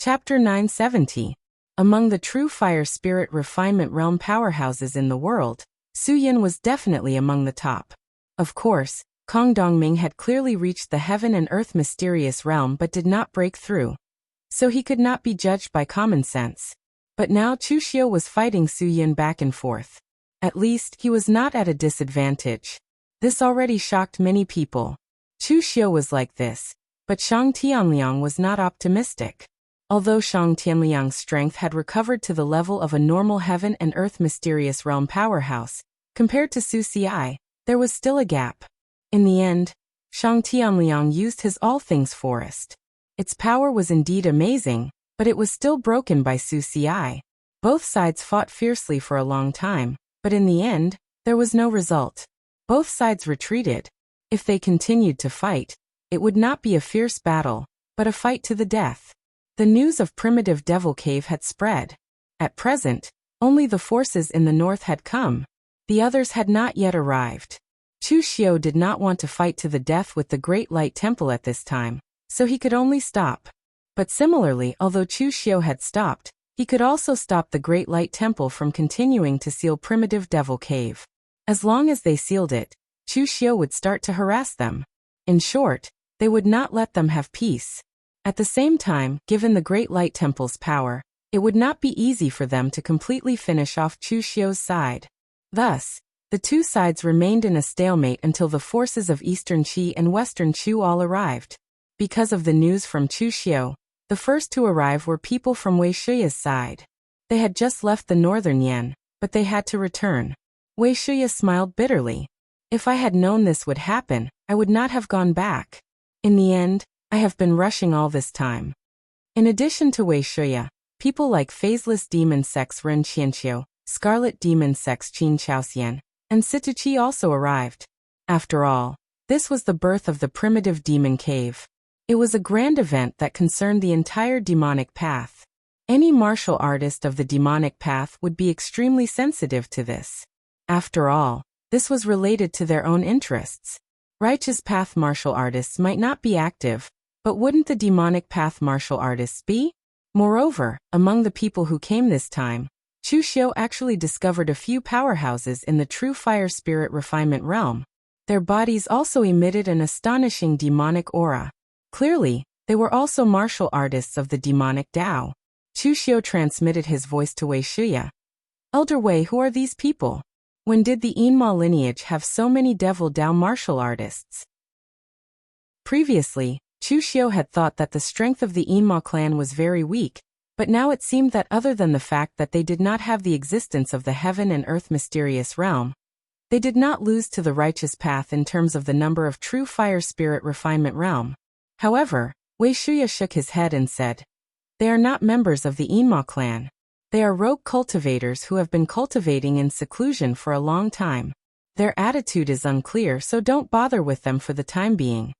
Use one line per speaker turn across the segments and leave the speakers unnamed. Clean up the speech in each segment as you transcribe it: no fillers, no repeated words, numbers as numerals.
Chapter 970. Among the true fire spirit refinement realm powerhouses in the world, Su Yin was definitely among the top. Of course, Kong Dongming had clearly reached the heaven and earth mysterious realm but did not break through. So he could not be judged by common sense. But now Chu Xiu was fighting Su Yin back and forth. At least, he was not at a disadvantage. This already shocked many people. Chu Xiu was like this, but Shang Tianliang was not optimistic. Although Shang Tianliang's strength had recovered to the level of a normal heaven and earth mysterious realm powerhouse, compared to Su Xiai, there was still a gap. In the end, Shang Tianliang used his all things forest. Its power was indeed amazing, but it was still broken by Su Xiai. Both sides fought fiercely for a long time, but in the end, there was no result. Both sides retreated. If they continued to fight, it would not be a fierce battle, but a fight to the death. The news of primitive Devil Cave had spread. At present, only the forces in the north had come. The others had not yet arrived. Chu Xiu did not want to fight to the death with the Great Light Temple at this time, so he could only stop. But similarly, although Chu Xiu had stopped, he could also stop the Great Light Temple from continuing to seal primitive Devil Cave. As long as they sealed it, Chu Xiu would start to harass them. In short, they would not let them have peace. At the same time, given the Great Light Temple's power, it would not be easy for them to completely finish off Chu Xiu's side. Thus, the two sides remained in a stalemate until the forces of Eastern Qi and Western Chu all arrived. Because of the news from Chu Xiu, the first to arrive were people from Wei Shuya's side. They had just left the northern Yan, but they had to return. Wei Shuya smiled bitterly. If I had known this would happen, I would not have gone back. In the end, I have been rushing all this time. In addition to Wei Shuya, people like Phaseless Demon Sex Ren Qianqiu, Scarlet Demon Sex Qin Chaoxian, and Situchi also arrived. After all, this was the birth of the primitive demon cave. It was a grand event that concerned the entire demonic path. Any martial artist of the demonic path would be extremely sensitive to this. After all, this was related to their own interests. Righteous path martial artists might not be active, but wouldn't the demonic path martial artists be? Moreover, among the people who came this time, Chu Xiu actually discovered a few powerhouses in the true fire spirit refinement realm. Their bodies also emitted an astonishing demonic aura. Clearly, they were also martial artists of the demonic Tao. Chu Xiu transmitted his voice to Wei Shuya. Elder Wei, who are these people? When did the Yinma lineage have so many devil Tao martial artists? Previously, Chu Xiu had thought that the strength of the Yinma clan was very weak, but now it seemed that other than the fact that they did not have the existence of the heaven and earth mysterious realm, they did not lose to the righteous path in terms of the number of true fire spirit refinement realm. However, Wei Shuya shook his head and said, "They are not members of the Yinma clan. They are rogue cultivators who have been cultivating in seclusion for a long time. Their attitude is unclear, so don't bother with them for the time being."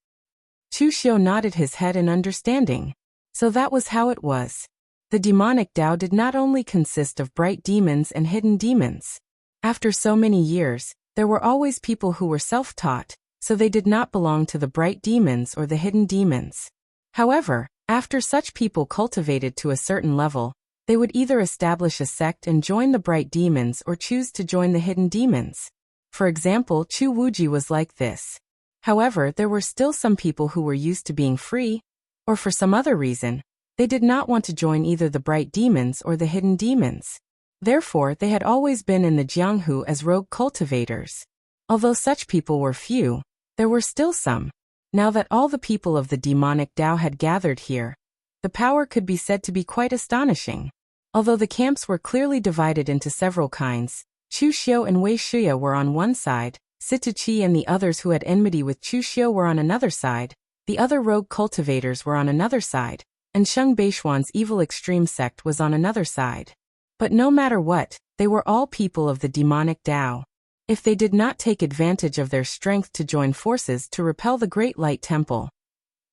Chu Xiu nodded his head in understanding. So that was how it was. The demonic Tao did not only consist of bright demons and hidden demons. After so many years, there were always people who were self-taught, so they did not belong to the bright demons or the hidden demons. However, after such people cultivated to a certain level, they would either establish a sect and join the bright demons or choose to join the hidden demons. For example, Chu Wuji was like this. However, there were still some people who were used to being free, or for some other reason, they did not want to join either the bright demons or the hidden demons. Therefore, they had always been in the Jianghu as rogue cultivators. Although such people were few, there were still some. Now that all the people of the demonic Tao had gathered here, the power could be said to be quite astonishing. Although the camps were clearly divided into several kinds, Chu Xiu and Wei Shuya were on one side, Situchi and the others who had enmity with Chu Xiu were on another side, the other rogue cultivators were on another side, and Sheng Beishuan's evil extreme sect was on another side. But no matter what, they were all people of the demonic Tao. If they did not take advantage of their strength to join forces to repel the Great Light Temple,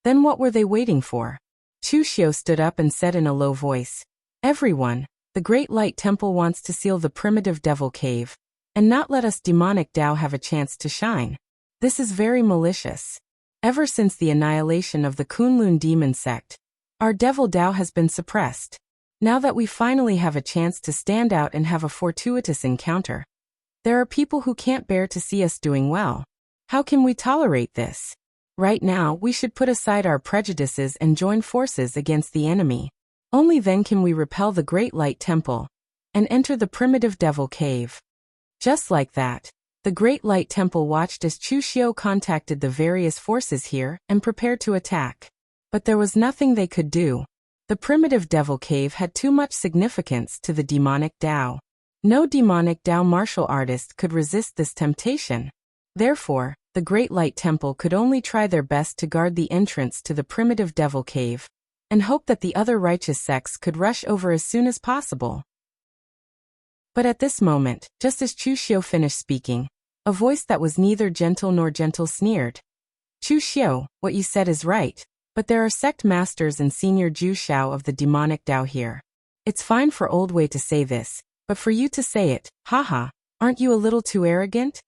then what were they waiting for? Chu Xiu stood up and said in a low voice, "Everyone, the Great Light Temple wants to seal the primitive Devil Cave, and not let us demonic Tao have a chance to shine. This is very malicious. Ever since the annihilation of the Kunlun demon sect, Our devil Dao has been suppressed. Now that we finally have a chance to stand out and have a fortuitous encounter, there are people who can't bear to see us doing well. How can we tolerate this? Right now, we should put aside our prejudices and join forces against the enemy. Only then can we repel the Great Light Temple and enter the primitive devil cave. Just like that, the Great Light Temple watched as Chu Xiu contacted the various forces here and prepared to attack. But there was nothing they could do. The primitive devil cave had too much significance to the demonic Dao. No demonic Dao martial artist could resist this temptation. Therefore, the Great Light Temple could only try their best to guard the entrance to the primitive devil cave and hope that the other righteous sects could rush over as soon as possible. But at this moment, just as Chu Xiu finished speaking, a voice that was neither gentle nor gentle sneered. Chu Xiu, what you said is right, but there are sect masters and senior Ju Shao of the demonic Dao here. It's fine for Old Wei to say this, but for you to say it, haha, aren't you a little too arrogant?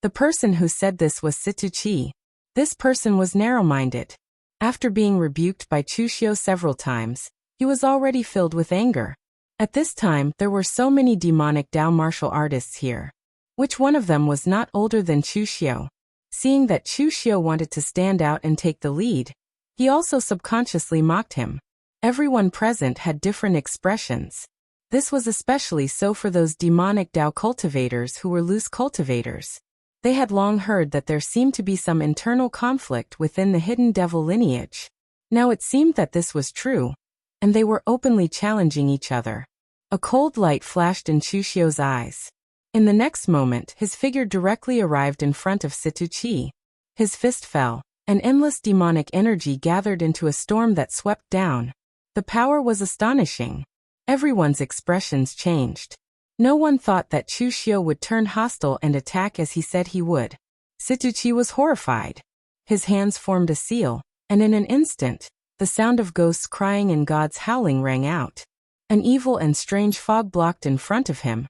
The person who said this was Situ Chi. This person was narrow-minded. After being rebuked by Chu Xiu several times, he was already filled with anger. At this time, there were so many demonic Dao martial artists here. Which one of them was not older than Chu Xiu? Seeing that Chu Xiu wanted to stand out and take the lead, he also subconsciously mocked him. Everyone present had different expressions. This was especially so for those demonic Dao cultivators who were loose cultivators. They had long heard that there seemed to be some internal conflict within the hidden devil lineage. Now it seemed that this was true, and they were openly challenging each other. A cold light flashed in Chu Xiu's eyes. In the next moment, his figure directly arrived in front of Situ Chi. His fist fell. An endless demonic energy gathered into a storm that swept down. The power was astonishing. Everyone's expressions changed. No one thought that Chu Xiu would turn hostile and attack as he said he would. Situ Chi was horrified. His hands formed a seal, and in an instant, the sound of ghosts crying and gods howling rang out. An evil and strange fog blocked in front of him,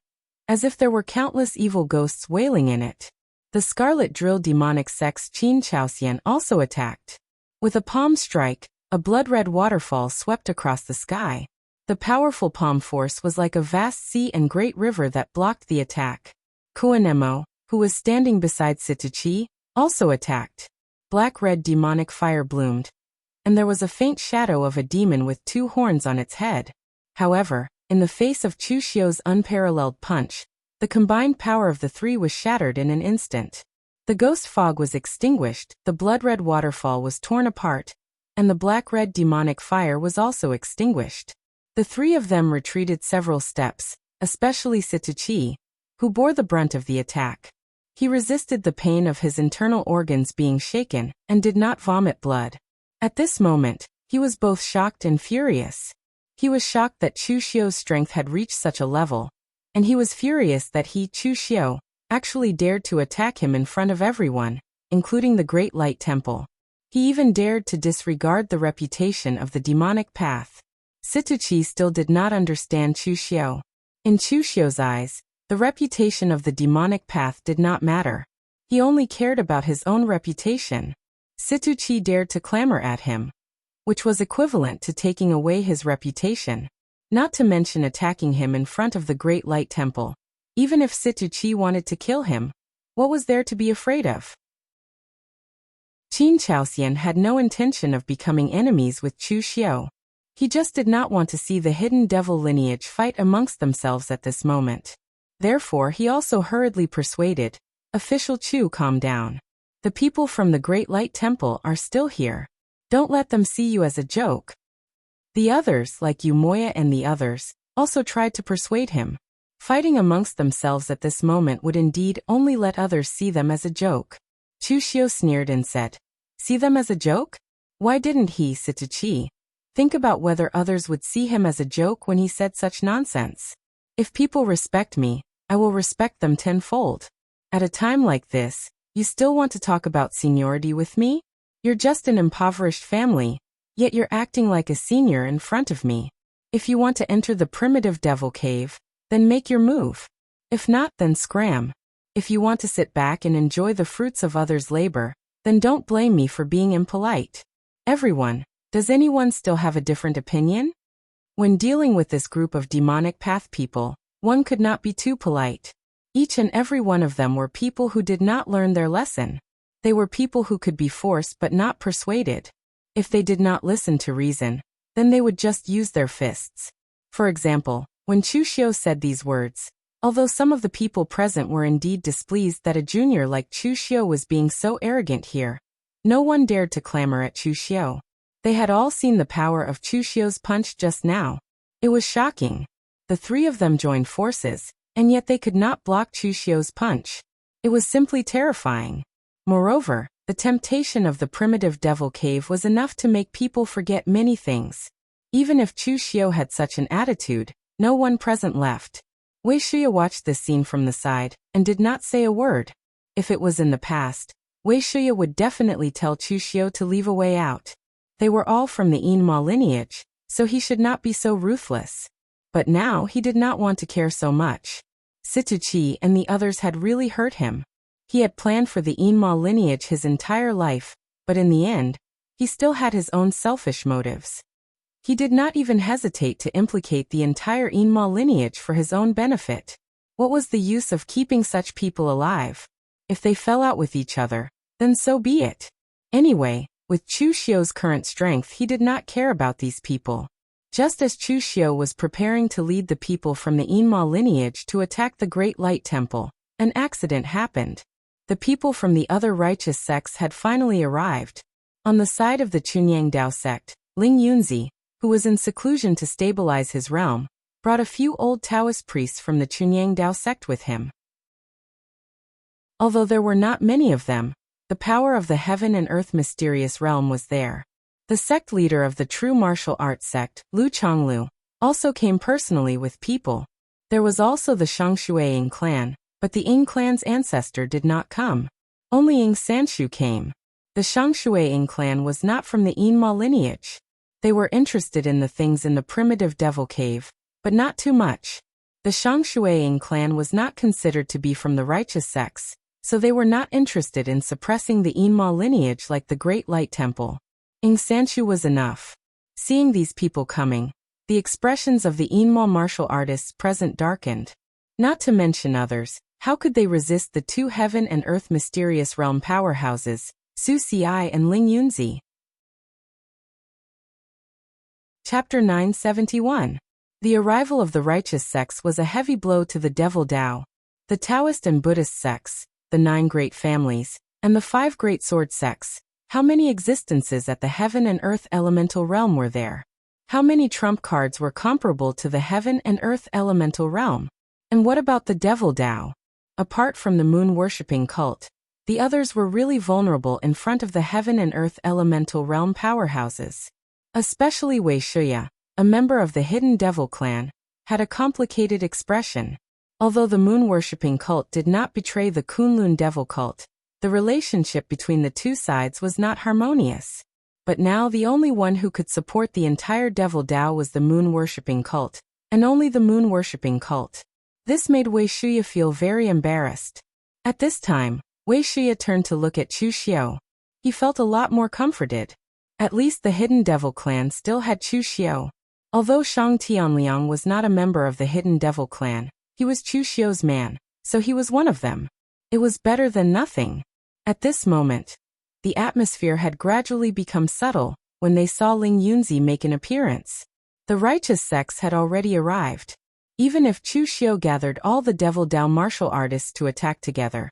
as if there were countless evil ghosts wailing in it. The Scarlet Drill demonic sect's Qin Chaoxian also attacked. With a palm strike, a blood-red waterfall swept across the sky. The powerful palm force was like a vast sea and great river that blocked the attack. Kuanemo, who was standing beside Situ Chi, also attacked. Black-red demonic fire bloomed, and there was a faint shadow of a demon with two horns on its head. However, in the face of Chu Xiu's unparalleled punch, the combined power of the three was shattered in an instant. The ghost fog was extinguished, the blood-red waterfall was torn apart, and the black-red demonic fire was also extinguished. The three of them retreated several steps, especially Situ Chi, who bore the brunt of the attack. He resisted the pain of his internal organs being shaken, and did not vomit blood. At this moment, he was both shocked and furious. He was shocked that Chu Xiu's strength had reached such a level, and he was furious that he, Chu Xiu, actually dared to attack him in front of everyone, including the Great Light Temple. He even dared to disregard the reputation of the demonic path. Situ Chi still did not understand Chu Xiu. In Chu Xiu's eyes, the reputation of the demonic path did not matter. He only cared about his own reputation. Situ Chi dared to clamor at him, which was equivalent to taking away his reputation. Not to mention attacking him in front of the Great Light Temple. Even if Situ Chi wanted to kill him, what was there to be afraid of? Qin Chaoxian had no intention of becoming enemies with Chu Xiu. He just did not want to see the hidden devil lineage fight amongst themselves at this moment. Therefore he also hurriedly persuaded, "Official Chu, calm down. The people from the Great Light Temple are still here. Don't let them see you as a joke." The others, like Yu Moya and the others, also tried to persuade him. Fighting amongst themselves at this moment would indeed only let others see them as a joke. Chu Xiu sneered and said, "See them as a joke? Why didn't he, Situ Chi, think about whether others would see him as a joke when he said such nonsense? If people respect me, I will respect them tenfold. At a time like this, you still want to talk about seniority with me? You're just an impoverished family, yet you're acting like a senior in front of me. If you want to enter the primitive devil cave, then make your move. If not, then scram. If you want to sit back and enjoy the fruits of others' labor, then don't blame me for being impolite." Everyone, Does anyone still have a different opinion? When dealing with this group of demonic path people, one could not be too polite. Each and every one of them were people who did not learn their lesson. They were people who could be forced but not persuaded. If they did not listen to reason, then they would just use their fists. For example, when Chu Xiu said these words, although some of the people present were indeed displeased that a junior like Chu Xiu was being so arrogant here, no one dared to clamor at Chu Xiu. They had all seen the power of Chu Xiu's punch just now. It was shocking. The three of them joined forces, and yet they could not block Chu Xiu's punch. It was simply terrifying. Moreover, the temptation of the primitive devil cave was enough to make people forget many things. Even if Chu Xiu had such an attitude, no one present left. Wei Shuya watched this scene from the side, and did not say a word. If it was in the past, Wei Shuya would definitely tell Chu Xiu to leave a way out. They were all from the Yinma lineage, so he should not be so ruthless. But now he did not want to care so much. Situchi and the others had really hurt him. He had planned for the Yinma lineage his entire life, but in the end, he still had his own selfish motives. He did not even hesitate to implicate the entire Yinma lineage for his own benefit. What was the use of keeping such people alive? If they fell out with each other, then so be it. Anyway, with Chu Xiu's current strength, he did not care about these people. Just as Chu Xiu was preparing to lead the people from the Yinma lineage to attack the Great Light Temple, an accident happened. The people from the other righteous sects had finally arrived. On the side of the Chunyang Dao sect, Ling Yunzi, who was in seclusion to stabilize his realm, brought a few old Taoist priests from the Chunyang Dao sect with him. Although there were not many of them, the power of the heaven and earth mysterious realm was there. The sect leader of the true martial arts sect, Lu Chonglu, also came personally with people. There was also the Shangshui Ying clan, but the Ying clan's ancestor did not come. Only Ying Sanshu came. The Shangshui Ying clan was not from the Yinma lineage. They were interested in the things in the primitive devil cave, but not too much. The Shangshui Ying clan was not considered to be from the righteous sects, so they were not interested in suppressing the Yinma lineage like the Great Light Temple. Ying Sanshu was enough. Seeing these people coming, the expressions of the Yinma martial artists present darkened. Not to mention others, how could they resist the two heaven and earth mysterious realm powerhouses, Su Ci and Ling Yunzi? Chapter 971. The arrival of the righteous sects was a heavy blow to the devil Tao. The Taoist and Buddhist sects, the 9 great families, and the 5 great sword sects. How many existences at the heaven and earth elemental realm were there? How many trump cards were comparable to the heaven and earth elemental realm? And what about the devil Tao? Apart from the moon-worshipping cult, the others were really vulnerable in front of the heaven and earth elemental realm powerhouses. Especially Wei Shuya, a member of the hidden devil clan, had a complicated expression. Although the moon-worshipping cult did not betray the Kunlun devil cult, the relationship between the two sides was not harmonious. But now the only one who could support the entire devil Tao was the moon-worshipping cult, and only the moon-worshipping cult. This made Wei Shuya feel very embarrassed. At this time, Wei Shuya turned to look at Chu Xiu. He felt a lot more comforted. At least the hidden devil clan still had Chu Xiu. Although Shang Tianliang was not a member of the hidden devil clan, he was Chu Xiu's man, so he was one of them. It was better than nothing. At this moment, the atmosphere had gradually become subtle when they saw Ling Yunzi make an appearance. The righteous sects had already arrived. Even if Chu Xiu gathered all the devil Tao martial artists to attack together,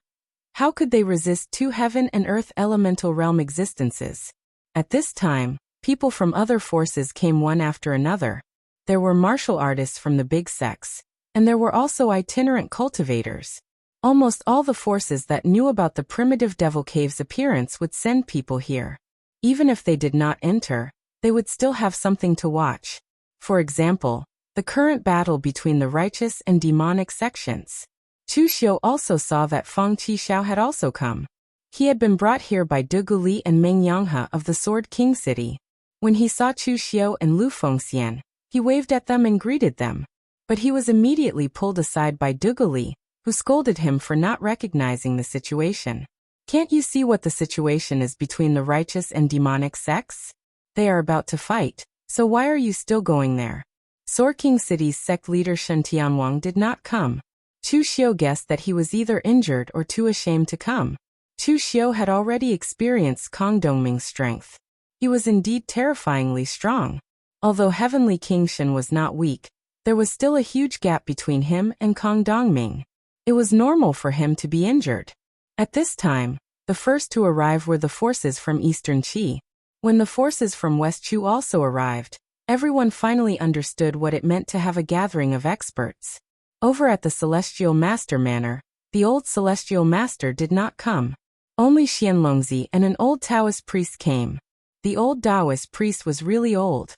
how could they resist 2 heaven and earth elemental realm existences? At this time, people from other forces came one after another. There were martial artists from the big sects, and there were also itinerant cultivators. Almost all the forces that knew about the primitive devil cave's appearance would send people here. Even if they did not enter, they would still have something to watch. For example, the current battle between the righteous and demonic sections. Chu Xiu also saw that Fang Qishao had also come. He had been brought here by Dugu Li and Meng Yanghe of the Sword King City. When he saw Chu Xiu and Lu Fengxian, he waved at them and greeted them. But he was immediately pulled aside by Dugu Li, who scolded him for not recognizing the situation. Can't you see what the situation is between the righteous and demonic sects? They are about to fight, so why are you still going there? Sorking City's sect leader Shen Tianwang did not come. Chu Xiu guessed that he was either injured or too ashamed to come. Chu Xiu had already experienced Kong Dongming's strength. He was indeed terrifyingly strong. Although Heavenly King Shen was not weak, there was still a huge gap between him and Kong Dongming. It was normal for him to be injured. At this time, the first to arrive were the forces from Eastern Qi. When the forces from West Chu also arrived, everyone finally understood what it meant to have a gathering of experts. Over at the Celestial Master Manor, the old Celestial Master did not come. Only Xianlongzi and an old Taoist priest came. The old Taoist priest was really old.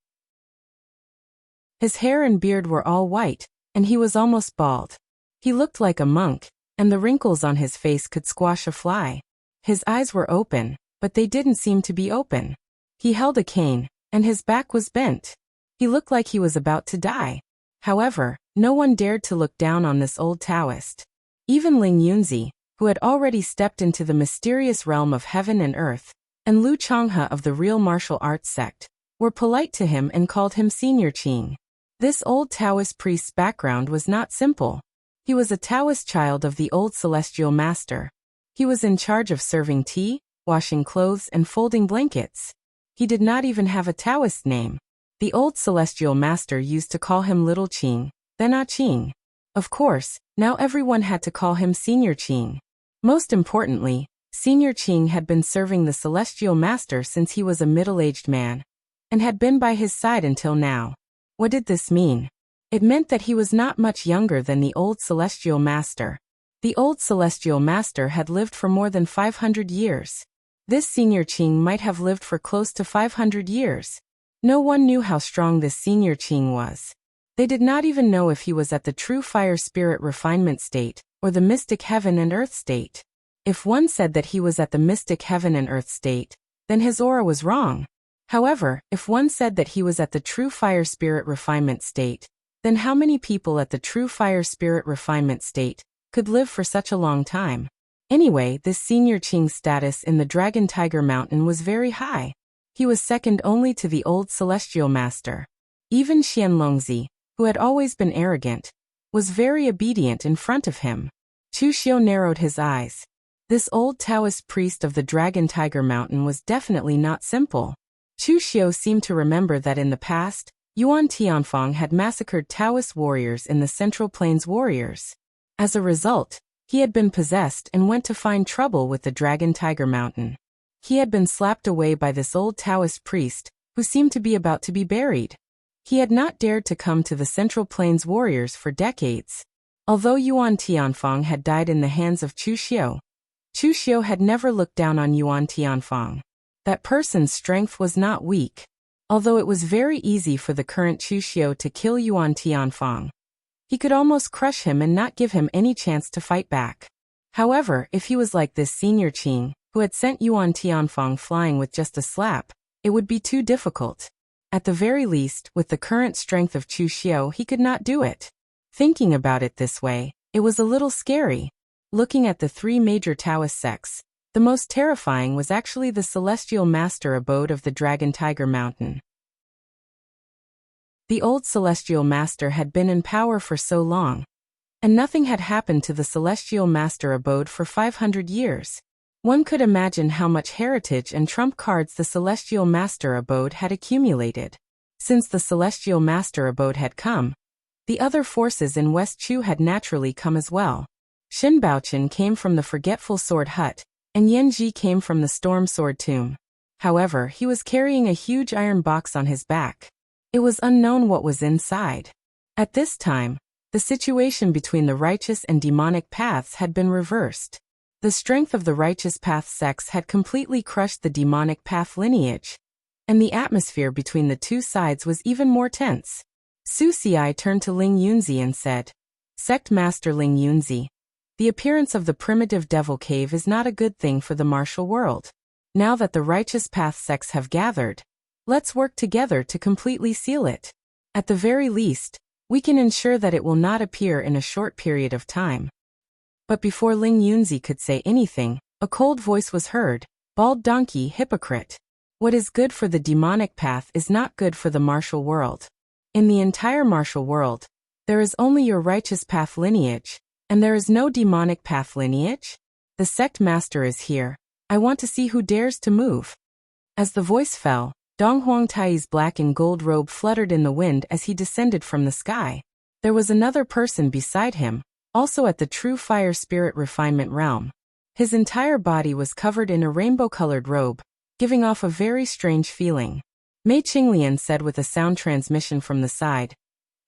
His hair and beard were all white, and he was almost bald. He looked like a monk, and the wrinkles on his face could squash a fly. His eyes were open, but they didn't seem to be open. He held a cane, and his back was bent. He looked like he was about to die. However, no one dared to look down on this old Taoist. Even Ling Yunzi, who had already stepped into the mysterious realm of heaven and earth, and Lu Changhe of the real martial arts sect, were polite to him and called him Senior Qing. This old Taoist priest's background was not simple. He was a Taoist child of the old Celestial Master. He was in charge of serving tea, washing clothes and folding blankets. He did not even have a Taoist name. The old Celestial Master used to call him Little Qing, then Ah Qing. Of course, now everyone had to call him Senior Qing. Most importantly, Senior Qing had been serving the Celestial Master since he was a middle-aged man, and had been by his side until now. What did this mean? It meant that he was not much younger than the old Celestial Master. The old Celestial Master had lived for more than 500 years. This Senior Qing might have lived for close to 500 years. No one knew how strong this Senior Qing was. They did not even know if he was at the true fire spirit refinement state, or the mystic heaven and earth state. If one said that he was at the mystic heaven and earth state, then his aura was wrong. However, if one said that he was at the true fire spirit refinement state, then how many people at the true fire spirit refinement state could live for such a long time? Anyway, this Senior Qing's status in the Dragon Tiger Mountain was very high. He was second only to the old Celestial Master. Even Xianlongzi, who had always been arrogant, was very obedient in front of him. Chu Xiu narrowed his eyes. This old Taoist priest of the Dragon Tiger Mountain was definitely not simple. Chu Xiu seemed to remember that in the past, Yuan Tianfang had massacred Taoist warriors in the Central Plains warriors. As a result, he had been possessed and went to find trouble with the Dragon Tiger Mountain. He had been slapped away by this old Taoist priest, who seemed to be about to be buried. He had not dared to come to the Central Plains warriors for decades. Although Yuan Tianfang had died in the hands of Chu Xiu had never looked down on Yuan Tianfang. That person's strength was not weak. Although it was very easy for the current Chu Xiu to kill Yuan Tianfang, he could almost crush him and not give him any chance to fight back. However, if he was like this Senior Qing, who had sent Yuan Tianfang flying with just a slap, it would be too difficult. At the very least, with the current strength of Chu Xiu, he could not do it. Thinking about it this way, it was a little scary. Looking at the three major Taoist sects, the most terrifying was actually the Celestial Master abode of the Dragon Tiger Mountain. The old Celestial Master had been in power for so long, and nothing had happened to the Celestial Master abode for 500 years. One could imagine how much heritage and trump cards the Celestial Master abode had accumulated. Since the Celestial Master abode had come, the other forces in West Chu had naturally come as well. Xin Baochen came from the Forgetful Sword Hut, and Yan Ji came from the Storm Sword Tomb. However, he was carrying a huge iron box on his back. It was unknown what was inside. At this time, the situation between the righteous and demonic paths had been reversed. The strength of the righteous path sects had completely crushed the demonic path lineage, and the atmosphere between the two sides was even more tense. Su Xiai turned to Ling Yunzi and said, "Sect Master Ling Yunzi, the appearance of the primitive devil cave is not a good thing for the martial world. Now that the righteous path sects have gathered, let's work together to completely seal it. At the very least, we can ensure that it will not appear in a short period of time." But before Ling Yunzi could say anything, a cold voice was heard. "Bald donkey, hypocrite. What is good for the demonic path is not good for the martial world. In the entire martial world, there is only your righteous path lineage, and there is no demonic path lineage? The sect master is here. I want to see who dares to move. As the voice fell, Dong Huangtai's black and gold robe fluttered in the wind as he descended from the sky. There was another person beside him, also at the true fire spirit refinement realm. His entire body was covered in a rainbow-colored robe, giving off a very strange feeling. Mei Qinglian said with a sound transmission from the side,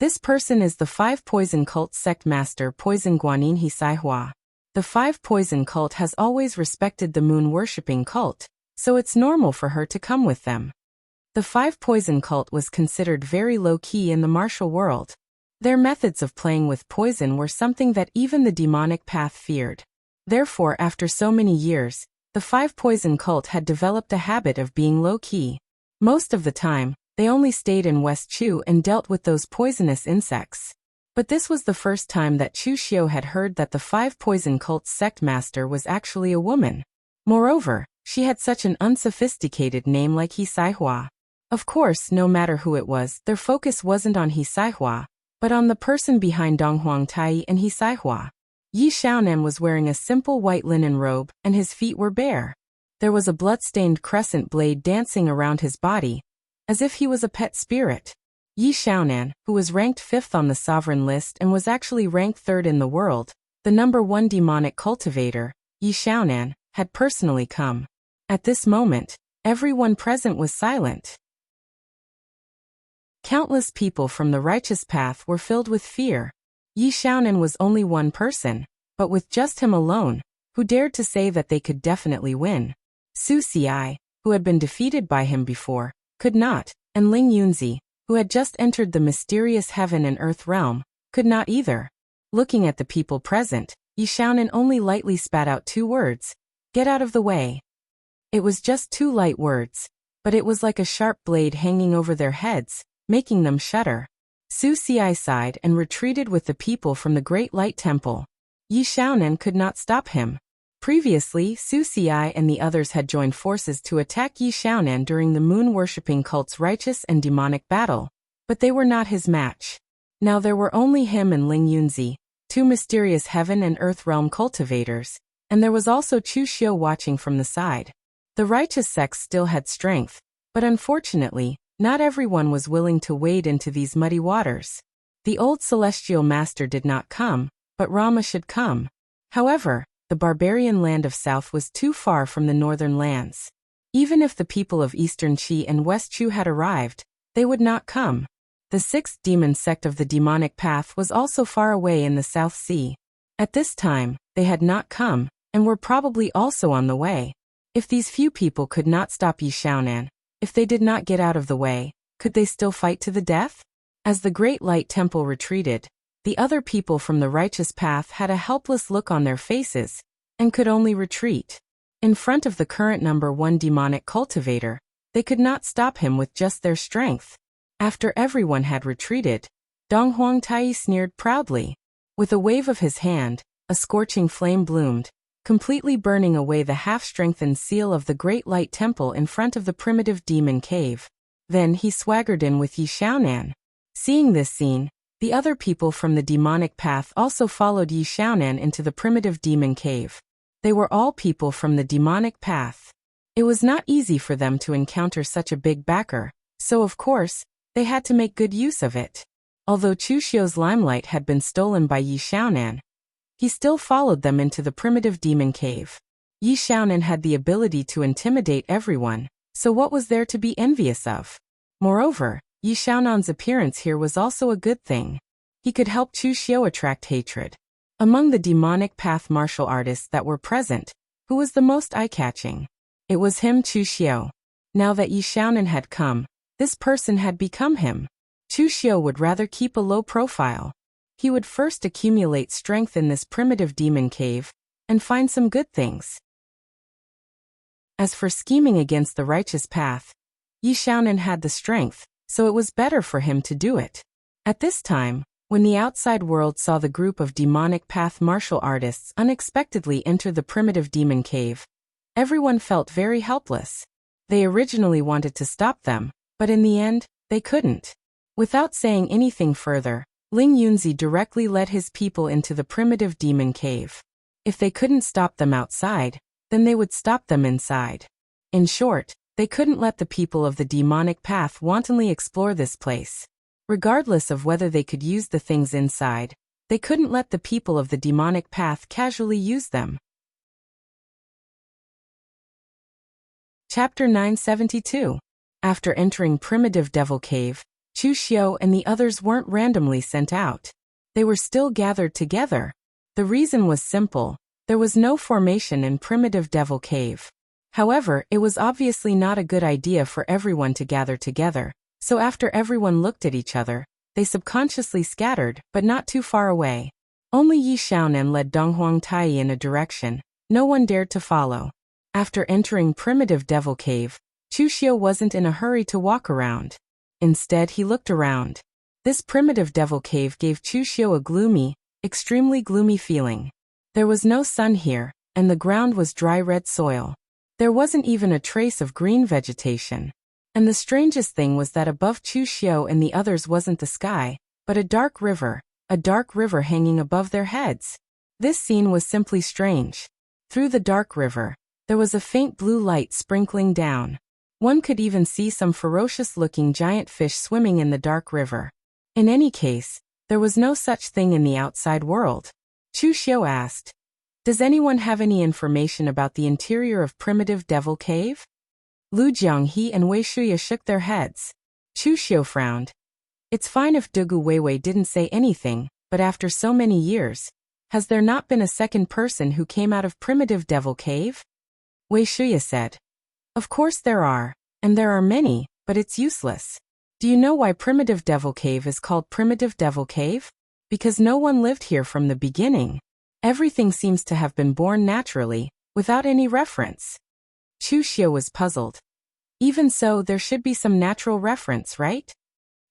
"This person is the Five Poison Cult sect master Poison Guanyin He Sai Hua. The Five Poison Cult has always respected the moon-worshipping cult, so it's normal for her to come with them." The Five Poison Cult was considered very low-key in the martial world. Their methods of playing with poison were something that even the demonic path feared. Therefore, after so many years, the Five Poison Cult had developed a habit of being low-key. Most of the time, they only stayed in West Chu and dealt with those poisonous insects. But this was the first time that Chu Xiu had heard that the Five Poison Cult's sect master was actually a woman. Moreover, she had such an unsophisticated name like He Sai Hua. Of course, no matter who it was, their focus wasn't on He Sai Hua, but on the person behind Dong Huangtai and He Sai Hua. Yi Xiaonan was wearing a simple white linen robe, and his feet were bare. There was a blood-stained crescent blade dancing around his body, as if he was a pet spirit. Yi Xiaonan, who was ranked 5th on the sovereign list and was actually ranked 3rd in the world, the #1 demonic cultivator, Yi Xiaonan, had personally come. At this moment, everyone present was silent. Countless people from the righteous path were filled with fear. Yi Xiaonan was only one person, but with just him alone, who dared to say that they could definitely win. Su Xiai, who had been defeated by him before, could not, and Ling Yunzi, who had just entered the mysterious heaven and earth realm, could not either. Looking at the people present, Yi Xiaonan only lightly spat out 2 words, "Get out of the way." It was just 2 light words, but it was like a sharp blade hanging over their heads, making them shudder. Su Xiai sighed and retreated with the people from the Great Light Temple. Yi Xiaonan could not stop him. Previously, Su Xiai and the others had joined forces to attack Yi Xiaonan during the moon-worshipping cult's righteous and demonic battle, but they were not his match. Now there were only him and Ling Yunzi, 2 mysterious heaven and earth realm cultivators, and there was also Chu Xiu watching from the side. The righteous sects still had strength, but unfortunately, not everyone was willing to wade into these muddy waters. The old celestial master did not come, but Rama should come. However, the barbarian land of South was too far from the northern lands. Even if the people of Eastern Qi and West Chu had arrived, they would not come. The 6th demon sect of the demonic path was also far away in the South Sea. At this time, they had not come, and were probably also on the way. If these few people could not stop Yi Xiaonan, if they did not get out of the way, could they still fight to the death? As the Great Light Temple retreated, the other people from the righteous path had a helpless look on their faces, and could only retreat. In front of the current #1 demonic cultivator, they could not stop him with just their strength. After everyone had retreated, Dong Huangtai sneered proudly. With a wave of his hand, a scorching flame bloomed, completely burning away the half-strengthened seal of the Great Light Temple in front of the primitive demon cave. Then he swaggered in with Yi Xiaonan. Seeing this scene, the other people from the demonic path also followed Yi Xiaonan into the primitive demon cave. They were all people from the demonic path. It was not easy for them to encounter such a big backer, so of course, they had to make good use of it. Although Chu Xiu's limelight had been stolen by Yi Xiaonan, he still followed them into the primitive demon cave. Yi Xiaonan had the ability to intimidate everyone, so what was there to be envious of? Moreover, Yi Xiaonan's appearance here was also a good thing. He could help Chu Xiu attract hatred. Among the demonic path martial artists that were present, who was the most eye-catching? It was him, Chu Xiu. Now that Yi Xiaonan had come, this person had become him. Chu Xiu would rather keep a low profile. He would first accumulate strength in this primitive demon cave, and find some good things. As for scheming against the righteous path, Yi Xiaonan had the strength, so it was better for him to do it. At this time, when the outside world saw the group of demonic path martial artists unexpectedly enter the primitive demon cave, everyone felt very helpless. They originally wanted to stop them, but in the end, they couldn't. Without saying anything further, Ling Yunzi directly led his people into the primitive demon cave. If they couldn't stop them outside, then they would stop them inside. In short, they couldn't let the people of the demonic path wantonly explore this place. Regardless of whether they could use the things inside, they couldn't let the people of the demonic path casually use them. Chapter 972. After entering Primitive Devil Cave, Chu Xiu and the others weren't randomly sent out. They were still gathered together. The reason was simple. There was no formation in Primitive Devil Cave. However, it was obviously not a good idea for everyone to gather together, so after everyone looked at each other, they subconsciously scattered, but not too far away. Only Yi Xiaonan led Donghuang Tai in a direction. No one dared to follow. After entering Primitive Devil Cave, Chu Xiu wasn't in a hurry to walk around. Instead, he looked around. This Primitive Devil Cave gave Chu Xiu a gloomy, extremely gloomy feeling. There was no sun here, and the ground was dry red soil. There wasn't even a trace of green vegetation. And the strangest thing was that above Chu Xiu and the others wasn't the sky, but a dark river hanging above their heads. This scene was simply strange. Through the dark river, there was a faint blue light sprinkling down. One could even see some ferocious-looking giant fish swimming in the dark river. In any case, there was no such thing in the outside world. Chu Xiu asked, "Does anyone have any information about the interior of Primitive Devil Cave?" Lu Jianghe and Wei Shuya shook their heads. Chu Xiu frowned. It's fine if Dugu Weiwei didn't say anything, but after so many years, has there not been a second person who came out of Primitive Devil Cave? Wei Shuya said, "Of course there are, and there are many, but it's useless. Do you know why Primitive Devil Cave is called Primitive Devil Cave? Because no one lived here from the beginning. Everything seems to have been born naturally, without any reference." Chu Xiu was puzzled. Even so, there should be some natural reference, right?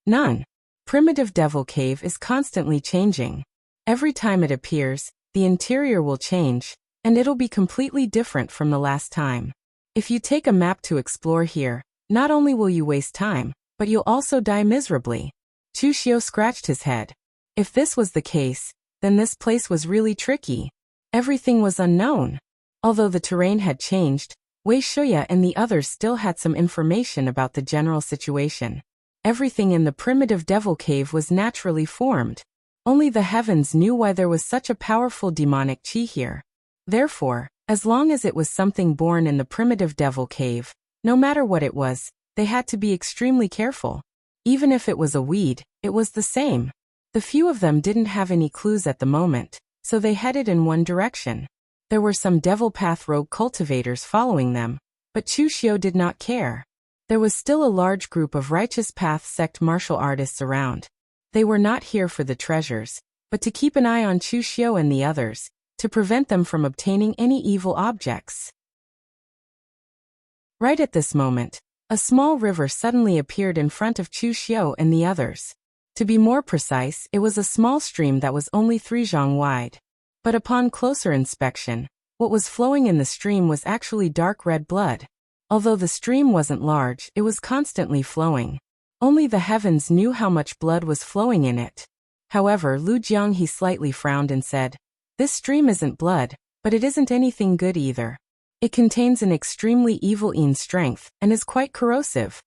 None. Primitive Devil Cave is constantly changing. Every time it appears, the interior will change, and it'll be completely different from the last time. If you take a map to explore here, not only will you waste time, but you'll also die miserably. Chu Xiu scratched his head. If this was the case, then this place was really tricky. Everything was unknown. Although the terrain had changed, Wei Shuya and the others still had some information about the general situation. Everything in the Primitive Devil Cave was naturally formed. Only the heavens knew why there was such a powerful demonic qi here. Therefore, as long as it was something born in the Primitive Devil Cave, no matter what it was, they had to be extremely careful. Even if it was a weed, it was the same. The few of them didn't have any clues at the moment, so they headed in one direction. There were some Devil Path rogue cultivators following them, but Chu Xiu did not care. There was still a large group of Righteous Path sect martial artists around. They were not here for the treasures, but to keep an eye on Chu Xiu and the others, to prevent them from obtaining any evil objects. Right at this moment, a small river suddenly appeared in front of Chu Xiu and the others. To be more precise, it was a small stream that was only 3 zhang wide. But upon closer inspection, what was flowing in the stream was actually dark red blood. Although the stream wasn't large, it was constantly flowing. Only the heavens knew how much blood was flowing in it. However, Lu Jianghe slightly frowned and said, "This stream isn't blood, but it isn't anything good either. It contains an extremely evil strength and is quite corrosive."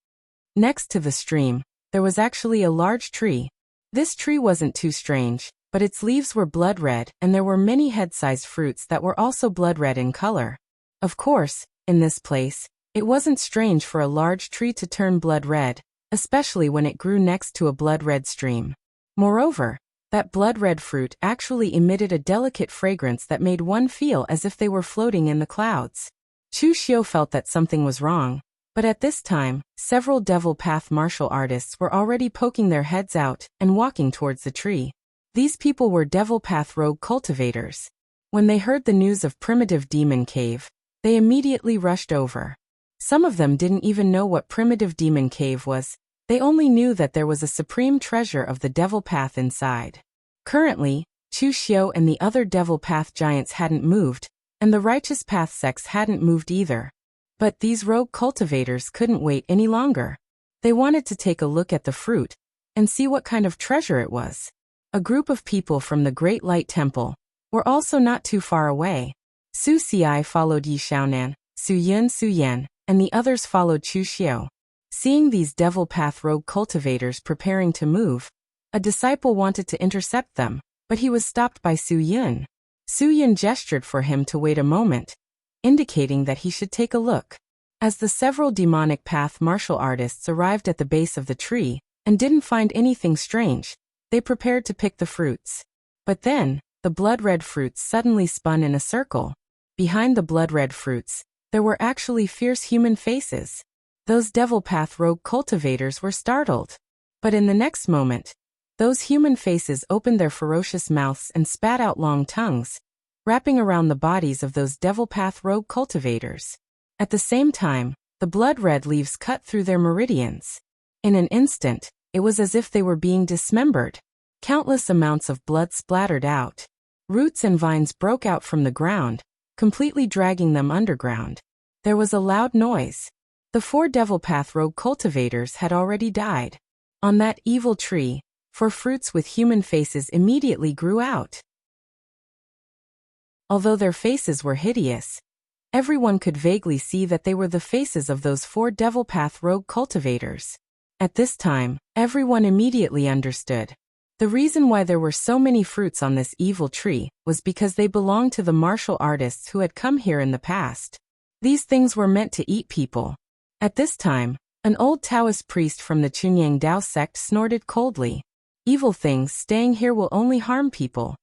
Next to the stream, there was actually a large tree. This tree wasn't too strange, but its leaves were blood red and there were many head-sized fruits that were also blood red in color. Of course, in this place, it wasn't strange for a large tree to turn blood red, especially when it grew next to a blood red stream. Moreover, that blood red fruit actually emitted a delicate fragrance that made one feel as if they were floating in the clouds. Chu Xiu felt that something was wrong, but at this time, several Devil Path martial artists were already poking their heads out and walking towards the tree. These people were Devil Path rogue cultivators. When they heard the news of Primitive Demon Cave, they immediately rushed over. Some of them didn't even know what Primitive Demon Cave was. They only knew that there was a supreme treasure of the Devil Path inside. Currently, Chu Xiu and the other Devil Path giants hadn't moved, and the Righteous Path sects hadn't moved either. But these rogue cultivators couldn't wait any longer. They wanted to take a look at the fruit and see what kind of treasure it was. A group of people from the Great Light Temple were also not too far away. Su Xiai followed Yi Xiaonan, Su Yan, and the others followed Chu Xiu. Seeing these devil path rogue cultivators preparing to move, a disciple wanted to intercept them, but he was stopped by Su Yun. Su Yun gestured for him to wait a moment, indicating that he should take a look. As the several demonic path martial artists arrived at the base of the tree and didn't find anything strange, they prepared to pick the fruits. But then, the blood-red fruits suddenly spun in a circle. Behind the blood-red fruits, there were actually fierce human faces. Those devil path rogue cultivators were startled. But in the next moment, those human faces opened their ferocious mouths and spat out long tongues, wrapping around the bodies of those devil path rogue cultivators. At the same time, the blood-red leaves cut through their meridians. In an instant, it was as if they were being dismembered. Countless amounts of blood splattered out. Roots and vines broke out from the ground, completely dragging them underground. There was a loud noise. The 4 devil path rogue cultivators had already died. On that evil tree, 4 fruits with human faces immediately grew out. Although their faces were hideous, everyone could vaguely see that they were the faces of those 4 devil path rogue cultivators. At this time, everyone immediately understood. The reason why there were so many fruits on this evil tree was because they belonged to the martial artists who had come here in the past. These things were meant to eat people. At this time, an old Taoist priest from the Chunyang Dao sect snorted coldly. Evil things staying here will only harm people.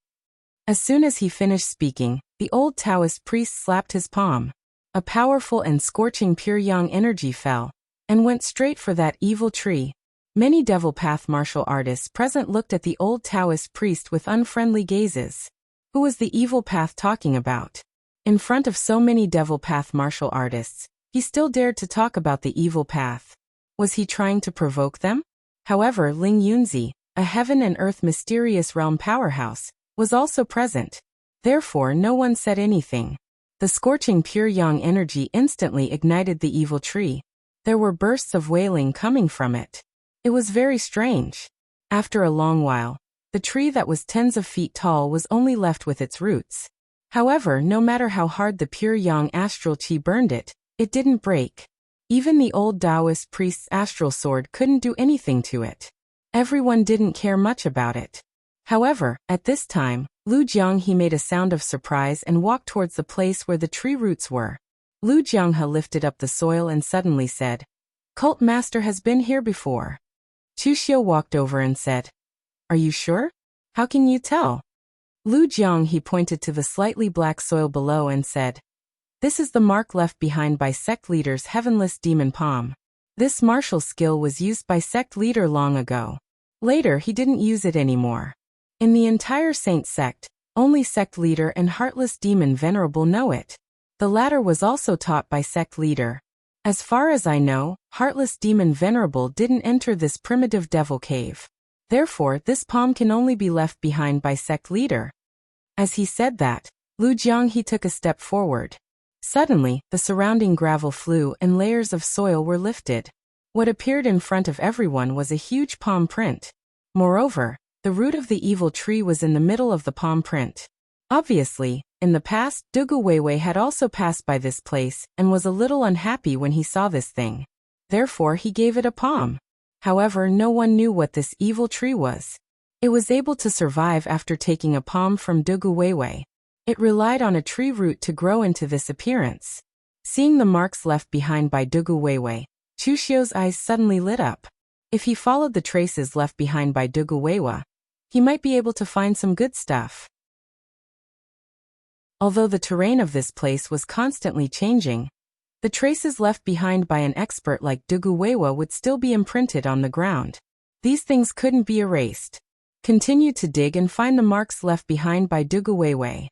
As soon as he finished speaking, the old Taoist priest slapped his palm. A powerful and scorching pure yang energy fell and went straight for that evil tree. Many devil path martial artists present looked at the old Taoist priest with unfriendly gazes. Who was the evil path talking about? In front of so many devil path martial artists, he still dared to talk about the evil path. Was he trying to provoke them? However, Ling Yunzi, a heaven and earth mysterious realm powerhouse, was also present. Therefore no one said anything. The scorching pure yang energy instantly ignited the evil tree. There were bursts of wailing coming from it. It was very strange. After a long while, the tree that was tens of feet tall was only left with its roots. However, no matter how hard the pure yang astral chi burned it, it didn't break. Even the old Taoist priest's astral sword couldn't do anything to it. Everyone didn't care much about it. However, at this time, Lu Jianghe made a sound of surprise and walked towards the place where the tree roots were. Lu Jianghe lifted up the soil and suddenly said, "Cult Master has been here before." Chu Xiu walked over and said, "Are you sure? How can you tell?" Lu Jianghe pointed to the slightly black soil below and said, "This is the mark left behind by sect leader's heavenless demon palm. This martial skill was used by sect leader long ago. Later he didn't use it anymore. In the entire Saint sect, only sect leader and heartless demon venerable know it. The latter was also taught by sect leader. As far as I know, heartless demon venerable didn't enter this primitive devil cave. Therefore, this palm can only be left behind by sect leader." As he said that, Lu Jianghe took a step forward. Suddenly, the surrounding gravel flew and layers of soil were lifted. What appeared in front of everyone was a huge palm print. Moreover, the root of the evil tree was in the middle of the palm print. Obviously, in the past, Dugu Weiwei had also passed by this place and was a little unhappy when he saw this thing. Therefore he gave it a palm. However, no one knew what this evil tree was. It was able to survive after taking a palm from Dugu Weiwei. It relied on a tree root to grow into this appearance. Seeing the marks left behind by Dugu Weiwei, Chu Xiu's eyes suddenly lit up. If he followed the traces left behind by Dugu Weiwei, he might be able to find some good stuff. Although the terrain of this place was constantly changing, the traces left behind by an expert like Dugu Weiwei would still be imprinted on the ground. These things couldn't be erased. Continue to dig and find the marks left behind by Dugu Weiwei.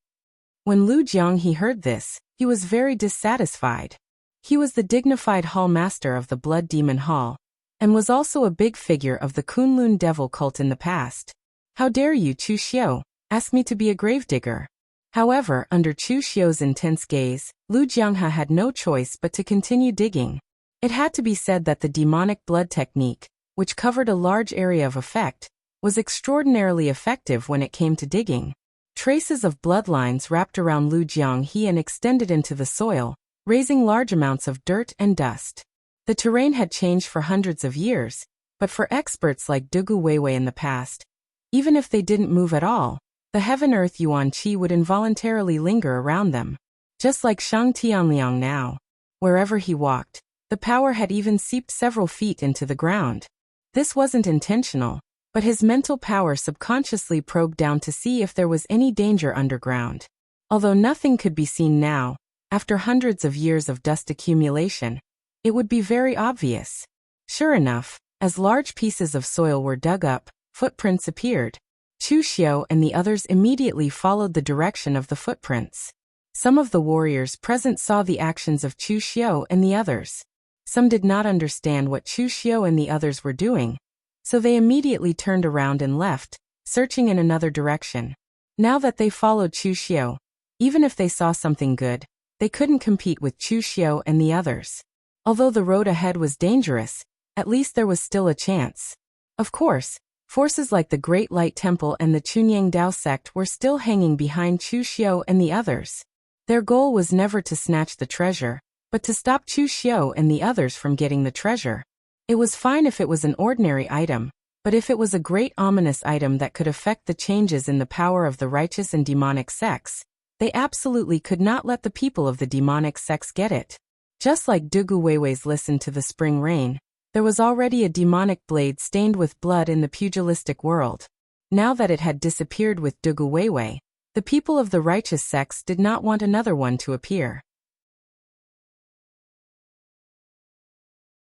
When Lu Jianghe heard this, he was very dissatisfied. He was the dignified hall master of the Blood Demon Hall, and was also a big figure of the Kunlun devil cult in the past. "How dare you, Chu Xiu, ask me to be a gravedigger? However, under Chu Xiu's intense gaze, Lu Jianghe had no choice but to continue digging. It had to be said that the demonic blood technique, which covered a large area of effect, was extraordinarily effective when it came to digging. Traces of bloodlines wrapped around Lu Jianghe and extended into the soil, raising large amounts of dirt and dust. The terrain had changed for hundreds of years, but for experts like Dugu Weiwei in the past, even if they didn't move at all, the heaven-earth yuan qi would involuntarily linger around them. Just like Shang Tianliang now. Wherever he walked, the power had even seeped several feet into the ground. This wasn't intentional, but his mental power subconsciously probed down to see if there was any danger underground. Although nothing could be seen now, after hundreds of years of dust accumulation, it would be very obvious. Sure enough, as large pieces of soil were dug up, footprints appeared. Chu Xiu and the others immediately followed the direction of the footprints. Some of the warriors present saw the actions of Chu Xiu and the others. Some did not understand what Chu Xiu and the others were doing, so they immediately turned around and left, searching in another direction. Now that they followed Chu Xiu, even if they saw something good, they couldn't compete with Chu Xiu and the others. Although the road ahead was dangerous, at least there was still a chance. Of course, forces like the Great Light Temple and the Chunyang Dao sect were still hanging behind Chu Xiu and the others. Their goal was never to snatch the treasure, but to stop Chu Xiu and the others from getting the treasure. It was fine if it was an ordinary item, but if it was a great ominous item that could affect the changes in the power of the righteous and demonic sects, they absolutely could not let the people of the demonic sects get it. Just like Dugu Weiwei's listen to the spring rain, there was already a demonic blade stained with blood in the pugilistic world. Now that it had disappeared with Dugu Weiwei, the people of the righteous sects did not want another one to appear.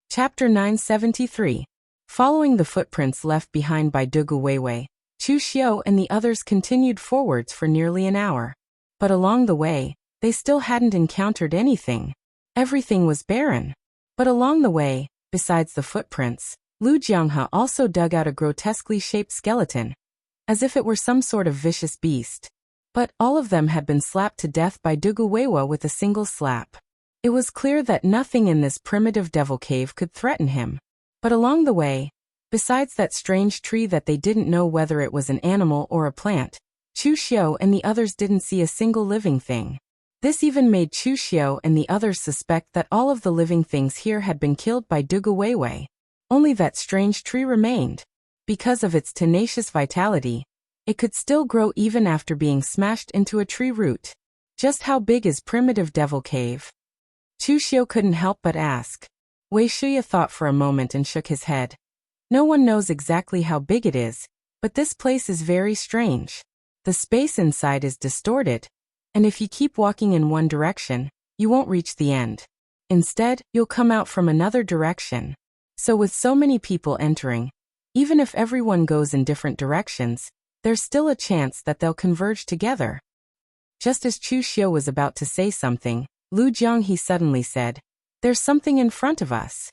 Chapter 973. Following the footprints left behind by Dugu Weiwei, Chu Xiu and the others continued forwards for nearly an hour. But along the way, they still hadn't encountered anything. Everything was barren. But along the way, besides the footprints, Lu Jianghe also dug out a grotesquely shaped skeleton, as if it were some sort of vicious beast. But all of them had been slapped to death by Dugu Weiwei with a single slap. It was clear that nothing in this primitive devil cave could threaten him. But along the way, besides that strange tree that they didn't know whether it was an animal or a plant, Chu Xiu and the others didn't see a single living thing. This even made Chu Xiu and the others suspect that all of the living things here had been killed by Dugu Weiwei. Only that strange tree remained. Because of its tenacious vitality, it could still grow even after being smashed into a tree root. Just how big is primitive devil cave? Chu Xiu couldn't help but ask. Wei Shuya thought for a moment and shook his head. No one knows exactly how big it is, but this place is very strange. The space inside is distorted, and if you keep walking in one direction, you won't reach the end. Instead, you'll come out from another direction. So with so many people entering, even if everyone goes in different directions, there's still a chance that they'll converge together. Just as Chu Xiu was about to say something, Lu Jianghe suddenly said, "There's something in front of us."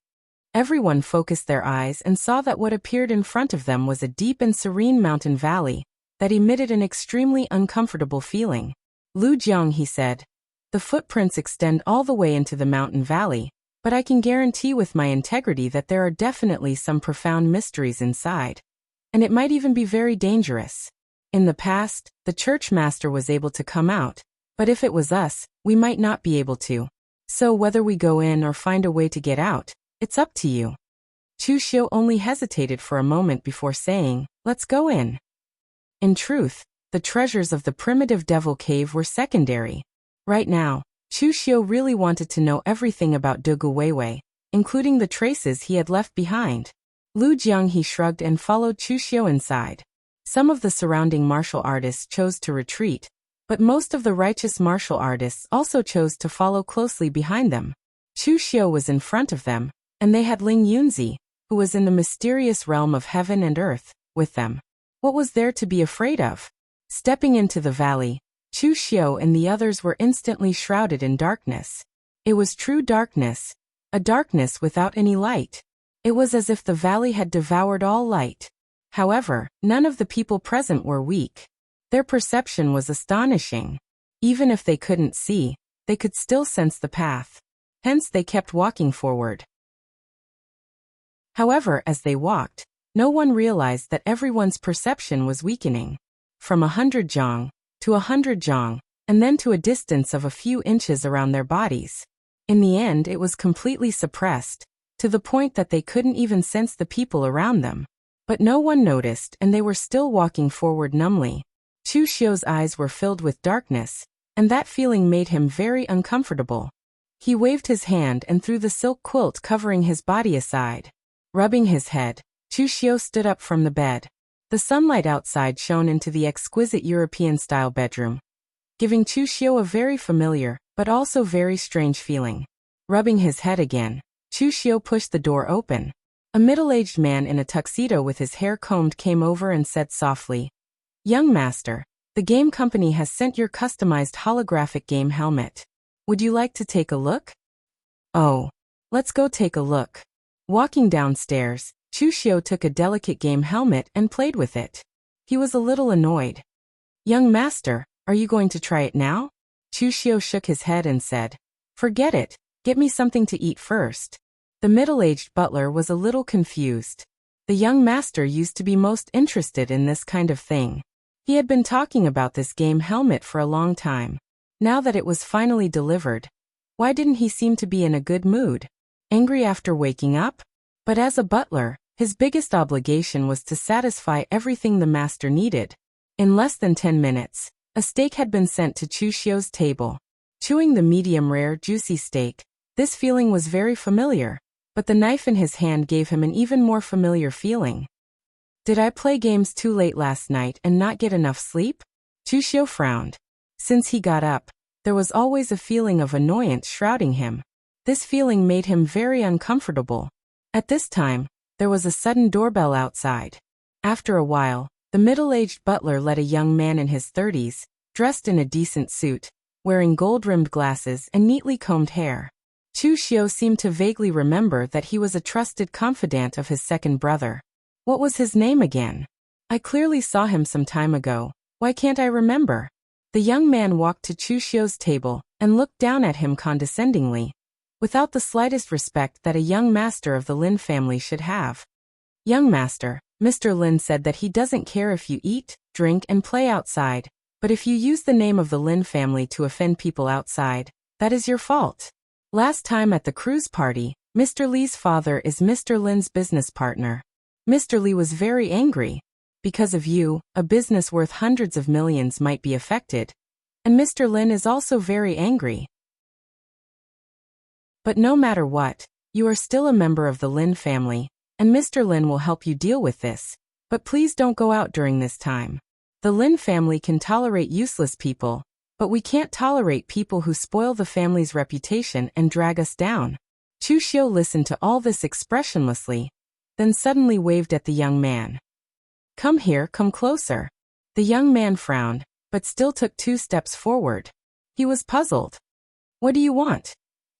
Everyone focused their eyes and saw that what appeared in front of them was a deep and serene mountain valley that emitted an extremely uncomfortable feeling. Lu Jianghe said, "The footprints extend all the way into the mountain valley, but I can guarantee with my integrity that there are definitely some profound mysteries inside. And it might even be very dangerous. In the past, the church master was able to come out, but if it was us, we might not be able to. So whether we go in or find a way to get out, it's up to you." Chu Xiu only hesitated for a moment before saying, "Let's go in." In truth, the treasures of the primitive devil cave were secondary. Right now, Chu Xiu really wanted to know everything about Dugu Weiwei, including the traces he had left behind. Lu Jianghe shrugged and followed Chu Xiu inside. Some of the surrounding martial artists chose to retreat, but most of the righteous martial artists also chose to follow closely behind them. Chu Xiu was in front of them, and they had Ling Yunzi, who was in the mysterious realm of heaven and earth, with them. What was there to be afraid of? Stepping into the valley, Chu Xiu and the others were instantly shrouded in darkness. It was true darkness, a darkness without any light. It was as if the valley had devoured all light. However, none of the people present were weak. Their perception was astonishing. Even if they couldn't see, they could still sense the path. Hence they kept walking forward. However, as they walked, no one realized that everyone's perception was weakening. From 100 jong to 100 jong, and then to a distance of a few inches around their bodies. In the end, it was completely suppressed, to the point that they couldn't even sense the people around them. But no one noticed, and they were still walking forward numbly. Chu Xiu's eyes were filled with darkness, and that feeling made him very uncomfortable. He waved his hand and threw the silk quilt covering his body aside. Rubbing his head, Chu Xiu stood up from the bed. The sunlight outside shone into the exquisite European-style bedroom, giving Chu Xiu a very familiar, but also very strange feeling. Rubbing his head again, Chu Xiu pushed the door open. A middle-aged man in a tuxedo with his hair combed came over and said softly, "Young master, the game company has sent your customized holographic game helmet. Would you like to take a look?" "Oh, let's go take a look." Walking downstairs, Chu Xiu took a delicate game helmet and played with it. He was a little annoyed. "Young master, are you going to try it now?" Chu Xiu shook his head and said, "Forget it, get me something to eat first." The middle-aged butler was a little confused. The young master used to be most interested in this kind of thing. He had been talking about this game helmet for a long time. Now that it was finally delivered, why didn't he seem to be in a good mood? Angry after waking up? But as a butler, his biggest obligation was to satisfy everything the master needed. In less than 10 minutes, a steak had been sent to Chu Xiu's table. Chewing the medium-rare, juicy steak, this feeling was very familiar, but the knife in his hand gave him an even more familiar feeling. Did I play games too late last night and not get enough sleep? Chu Xiu frowned. Since he got up, there was always a feeling of annoyance shrouding him. This feeling made him very uncomfortable. At this time, there was a sudden doorbell outside. After a while, the middle-aged butler let a young man in his 30s, dressed in a decent suit, wearing gold-rimmed glasses and neatly combed hair. Chu Xiu seemed to vaguely remember that he was a trusted confidant of his second brother. What was his name again? I clearly saw him some time ago. Why can't I remember? The young man walked to Chu Xiu's table and looked down at him condescendingly, without the slightest respect that a young master of the Lin family should have. "Young master, Mr. Lin said that he doesn't care if you eat, drink and play outside, but if you use the name of the Lin family to offend people outside, that is your fault. Last time at the cruise party, Mr. Li's father is Mr. Lin's business partner. Mr. Li was very angry. Because of you, a business worth hundreds of millions might be affected. And Mr. Lin is also very angry. But no matter what, you are still a member of the Lin family, and Mr. Lin will help you deal with this. But please don't go out during this time. The Lin family can tolerate useless people, but we can't tolerate people who spoil the family's reputation and drag us down." Chu Xiu listened to all this expressionlessly, then suddenly waved at the young man. "Come here, come closer." The young man frowned, but still took 2 steps forward. He was puzzled. "What do you want?"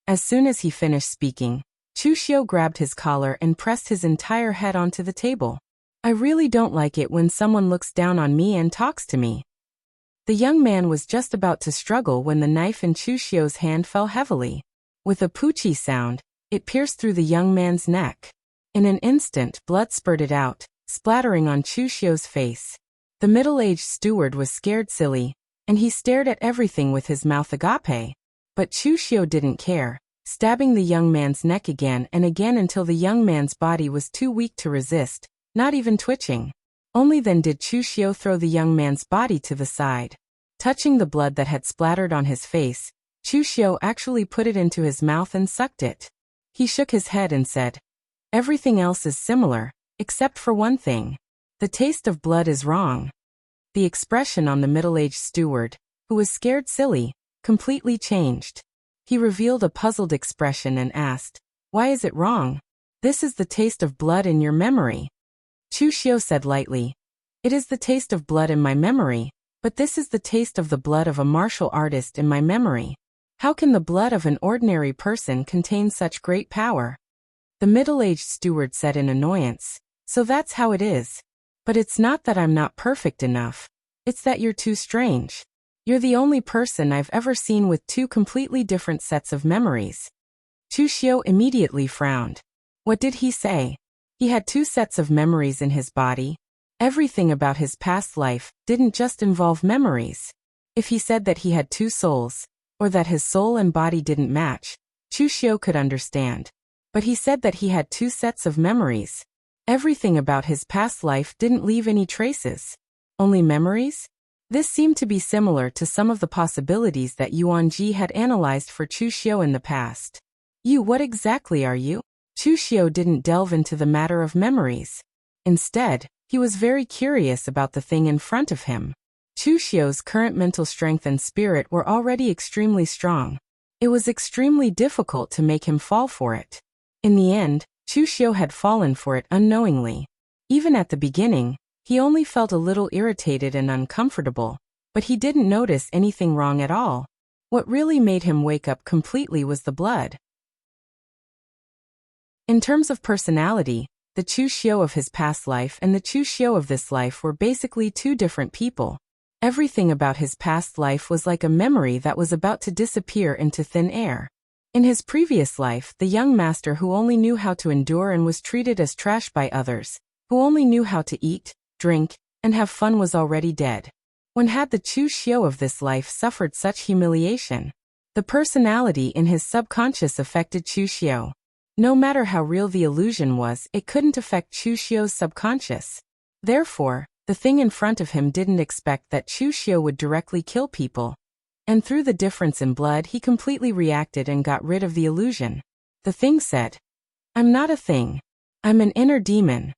As soon as he finished speaking, Chu Xiu grabbed his collar and pressed his entire head onto the table. "I really don't like it when someone looks down on me and talks to me." The young man was just about to struggle when the knife in Chu Xiu's hand fell heavily. With a poochie sound, it pierced through the young man's neck. In an instant, blood spurted out, splattering on Chu Xiu's face. The middle-aged steward was scared silly, and he stared at everything with his mouth agape. But Chu Xiu didn't care, stabbing the young man's neck again and again until the young man's body was too weak to resist, not even twitching. Only then did Chu Xiu throw the young man's body to the side. Touching the blood that had splattered on his face, Chu Xiu actually put it into his mouth and sucked it. He shook his head and said, "Everything else is similar, except for one thing. The taste of blood is wrong." The expression on the middle-aged steward, who was scared silly, completely changed. He revealed a puzzled expression and asked, "Why is it wrong? This is the taste of blood in your memory." Chu Xiu said lightly, "It is the taste of blood in my memory, but this is the taste of the blood of a martial artist in my memory. How can the blood of an ordinary person contain such great power?" The middle-aged steward said in annoyance, "So that's how it is. But it's not that I'm not perfect enough. It's that you're too strange." You're the only person I've ever seen with two completely different sets of memories. Chu Xiu immediately frowned. What did he say? He had two sets of memories in his body. Everything about his past life didn't just involve memories. If he said that he had two souls, or that his soul and body didn't match, Chu Xiu could understand. But he said that he had two sets of memories. Everything about his past life didn't leave any traces. Only memories? This seemed to be similar to some of the possibilities that Yuan Ji had analyzed for Chu Xiu in the past. What exactly are you? Chu Xiu didn't delve into the matter of memories. Instead, he was very curious about the thing in front of him. Chu Xiu's current mental strength and spirit were already extremely strong. It was extremely difficult to make him fall for it. In the end, Chu Xiu had fallen for it unknowingly. Even at the beginning, he only felt a little irritated and uncomfortable, but he didn't notice anything wrong at all. What really made him wake up completely was the blood. In terms of personality, the Chu Xiu of his past life and the Chu Xiu of this life were basically two different people. Everything about his past life was like a memory that was about to disappear into thin air. In his previous life, the young master who only knew how to endure and was treated as trash by others, who only knew how to eat, drink, and have fun was already dead. When had the Chu Xiu of this life suffered such humiliation? The personality in his subconscious affected Chu Xiu. No matter how real the illusion was, it couldn't affect Chu Xiu's subconscious. Therefore, the thing in front of him didn't expect that Chu Xiu would directly kill people. And through the difference in blood, he completely reacted and got rid of the illusion. The thing said, "I'm not a thing. I'm an inner demon."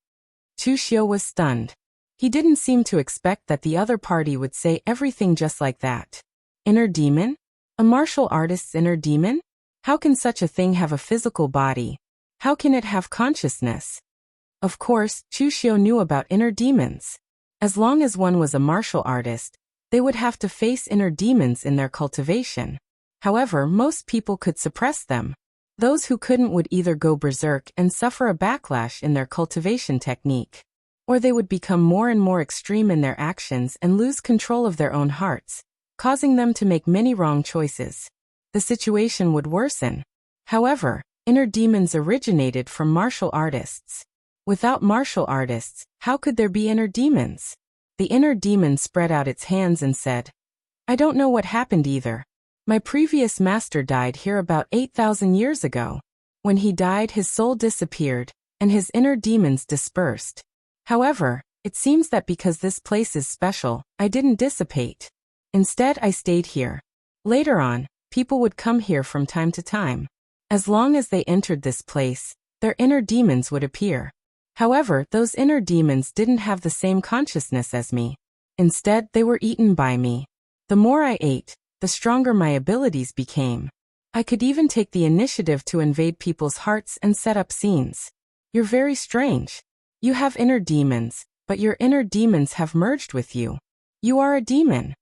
Chu Xiu was stunned. He didn't seem to expect that the other party would say everything just like that. Inner demon? A martial artist's inner demon? How can such a thing have a physical body? How can it have consciousness? Of course, Chu Xiu knew about inner demons. As long as one was a martial artist, they would have to face inner demons in their cultivation. However, most people could suppress them. Those who couldn't would either go berserk and suffer a backlash in their cultivation technique, or they would become more and more extreme in their actions and lose control of their own hearts, causing them to make many wrong choices. The situation would worsen. However, inner demons originated from martial artists. Without martial artists, how could there be inner demons? The inner demon spread out its hands and said, "I don't know what happened either. My previous master died here about 8,000 years ago. When he died, his soul disappeared, and his inner demons dispersed. However, it seems that because this place is special, I didn't dissipate. Instead, I stayed here. Later on, people would come here from time to time. As long as they entered this place, their inner demons would appear. However, those inner demons didn't have the same consciousness as me. Instead, they were eaten by me. The more I ate, the stronger my abilities became. I could even take the initiative to invade people's hearts and set up scenes. You're very strange. You have inner demons, but your inner demons have merged with you. You are a demon."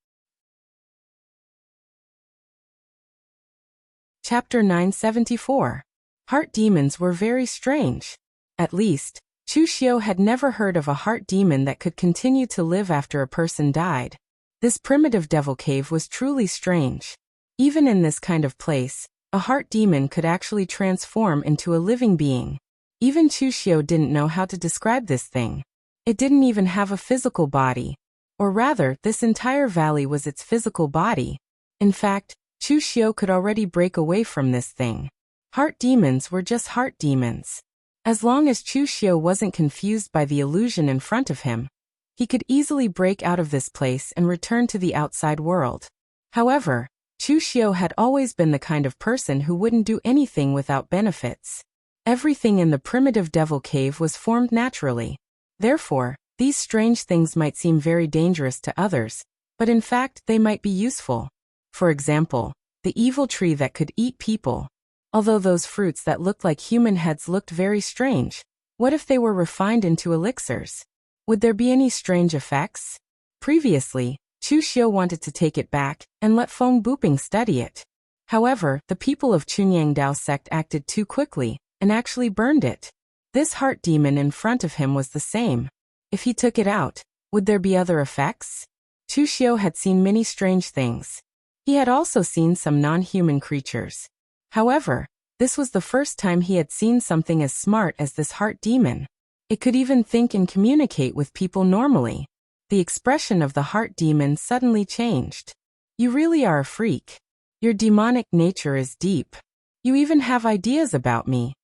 Chapter 974. Heart demons were very strange. At least, Chu Xiu had never heard of a heart demon that could continue to live after a person died. This primitive devil cave was truly strange. Even in this kind of place, a heart demon could actually transform into a living being. Even Chu Xiu didn't know how to describe this thing. It didn't even have a physical body. Or rather, this entire valley was its physical body. In fact, Chu Xiu could already break away from this thing. Heart demons were just heart demons. As long as Chu Xiu wasn't confused by the illusion in front of him, he could easily break out of this place and return to the outside world. However, Chu Xiu had always been the kind of person who wouldn't do anything without benefits. Everything in the primitive devil cave was formed naturally. Therefore, these strange things might seem very dangerous to others, but in fact they might be useful. For example, the evil tree that could eat people. Although those fruits that looked like human heads looked very strange, what if they were refined into elixirs? Would there be any strange effects? Previously, Chu Xiu wanted to take it back and let Feng Buping study it. However, the people of Chunyang Dao sect acted too quickly and actually burned it. This heart demon in front of him was the same. If he took it out, would there be other effects? Chu Xiu had seen many strange things. He had also seen some non-human creatures. However, this was the first time he had seen something as smart as this heart demon. It could even think and communicate with people normally. The expression of the heart demon suddenly changed. You really are a freak. Your demonic nature is deep. You even have ideas about me.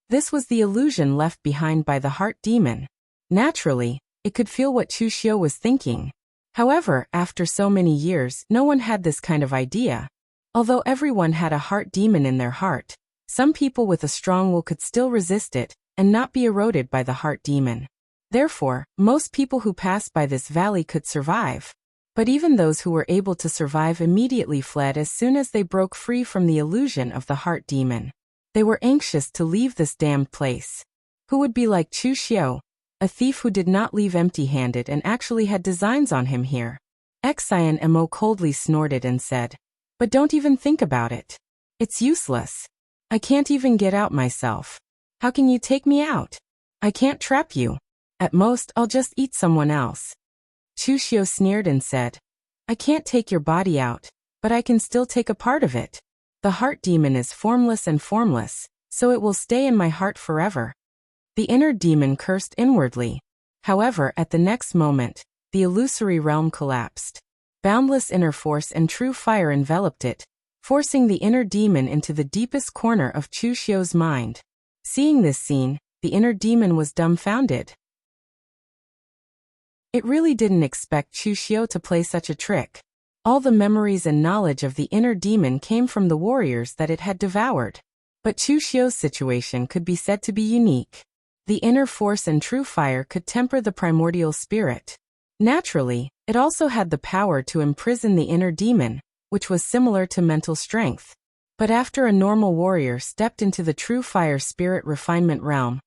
This was the illusion left behind by the heart demon. Naturally, it could feel what Chu Xiu was thinking. However, after so many years, no one had this kind of idea. Although everyone had a heart demon in their heart, some people with a strong will could still resist it and not be eroded by the heart demon. Therefore, most people who passed by this valley could survive. But even those who were able to survive immediately fled as soon as they broke free from the illusion of the heart demon. They were anxious to leave this damned place. Who would be like Chu Xiu, a thief who did not leave empty-handed and actually had designs on him here? Xian Mo coldly snorted and said, "But don't even think about it. It's useless. I can't even get out myself. How can you take me out? I can't trap you. At most, I'll just eat someone else." Chu Xiu sneered and said, "I can't take your body out, but I can still take a part of it. The heart demon is formless and formless, so it will stay in my heart forever." The inner demon cursed inwardly. However, at the next moment, the illusory realm collapsed. Boundless inner force and true fire enveloped it, forcing the inner demon into the deepest corner of Chu Xiu's mind. Seeing this scene, the inner demon was dumbfounded. It really didn't expect Chu Xiu to play such a trick. All the memories and knowledge of the inner demon came from the warriors that it had devoured. But Chu Xiu's situation could be said to be unique. The inner force and true fire could temper the primordial spirit. Naturally, it also had the power to imprison the inner demon, which was similar to mental strength. But after a normal warrior stepped into the true fire spirit refinement realm,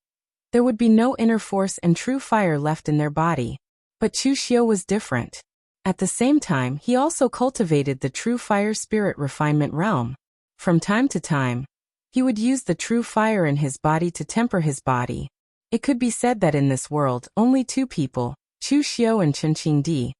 there would be no inner force and true fire left in their body. But Chu Xiu was different. At the same time, he also cultivated the true fire spirit refinement realm. From time to time, he would use the true fire in his body to temper his body. It could be said that in this world, only two people, Chu Xiu and Chen Qingdi,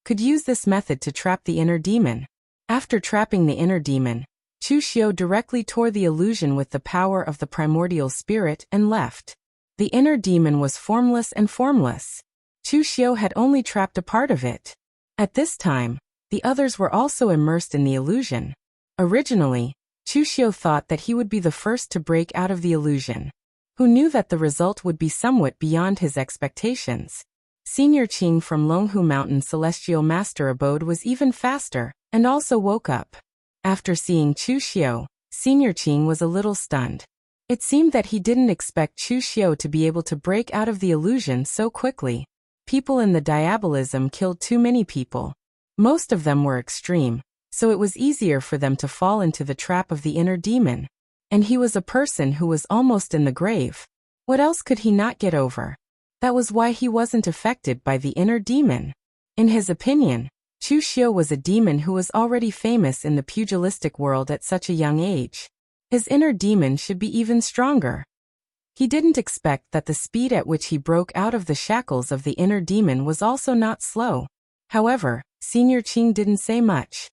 could use this method to trap the inner demon. After trapping the inner demon, Chu Xiu directly tore the illusion with the power of the primordial spirit and left. The inner demon was formless and formless. Chu Xiu had only trapped a part of it. At this time, the others were also immersed in the illusion. Originally, Chu Xiu thought that he would be the first to break out of the illusion. Who knew that the result would be somewhat beyond his expectations? Senior Qing from Longhu Mountain Celestial Master Abode was even faster, and also woke up. After seeing Chu Xiu, Senior Qing was a little stunned. It seemed that he didn't expect Chu Xiu to be able to break out of the illusion so quickly. People in the diabolism killed too many people. Most of them were extreme, so it was easier for them to fall into the trap of the inner demon. And he was a person who was almost in the grave. What else could he not get over? That was why he wasn't affected by the inner demon. In his opinion, Chu Xiu was a demon who was already famous in the pugilistic world at such a young age. His inner demon should be even stronger. He didn't expect that the speed at which he broke out of the shackles of the inner demon was also not slow. However, Senior Qing didn't say much.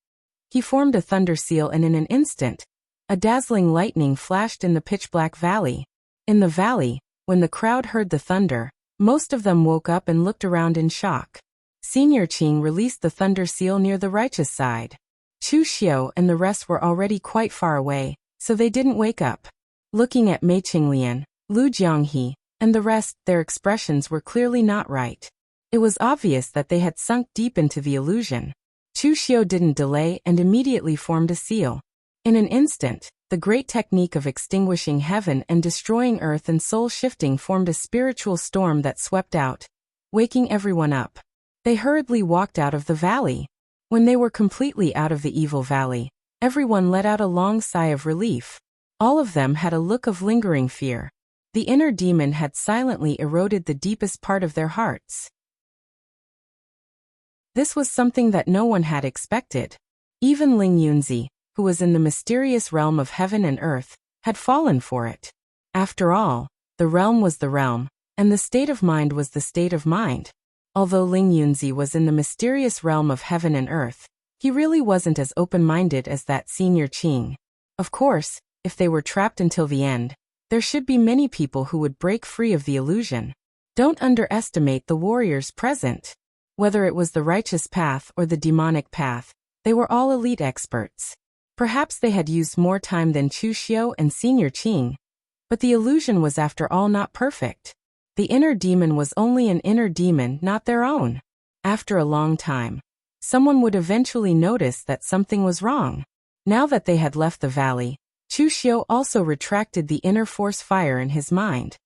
He formed a thunder seal and in an instant, a dazzling lightning flashed in the pitch-black valley. In the valley, when the crowd heard the thunder, most of them woke up and looked around in shock. Senior Qing released the thunder seal near the righteous side. Chu Xiu and the rest were already quite far away, so they didn't wake up. Looking at Mei Qinglian, Lu Jianghe, and the rest, their expressions were clearly not right. It was obvious that they had sunk deep into the illusion. Chu Xiu didn't delay and immediately formed a seal. In an instant, the great technique of extinguishing heaven and destroying earth and soul shifting formed a spiritual storm that swept out, waking everyone up. They hurriedly walked out of the valley. When they were completely out of the evil valley, everyone let out a long sigh of relief. All of them had a look of lingering fear. The inner demon had silently eroded the deepest part of their hearts. This was something that no one had expected. Even Ling Yunzi, who was in the mysterious realm of heaven and earth, had fallen for it. After all, the realm was the realm, and the state of mind was the state of mind. Although Ling Yunzi was in the mysterious realm of heaven and earth, he really wasn't as open-minded as that senior Qing. Of course, if they were trapped until the end, there should be many people who would break free of the illusion. Don't underestimate the warriors present. Whether it was the righteous path or the demonic path, they were all elite experts. Perhaps they had used more time than Chu Xiu and Senior Qing, but the illusion was after all not perfect. The inner demon was only an inner demon, not their own. After a long time, someone would eventually notice that something was wrong. Now that they had left the valley, Chu Xiu also retracted the inner force fire in his mind.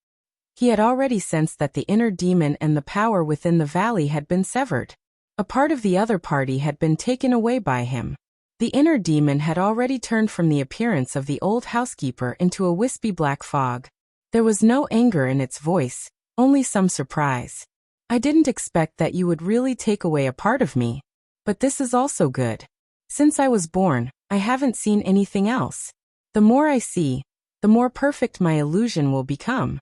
He had already sensed that the inner demon and the power within the valley had been severed. A part of the other party had been taken away by him. The inner demon had already turned from the appearance of the old housekeeper into a wispy black fog. There was no anger in its voice, only some surprise. I didn't expect that you would really take away a part of me. But this is also good. Since I was born, I haven't seen anything else. The more I see, the more perfect my illusion will become.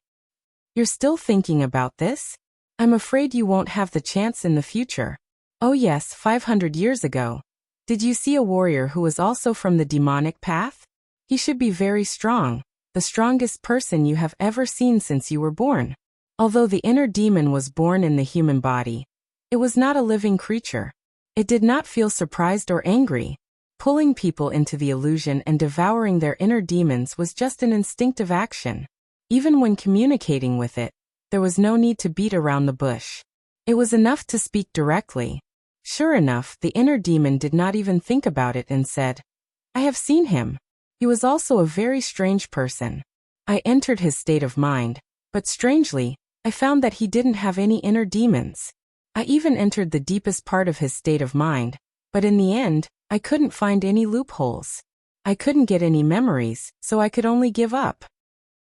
You're still thinking about this? I'm afraid you won't have the chance in the future. Oh yes, 500 years ago. Did you see a warrior who was also from the demonic path? He should be very strong, the strongest person you have ever seen since you were born. Although the inner demon was born in the human body, it was not a living creature. It did not feel surprised or angry. Pulling people into the illusion and devouring their inner demons was just an instinctive action. Even when communicating with it, there was no need to beat around the bush. It was enough to speak directly. Sure enough, the inner demon did not even think about it and said, I have seen him. He was also a very strange person. I entered his state of mind, but strangely, I found that he didn't have any inner demons. I even entered the deepest part of his state of mind, but in the end, I couldn't find any loopholes. I couldn't get any memories, so I could only give up.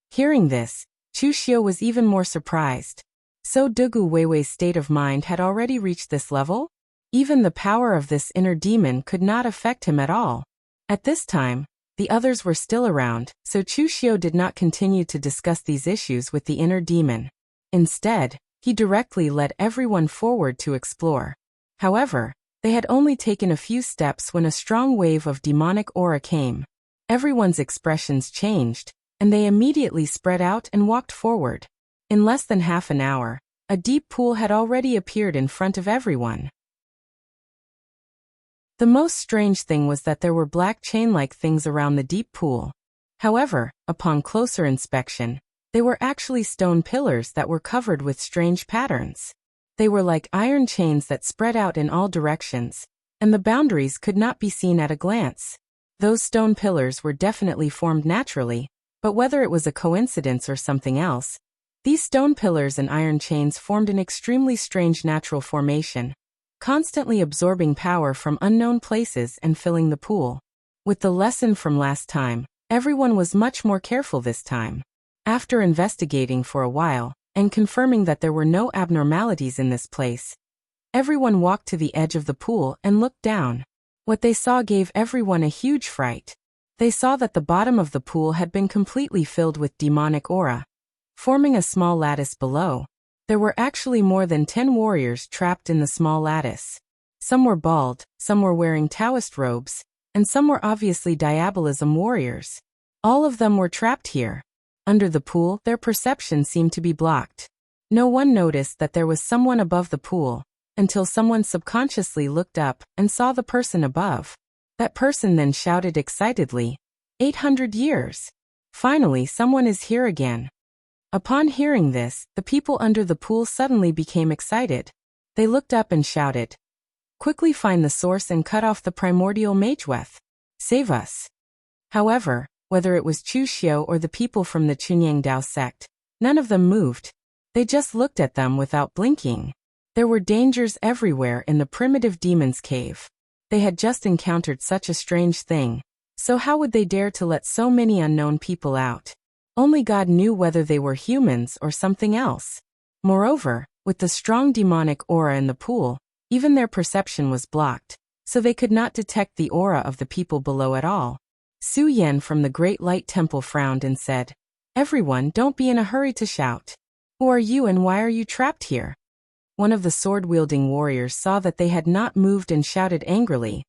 Hearing this, Chu Xiu was even more surprised. So Dugu Weiwei's state of mind had already reached this level? Even the power of this inner demon could not affect him at all. At this time, the others were still around, so Chu Xiu did not continue to discuss these issues with the inner demon. Instead, he directly led everyone forward to explore. However, they had only taken a few steps when a strong wave of demonic aura came. Everyone's expressions changed, and they immediately spread out and walked forward. In less than half an hour, a deep pool had already appeared in front of everyone. The most strange thing was that there were black chain-like things around the deep pool. However, upon closer inspection, they were actually stone pillars that were covered with strange patterns. They were like iron chains that spread out in all directions, and the boundaries could not be seen at a glance. Those stone pillars were definitely formed naturally, but whether it was a coincidence or something else, these stone pillars and iron chains formed an extremely strange natural formation, constantly absorbing power from unknown places and filling the pool. With the lesson from last time, everyone was much more careful this time. After investigating for a while, and confirming that there were no abnormalities in this place, everyone walked to the edge of the pool and looked down. What they saw gave everyone a huge fright. They saw that the bottom of the pool had been completely filled with demonic aura, forming a small lattice below. There were actually more than 10 warriors trapped in the small lattice. Some were bald, some were wearing Taoist robes, and some were obviously Diabolism warriors. All of them were trapped here. Under the pool, their perception seemed to be blocked. No one noticed that there was someone above the pool, until someone subconsciously looked up and saw the person above. That person then shouted excitedly, 800 years! Finally, someone is here again. Upon hearing this, the people under the pool suddenly became excited. They looked up and shouted, quickly find the source and cut off the primordial Mageweth. Save us! However, whether it was Chu Xiu or the people from the Chunyang Dao sect, none of them moved. They just looked at them without blinking. There were dangers everywhere in the primitive demon's cave. They had just encountered such a strange thing, so how would they dare to let so many unknown people out? Only God knew whether they were humans or something else. Moreover, with the strong demonic aura in the pool, even their perception was blocked, so they could not detect the aura of the people below at all. Su Yan from the Great Light Temple frowned and said, everyone, don't be in a hurry to shout. Who are you and why are you trapped here? one of the sword-wielding warriors saw that they had not moved and shouted angrily,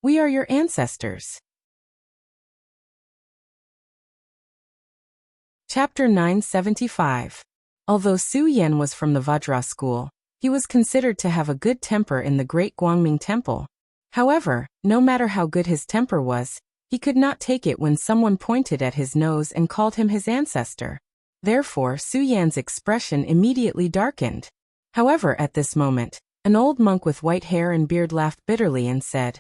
"We are your ancestors." Chapter 975. Although Su Yan was from the Vajra school, he was considered to have a good temper in the Great Guangming Temple. However, no matter how good his temper was, he could not take it when someone pointed at his nose and called him his ancestor. Therefore, Su Yan's expression immediately darkened. However, at this moment, an old monk with white hair and beard laughed bitterly and said,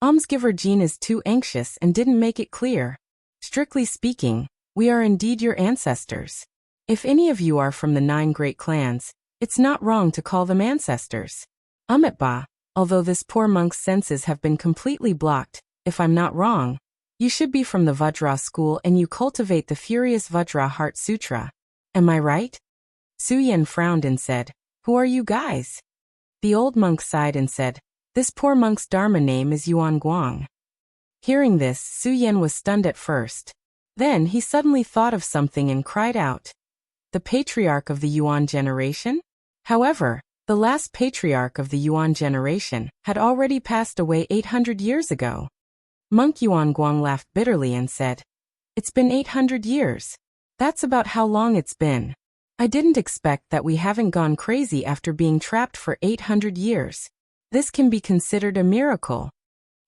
"Almsgiver Jean is too anxious and didn't make it clear. Strictly speaking, we are indeed your ancestors. If any of you are from the 9 great clans, it's not wrong to call them ancestors. Ba, although this poor monk's senses have been completely blocked, if I'm not wrong, you should be from the Vajra school and you cultivate the furious Vajra Heart Sutra. Am I right?" Su Yan frowned and said, "Who are you guys?" The old monk sighed and said, "This poor monk's Dharma name is Yuan Guang." Hearing this, Su Yan was stunned at first. Then he suddenly thought of something and cried out, "The patriarch of the Yuan generation?" However, the last patriarch of the Yuan generation had already passed away 800 years ago. Monk Yuan Guang laughed bitterly and said, "It's been 800 years. That's about how long it's been. I didn't expect that we haven't gone crazy after being trapped for 800 years. This can be considered a miracle."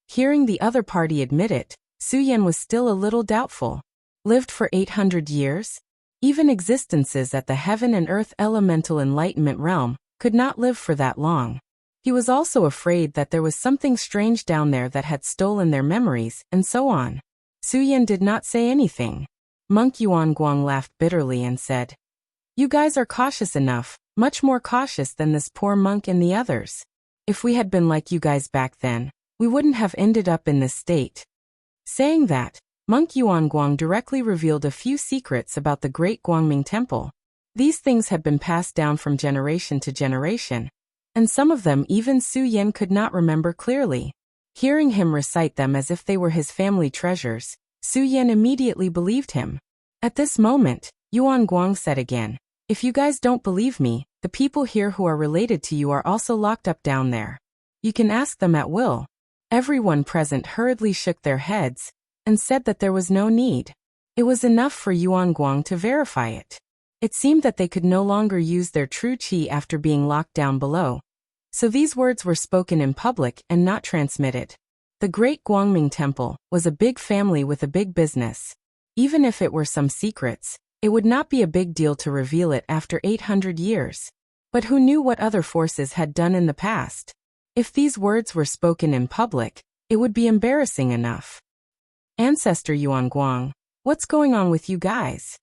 Hearing the other party admit it, Su Yan was still a little doubtful. Lived for 800 years? Even existences at the heaven and earth elemental enlightenment realm could not live for that long. He was also afraid that there was something strange down there that had stolen their memories, and so on. Su Yan did not say anything. Monk Yuan Guang laughed bitterly and said, "You guys are cautious enough, much more cautious than this poor monk and the others. If we had been like you guys back then, we wouldn't have ended up in this state." Saying that, Monk Yuan Guang directly revealed a few secrets about the Great Guangming Temple. These things had been passed down from generation to generation, and some of them even Su Yan could not remember clearly. Hearing him recite them as if they were his family treasures, Su Yan immediately believed him. At this moment, Yuan Guang said again, "If you guys don't believe me, the people here who are related to you are also locked up down there. You can ask them at will." Everyone present hurriedly shook their heads and said that there was no need. It was enough for Yuan Guang to verify it. It seemed that they could no longer use their true qi after being locked down below. So these words were spoken in public and not transmitted. The Great Guangming Temple was a big family with a big business. Even if it were some secrets, it would not be a big deal to reveal it after 800 years. But who knew what other forces had done in the past? If these words were spoken in public, it would be embarrassing enough. "Ancestor Yuan Guang, what's going on with you guys?"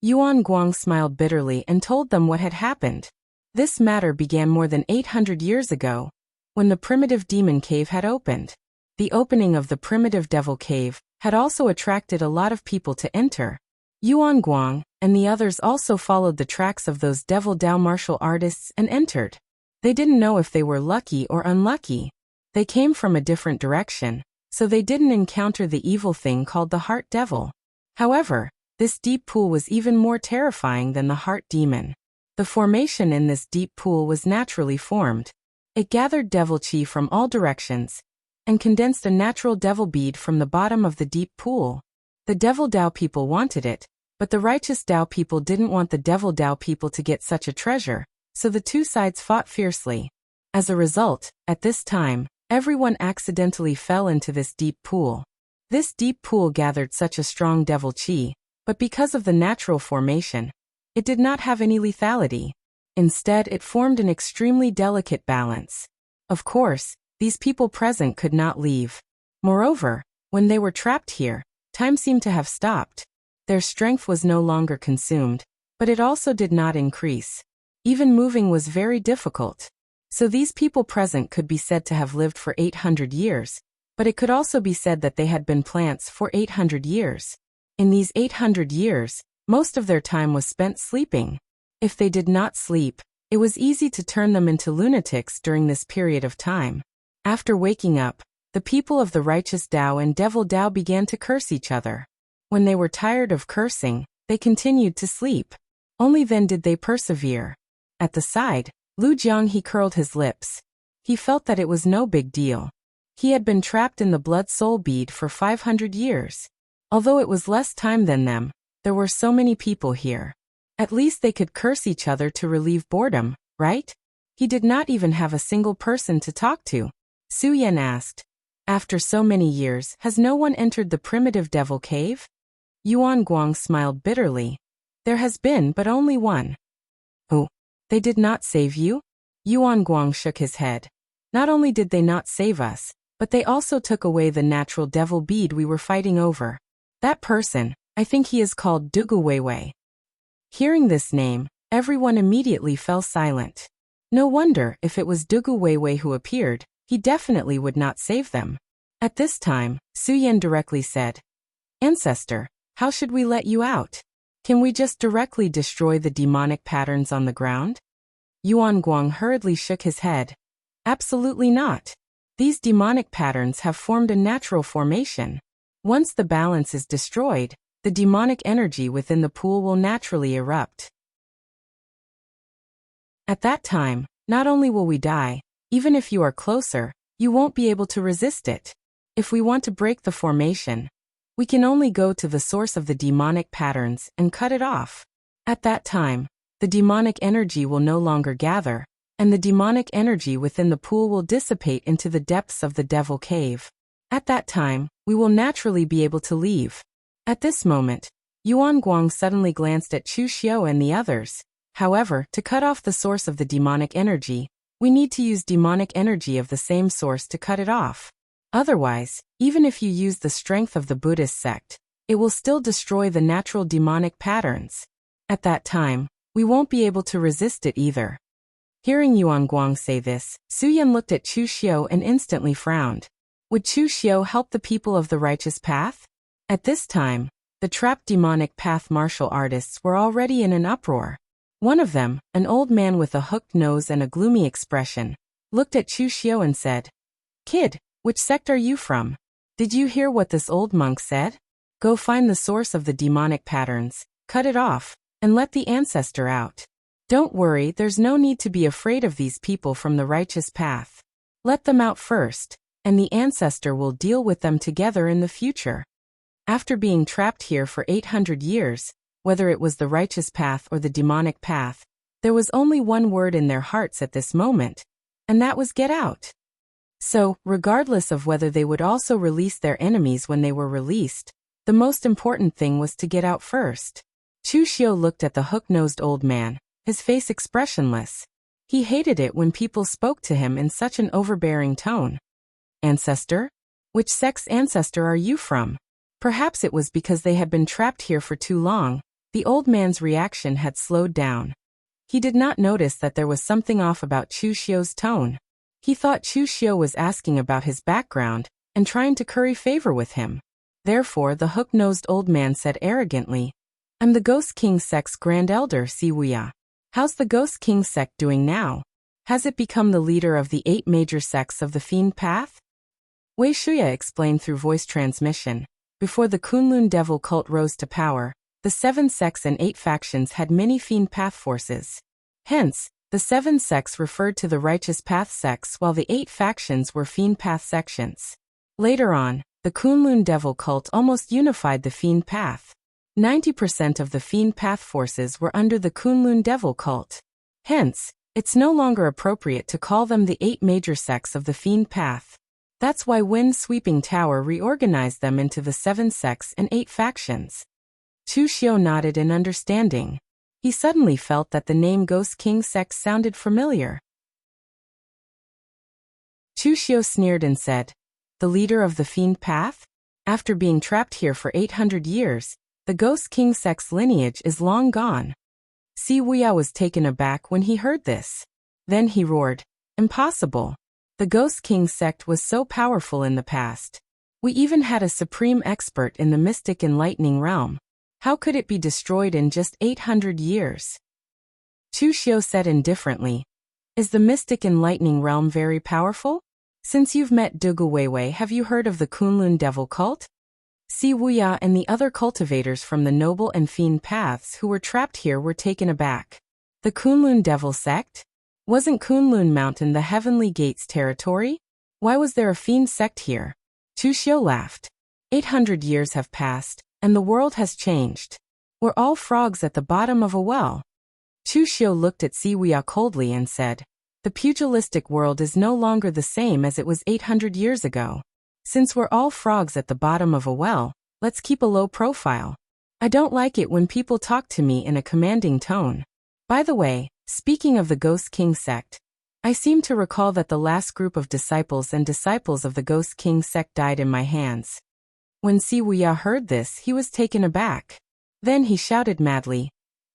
Yuan Guang smiled bitterly and told them what had happened. This matter began more than 800 years ago, when the primitive demon cave had opened. The opening of the primitive devil cave had also attracted a lot of people to enter. Yuan Guang and the others also followed the tracks of those devil Dao martial artists and entered. They didn't know if they were lucky or unlucky. They came from a different direction, so they didn't encounter the evil thing called the heart devil. However, this deep pool was even more terrifying than the heart demon. The formation in this deep pool was naturally formed. It gathered devil qi from all directions and condensed a natural devil bead from the bottom of the deep pool. The devil Dao people wanted it, but the righteous Dao people didn't want the devil Dao people to get such a treasure, so the two sides fought fiercely. As a result, at this time, everyone accidentally fell into this deep pool. This deep pool gathered such a strong devil qi, but because of the natural formation, it did not have any lethality. Instead, it formed an extremely delicate balance. Of course, these people present could not leave. Moreover, when they were trapped here, time seemed to have stopped. Their strength was no longer consumed, but it also did not increase. Even moving was very difficult. So these people present could be said to have lived for 800 years, but it could also be said that they had been plants for 800 years. In these 800 years, most of their time was spent sleeping. If they did not sleep, it was easy to turn them into lunatics during this period of time. After waking up, the people of the righteous Dao and devil Dao began to curse each other. When they were tired of cursing, they continued to sleep. Only then did they persevere. At the side, Lu Jianghe curled his lips. He felt that it was no big deal. He had been trapped in the blood-soul bead for 500 years. Although it was less time than them, there were so many people here. At least they could curse each other to relieve boredom, right? He did not even have a single person to talk to. Su Yan asked. After so many years, has no one entered the primitive devil cave? Yuan Guang smiled bitterly. There has been but only one. Oh, they did not save you? Yuan Guang shook his head. Not only did they not save us, but they also took away the natural devil bead we were fighting over. That person, I think he is called Dugu Weiwei. Hearing this name, everyone immediately fell silent. No wonder if it was Dugu Weiwei who appeared, he definitely would not save them. At this time, Su Yan directly said, Ancestor, how should we let you out? Can we just directly destroy the demonic patterns on the ground? Yuan Guang hurriedly shook his head. Absolutely not. These demonic patterns have formed a natural formation. Once the balance is destroyed, the demonic energy within the pool will naturally erupt. At that time, not only will we die, even if you are closer, you won't be able to resist it. If we want to break the formation, we can only go to the source of the demonic patterns and cut it off. At that time, the demonic energy will no longer gather, and the demonic energy within the pool will dissipate into the depths of the devil cave. At that time, we will naturally be able to leave. At this moment, Yuan Guang suddenly glanced at Chu Xiu and the others. However, to cut off the source of the demonic energy, we need to use demonic energy of the same source to cut it off. Otherwise, even if you use the strength of the Buddhist sect, it will still destroy the natural demonic patterns. At that time, we won't be able to resist it either. Hearing Yuan Guang say this, Su Yan looked at Chu Xiu and instantly frowned. Would Chu Xiu help the people of the righteous path? At this time, the trapped demonic path martial artists were already in an uproar. One of them, an old man with a hooked nose and a gloomy expression, looked at Chu Xiu and said, Kid, which sect are you from? Did you hear what this old monk said? Go find the source of the demonic patterns, cut it off, and let the ancestor out. Don't worry, there's no need to be afraid of these people from the righteous path. Let them out first, and the ancestor will deal with them together in the future. After being trapped here for 800 years, whether it was the righteous path or the demonic path, there was only one word in their hearts at this moment, and that was get out. So, regardless of whether they would also release their enemies when they were released, the most important thing was to get out first. Chu Xiu looked at the hook-nosed old man, his face expressionless. He hated it when people spoke to him in such an overbearing tone. Ancestor? Which sect's ancestor are you from? Perhaps it was because they had been trapped here for too long. The old man's reaction had slowed down. He did not notice that there was something off about Chu Xiu's tone. He thought Chu Xiu was asking about his background and trying to curry favor with him. Therefore, the hook-nosed old man said arrogantly, I'm the Ghost King sect's Grand Elder, Si Wuya. How's the Ghost King sect doing now? Has it become the leader of the 8 major sects of the Fiend Path? Wei Shuya explained through voice transmission. Before the Kunlun Devil cult rose to power, the 7 sects and 8 factions had many Fiend Path forces. Hence, the 7 sects referred to the Righteous Path sects while the 8 factions were Fiend Path sections. Later on, the Kunlun Devil cult almost unified the Fiend Path. 90% of the Fiend Path forces were under the Kunlun Devil cult. Hence, it's no longer appropriate to call them the 8 major sects of the Fiend Path. That's why Wind Sweeping Tower reorganized them into the 7 sects and 8 factions. Chu Xiu nodded in understanding. He suddenly felt that the name Ghost King sect sounded familiar. Chu Xiu sneered and said, The leader of the Fiend Path? After being trapped here for 800 years, the Ghost King sect's lineage is long gone. Si Wuya was taken aback when he heard this. Then he roared, Impossible. The Ghost King sect was so powerful in the past. We even had a supreme expert in the mystic enlightening realm. How could it be destroyed in just 800 years? Chu Xiu said indifferently, Is the mystic enlightening realm very powerful? Since you've met Dugu Weiwei, have you heard of the Kunlun Devil cult? Si Wuya and the other cultivators from the Noble and Fiend Paths who were trapped here were taken aback. The Kunlun Devil Sect? Wasn't Kunlun Mountain the Heavenly Gates territory? Why was there a fiend sect here? Chu Xiu laughed. 800 years have passed, and the world has changed. We're all frogs at the bottom of a well. Chu Xiu looked at Siwuya coldly and said, the pugilistic world is no longer the same as it was 800 years ago. Since we're all frogs at the bottom of a well, let's keep a low profile. I don't like it when people talk to me in a commanding tone. By the way, speaking of the Ghost King sect, I seem to recall that the last group of disciples of the Ghost King sect died in my hands. When Siwuya heard this, he was taken aback. Then he shouted madly,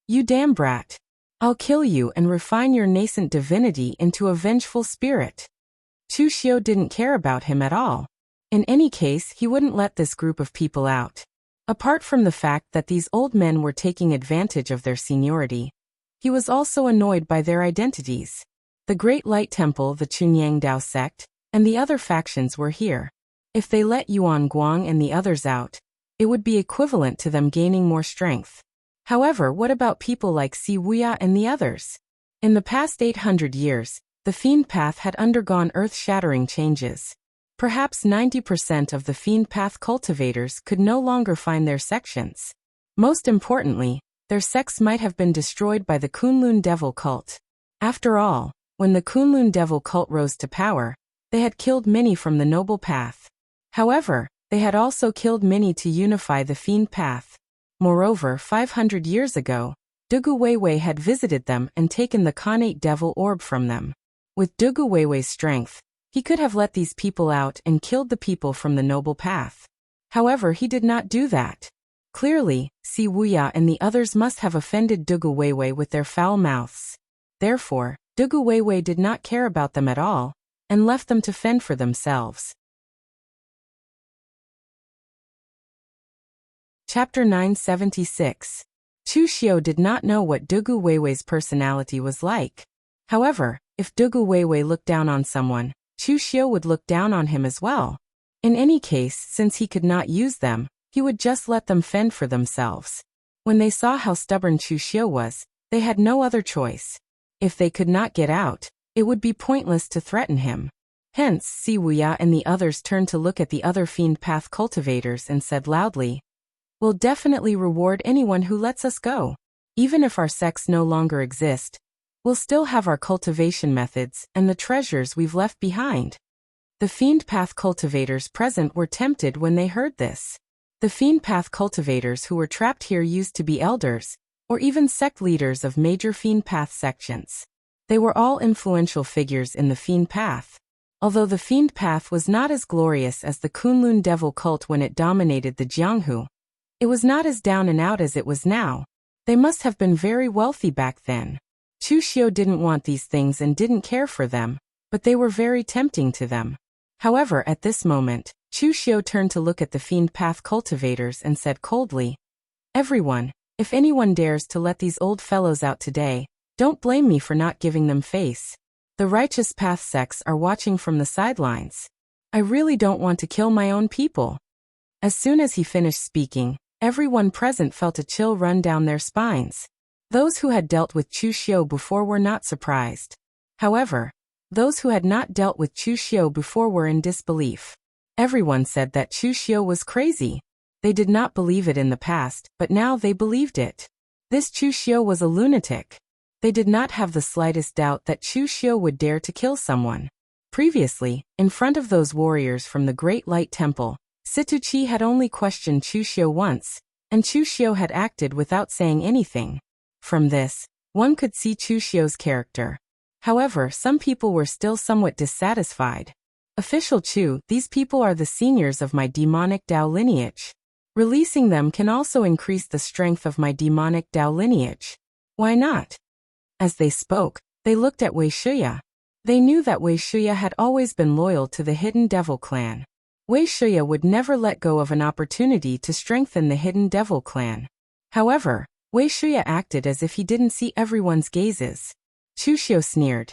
you damn brat! I'll kill you and refine your nascent divinity into a vengeful spirit. Chu Xiu didn't care about him at all. In any case, he wouldn't let this group of people out. Apart from the fact that these old men were taking advantage of their seniority, he was also annoyed by their identities. The Great Light Temple, the Chunyang Dao sect, and the other factions were here. If they let Yuan Guang and the others out, it would be equivalent to them gaining more strength. However, what about people like Siwuya and the others? In the past 800 years, the Fiend Path had undergone earth-shattering changes. Perhaps 90% of the Fiend Path cultivators could no longer find their sections. Most importantly, their sects might have been destroyed by the Kunlun Devil cult. After all, when the Kunlun Devil cult rose to power, they had killed many from the Noble Path. However, they had also killed many to unify the Fiend Path. Moreover, 500 years ago, Dugu Weiwei had visited them and taken the Khanate Devil Orb from them. With Dugu Weiwei's strength, he could have let these people out and killed the people from the Noble Path. However, he did not do that. Clearly, Siwuya and the others must have offended Dugu Weiwei with their foul mouths. Therefore, Dugu Weiwei did not care about them at all, and left them to fend for themselves. Chapter 976. Chu Xiu did not know what Dugu Weiwei's personality was like. However, if Dugu Weiwei looked down on someone, Chu Xiu would look down on him as well. In any case, since he could not use them, he would just let them fend for themselves. When they saw how stubborn Chu Xiu was, they had no other choice. If they could not get out, it would be pointless to threaten him. Hence, Siwuya and the others turned to look at the other Fiend Path cultivators and said loudly, we'll definitely reward anyone who lets us go. Even if our sects no longer exist, we'll still have our cultivation methods and the treasures we've left behind. The Fiend Path cultivators present were tempted when they heard this. The Fiend Path cultivators who were trapped here used to be elders, or even sect leaders of major Fiend Path sections. They were all influential figures in the Fiend Path. Although the Fiend Path was not as glorious as the Kunlun Devil cult when it dominated the Jianghu, it was not as down and out as it was now. They must have been very wealthy back then. Chu Xiu didn't want these things and didn't care for them, but they were very tempting to them. However, at this moment, Chu Xiu turned to look at the Fiend Path cultivators and said coldly, everyone, if anyone dares to let these old fellows out today, don't blame me for not giving them face. The Righteous Path sects are watching from the sidelines. I really don't want to kill my own people. As soon as he finished speaking, everyone present felt a chill run down their spines. Those who had dealt with Chu Xiu before were not surprised. However, those who had not dealt with Chu Xiu before were in disbelief. Everyone said that Chu Xiu was crazy. They did not believe it in the past, but now they believed it. This Chu Xiu was a lunatic. They did not have the slightest doubt that Chu Xiu would dare to kill someone. Previously, in front of those warriors from the Great Light Temple, Situchi had only questioned Chu Xiu once, and Chu Xiu had acted without saying anything. From this, one could see Chu Xiu's character. However, some people were still somewhat dissatisfied. Official Chu, these people are the seniors of my demonic Dao lineage. Releasing them can also increase the strength of my demonic Dao lineage. Why not? As they spoke, they looked at Wei Shuya. They knew that Wei Shuya had always been loyal to the Hidden Devil clan. Wei Shuya would never let go of an opportunity to strengthen the Hidden Devil clan. However, Wei Shuya acted as if he didn't see everyone's gazes. Chu Xiu sneered.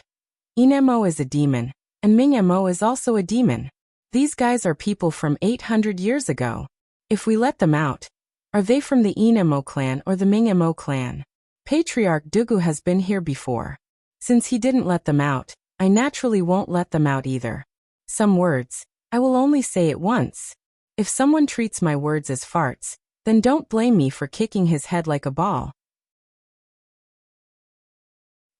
Inemo is a demon, and Mingmo is also a demon. These guys are people from 800 years ago. If we let them out, are they from the Inemo clan or the Mingmo clan? Patriarch Dugu has been here before. Since he didn't let them out, I naturally won't let them out either. Some words, I will only say it once. If someone treats my words as farts, then don't blame me for kicking his head like a ball.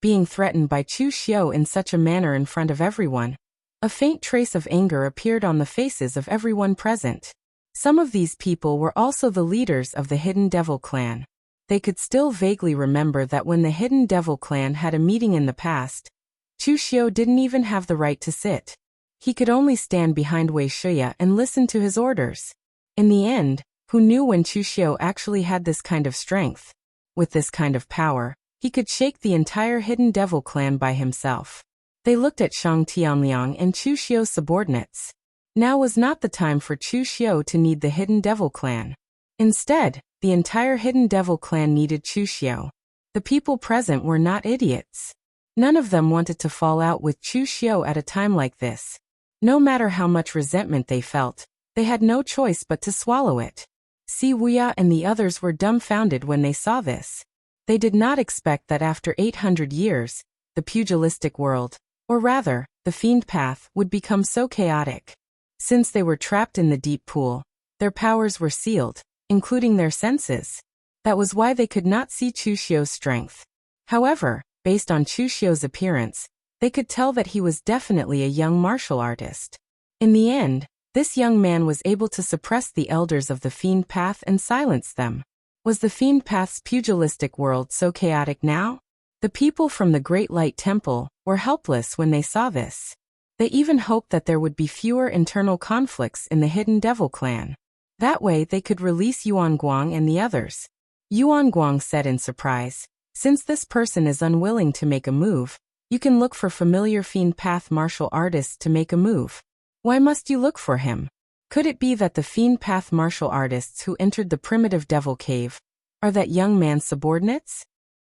Being threatened by Chu Xiu in such a manner in front of everyone, a faint trace of anger appeared on the faces of everyone present. Some of these people were also the leaders of the Hidden Devil clan. They could still vaguely remember that when the Hidden Devil clan had a meeting in the past, Chu Xiu didn't even have the right to sit. He could only stand behind Wei Shuya and listen to his orders. In the end, who knew when Chu Xiu actually had this kind of strength? With this kind of power, he could shake the entire Hidden Devil clan by himself. They looked at Shang Tianliang and Chu Xiu's subordinates. Now was not the time for Chu Xiu to need the Hidden Devil clan. Instead, the entire Hidden Devil clan needed Chu Xiu. The people present were not idiots. None of them wanted to fall out with Chu Xiu at a time like this. No matter how much resentment they felt, they had no choice but to swallow it. Si Wuya and the others were dumbfounded when they saw this. They did not expect that after 800 years, the pugilistic world, or rather, the fiend path, would become so chaotic. Since they were trapped in the deep pool, their powers were sealed, including their senses. That was why they could not see Chu Xiu's strength. However, based on Chu Xiu's appearance, they could tell that he was definitely a young martial artist. In the end, this young man was able to suppress the elders of the fiend path and silence them. Was the fiend path's pugilistic world so chaotic now? The people from the Great Light Temple were helpless when they saw this. They even hoped that there would be fewer internal conflicts in the Hidden Devil clan. That way they could release Yuan Guang and the others. Yuan Guang said in surprise, "Since this person is unwilling to make a move, you can look for familiar fiend path martial artists to make a move. Why must you look for him? Could it be that the fiend path martial artists who entered the primitive devil cave are that young man's subordinates?"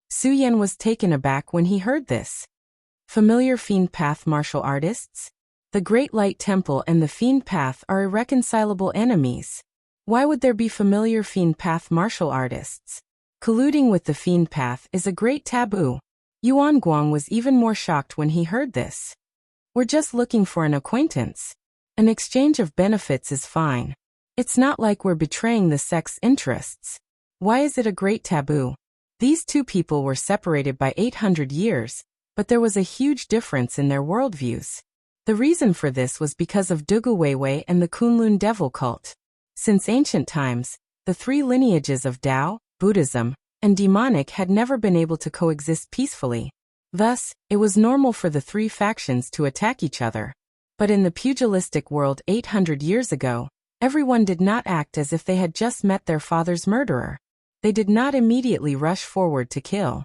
Su Yan was taken aback when he heard this. Familiar fiend path martial artists? The Great Light Temple and the fiend path are irreconcilable enemies. Why would there be familiar fiend path martial artists? Colluding with the fiend path is a great taboo. Yuan Guang was even more shocked when he heard this. We're just looking for an acquaintance. An exchange of benefits is fine. It's not like we're betraying the sect's interests. Why is it a great taboo? These two people were separated by 800 years, but there was a huge difference in their worldviews. The reason for this was because of Dugu Weiwei and the Kunlun devil cult. Since ancient times, the three lineages of Tao, Buddhism, and demonic had never been able to coexist peacefully. Thus, it was normal for the three factions to attack each other. But in the pugilistic world 800 years ago, everyone did not act as if they had just met their father's murderer. They did not immediately rush forward to kill.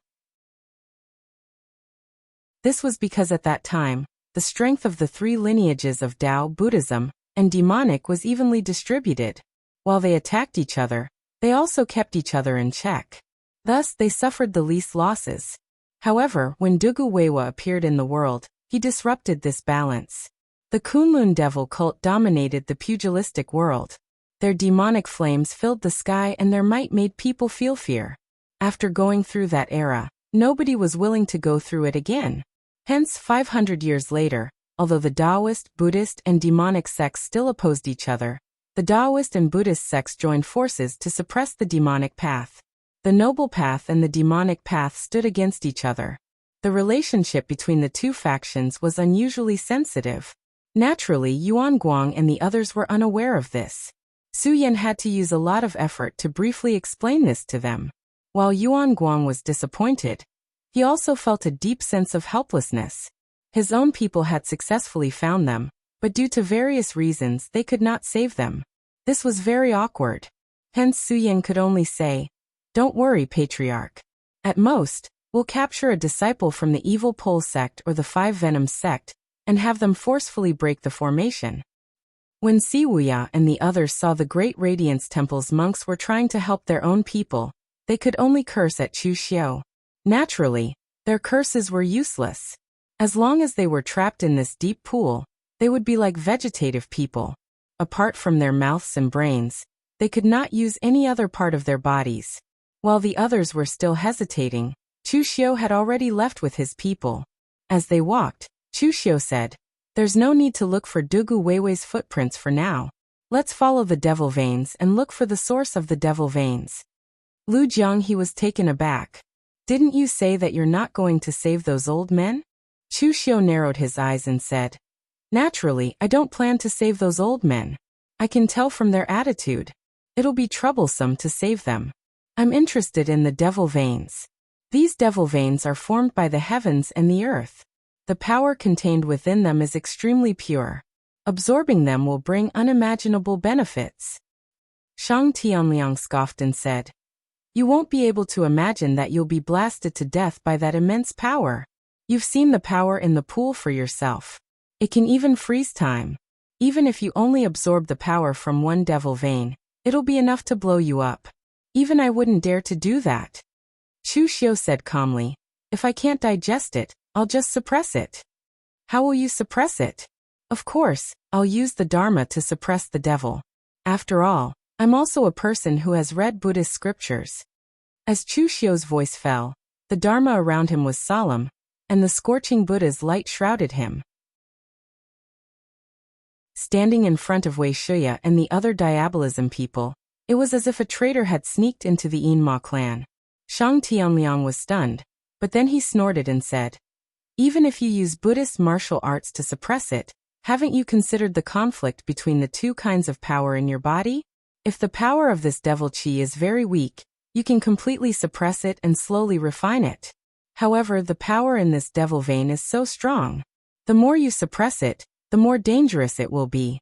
This was because at that time, the strength of the three lineages of Tao, Buddhism, and demonic was evenly distributed. While they attacked each other, they also kept each other in check. Thus, they suffered the least losses. However, when Dugu Weiwa appeared in the world, he disrupted this balance. The Kunlun devil cult dominated the pugilistic world. Their demonic flames filled the sky and their might made people feel fear. After going through that era, nobody was willing to go through it again. Hence, 500 years later, although the Taoist, Buddhist, and demonic sects still opposed each other, the Taoist and Buddhist sects joined forces to suppress the demonic path. The noble path and the demonic path stood against each other. The relationship between the two factions was unusually sensitive. Naturally, Yuan Guang and the others were unaware of this. Su Yan had to use a lot of effort to briefly explain this to them. While Yuan Guang was disappointed, he also felt a deep sense of helplessness. His own people had successfully found them, but due to various reasons they could not save them. This was very awkward. Hence Su Yan could only say, "Don't worry, Patriarch. At most, we'll capture a disciple from the Evil Pole sect or the Five Venoms sect, and have them forcefully break the formation." When Si Wuya and the others saw the Great Radiance Temple's monks were trying to help their own people, they could only curse at Chu Xiu. Naturally, their curses were useless. As long as they were trapped in this deep pool, they would be like vegetative people. Apart from their mouths and brains, they could not use any other part of their bodies. While the others were still hesitating, Chu Xiu had already left with his people. As they walked, Chu Xiu said, "There's no need to look for Dugu Weiwei's footprints for now. Let's follow the devil veins and look for the source of the devil veins." Lu Jianghe was taken aback. "Didn't you say that you're not going to save those old men?" Chu Xiu narrowed his eyes and said, "Naturally, I don't plan to save those old men. I can tell from their attitude. It'll be troublesome to save them. I'm interested in the devil veins. These devil veins are formed by the heavens and the earth. The power contained within them is extremely pure. Absorbing them will bring unimaginable benefits." Shang Tianliang scoffed and said, "You won't be able to imagine that you'll be blasted to death by that immense power. You've seen the power in the pool for yourself. It can even freeze time. Even if you only absorb the power from one devil vein, it'll be enough to blow you up. Even I wouldn't dare to do that." Chu Xiu said calmly, "If I can't digest it, I'll just suppress it." "How will you suppress it?" "Of course, I'll use the Dharma to suppress the devil. After all, I'm also a person who has read Buddhist scriptures." As Chu Xiu's voice fell, the Dharma around him was solemn, and the scorching Buddha's light shrouded him. Standing in front of Wei Shuya and the other diabolism people, it was as if a traitor had sneaked into the Yinma clan. Shang Tianliang was stunned, but then he snorted and said, "Even if you use Buddhist martial arts to suppress it, haven't you considered the conflict between the two kinds of power in your body? If the power of this devil qi is very weak, you can completely suppress it and slowly refine it. However, the power in this devil vein is so strong. The more you suppress it, the more dangerous it will be."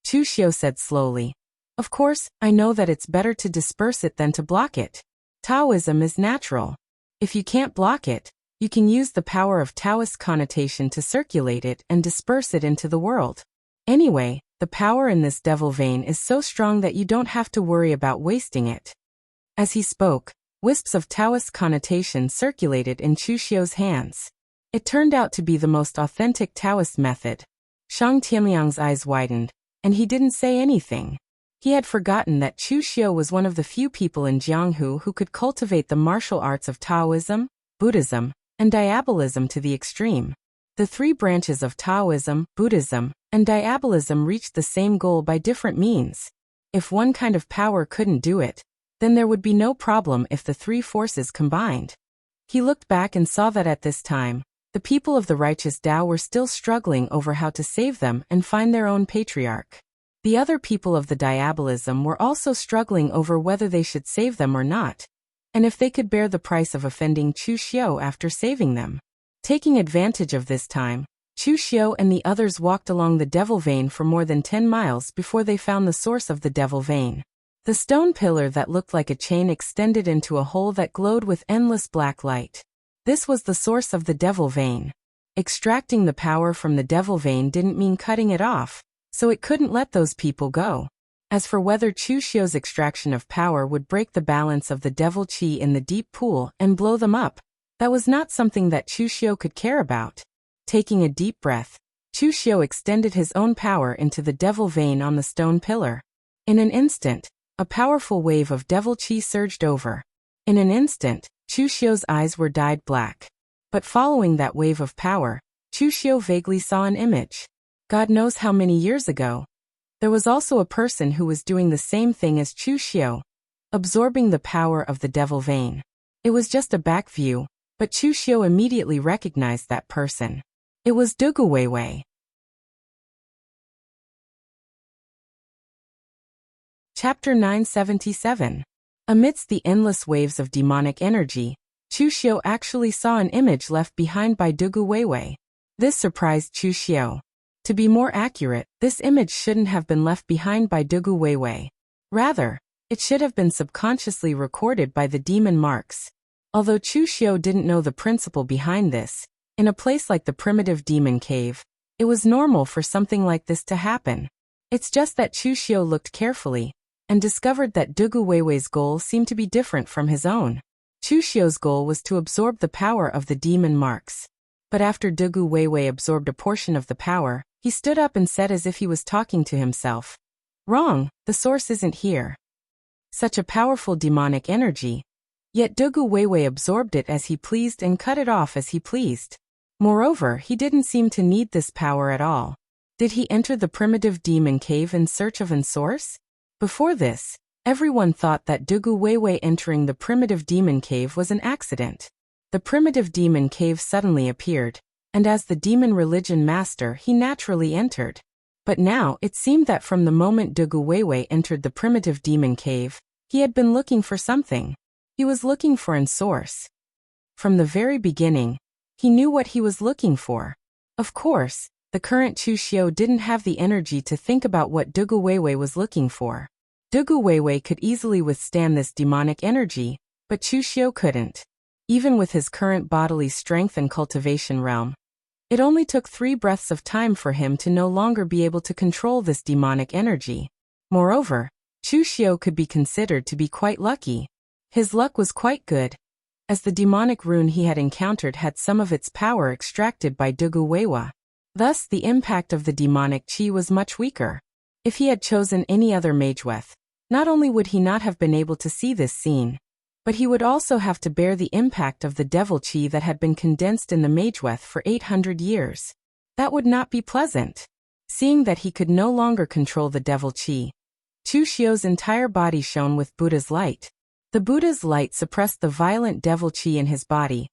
Chu Xiu said slowly, "Of course, I know that it's better to disperse it than to block it. Taoism is natural. If you can't block it, you can use the power of Taoist connotation to circulate it and disperse it into the world. Anyway, the power in this devil vein is so strong that you don't have to worry about wasting it." As he spoke, wisps of Taoist connotation circulated in Chu Xiu's hands. It turned out to be the most authentic Taoist method. Shang Tianliang's eyes widened, and he didn't say anything. He had forgotten that Chu Xiu was one of the few people in Jianghu who could cultivate the martial arts of Taoism, Buddhism, and Diabolism to the extreme. The three branches of Taoism, Buddhism, and Diabolism reached the same goal by different means. If one kind of power couldn't do it, then there would be no problem if the three forces combined. He looked back and saw that at this time, the people of the righteous Tao were still struggling over how to save them and find their own patriarch. The other people of the Diabolism were also struggling over whether they should save them or not, and if they could bear the price of offending Chu Xiu after saving them. Taking advantage of this time, Chu Xiu and the others walked along the devil vein for more than 10 miles before they found the source of the devil vein. The stone pillar that looked like a chain extended into a hole that glowed with endless black light. This was the source of the devil vein. Extracting the power from the devil vein didn't mean cutting it off, so it couldn't let those people go. As for whether Chu Xiu's extraction of power would break the balance of the devil qi in the deep pool and blow them up, that was not something that Chu Xiu could care about. Taking a deep breath, Chu Xiu extended his own power into the devil vein on the stone pillar. In an instant, a powerful wave of devil qi surged over. In an instant, Chu Xiu's eyes were dyed black. But following that wave of power, Chu Xiu vaguely saw an image. God knows how many years ago. There was also a person who was doing the same thing as Chu Xiu, absorbing the power of the devil vein. It was just a back view, but Chu Xiu immediately recognized that person. It was Dugu Weiwei. Chapter 977. Amidst the endless waves of demonic energy, Chu Xiu actually saw an image left behind by Dugu Weiwei. This surprised Chu Xiu. To be more accurate, this image shouldn't have been left behind by Dugu Weiwei. Rather, it should have been subconsciously recorded by the demon marks. Although Chu Xiu didn't know the principle behind this, in a place like the primitive demon cave, it was normal for something like this to happen. It's just that Chu Xiu looked carefully and discovered that Dugu Weiwei's goal seemed to be different from his own. Chu Xiu's goal was to absorb the power of the demon marks. But after Dugu Weiwei absorbed a portion of the power, he stood up and said as if he was talking to himself, "Wrong, the source isn't here." Such a powerful demonic energy. Yet Dugu Weiwei absorbed it as he pleased and cut it off as he pleased. Moreover, he didn't seem to need this power at all. Did he enter the primitive demon cave in search of an source? Before this, everyone thought that Dugu Weiwei entering the primitive demon cave was an accident. The primitive demon cave suddenly appeared, and as the demon religion master he naturally entered. But now it seemed that from the moment Dugu Weiwei entered the primitive demon cave, he had been looking for something. He was looking for an source. From the very beginning, he knew what he was looking for. Of course, the current Chu Xiu didn't have the energy to think about what Dugu Weiwei was looking for. Dugu Weiwei could easily withstand this demonic energy, but Chu Xiu couldn't. Even with his current bodily strength and cultivation realm, it only took 3 breaths of time for him to no longer be able to control this demonic energy. Moreover, Chu Xiu could be considered to be quite lucky. His luck was quite good, as the demonic rune he had encountered had some of its power extracted by Dugu Weiwei. Thus, the impact of the demonic chi was much weaker. If he had chosen any other mageweth, not only would he not have been able to see this scene, but he would also have to bear the impact of the devil chi that had been condensed in the mageweth for 800 years. That would not be pleasant. Seeing that he could no longer control the devil chi, Chu Xiu's entire body shone with Buddha's light. The Buddha's light suppressed the violent devil chi in his body,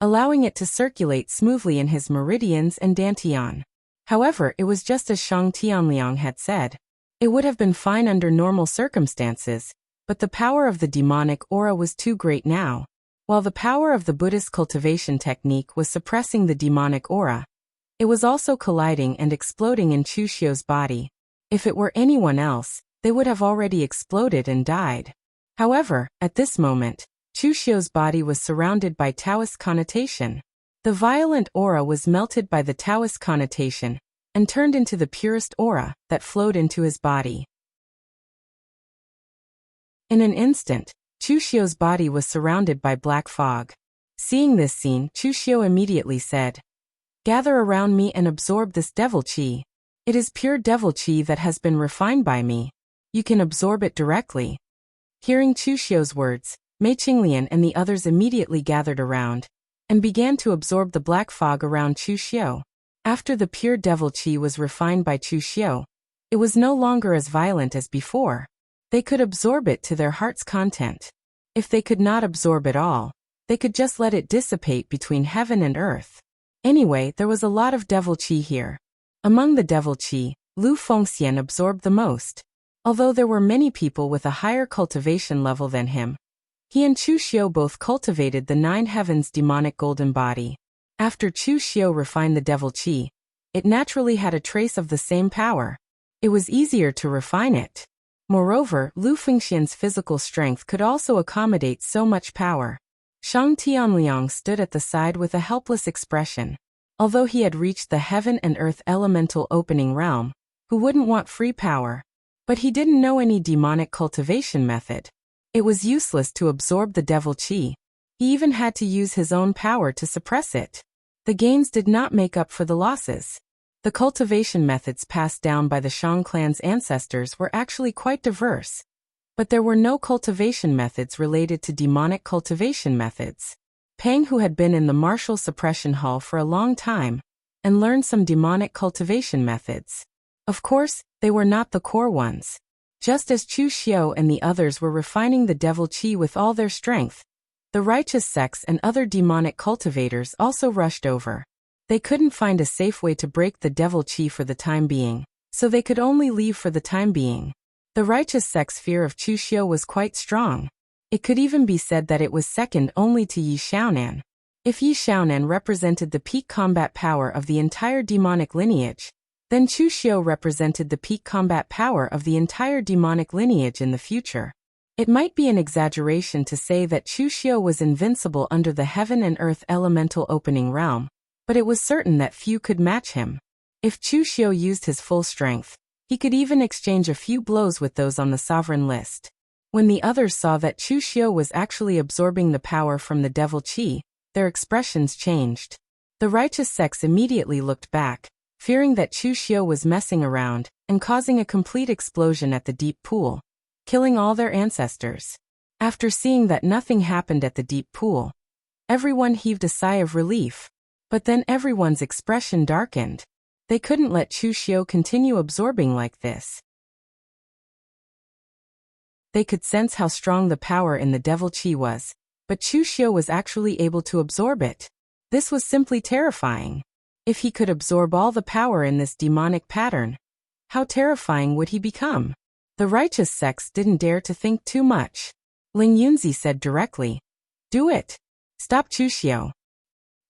allowing it to circulate smoothly in his meridians and dantian. However, it was just as Shang Tianliang had said. It would have been fine under normal circumstances, but the power of the demonic aura was too great now. While the power of the Buddhist cultivation technique was suppressing the demonic aura, it was also colliding and exploding in Chu Xiu's body. If it were anyone else, they would have already exploded and died. However, at this moment, Chu Xiu's body was surrounded by Taoist connotation. The violent aura was melted by the Taoist connotation and turned into the purest aura that flowed into his body. In an instant, Chu Xiu's body was surrounded by black fog. Seeing this scene, Chu Xiu immediately said, "Gather around me and absorb this devil chi. It is pure devil chi that has been refined by me. You can absorb it directly." Hearing Chu Xiu's words, Mei Qinglian and the others immediately gathered around and began to absorb the black fog around Chu Xiu. After the pure devil chi was refined by Chu Xiu, it was no longer as violent as before. They could absorb it to their heart's content. If they could not absorb it all, they could just let it dissipate between heaven and earth. Anyway, there was a lot of devil chi here. Among the devil chi, Lu Fengxian absorbed the most. Although there were many people with a higher cultivation level than him, he and Chu Xiu both cultivated the 9 heavens demonic golden body. After Chu Xiu refined the devil chi, it naturally had a trace of the same power. It was easier to refine it. Moreover, Lu Fengxian's physical strength could also accommodate so much power. Shang Tianliang stood at the side with a helpless expression. Although he had reached the heaven and earth elemental opening realm, who wouldn't want free power? But he didn't know any demonic cultivation method. It was useless to absorb the devil chi. He even had to use his own power to suppress it. The gains did not make up for the losses. The cultivation methods passed down by the Shang clan's ancestors were actually quite diverse. But there were no cultivation methods related to demonic cultivation methods. Peng, who had been in the martial suppression hall for a long time, and learned some demonic cultivation methods. Of course, they were not the core ones. Just as Chu Xiu and the others were refining the devil chi with all their strength, the righteous sects and other demonic cultivators also rushed over. They couldn't find a safe way to break the devil chi for the time being, so they could only leave for the time being. The righteous sect's fear of Chu Xiu was quite strong. It could even be said that it was second only to Yi Xiaonan. If Yi Xiaonan represented the peak combat power of the entire demonic lineage, then Chu Xiu represented the peak combat power of the entire demonic lineage in the future. It might be an exaggeration to say that Chu Xiu was invincible under the heaven and earth elemental opening realm, but it was certain that few could match him. If Chu Xiu used his full strength, he could even exchange a few blows with those on the sovereign list. When the others saw that Chu Xiu was actually absorbing the power from the devil chi, their expressions changed. The righteous sects immediately looked back, fearing that Chu Xiu was messing around and causing a complete explosion at the deep pool, killing all their ancestors. After seeing that nothing happened at the deep pool, everyone heaved a sigh of relief. But then everyone's expression darkened. They couldn't let Chu Xiu continue absorbing like this. They could sense how strong the power in the devil qi was, but Chu Xiu was actually able to absorb it. This was simply terrifying. If he could absorb all the power in this demonic pattern, how terrifying would he become? The righteous sects didn't dare to think too much. Ling Yunzi said directly, "Do it. Stop Chu Xiu."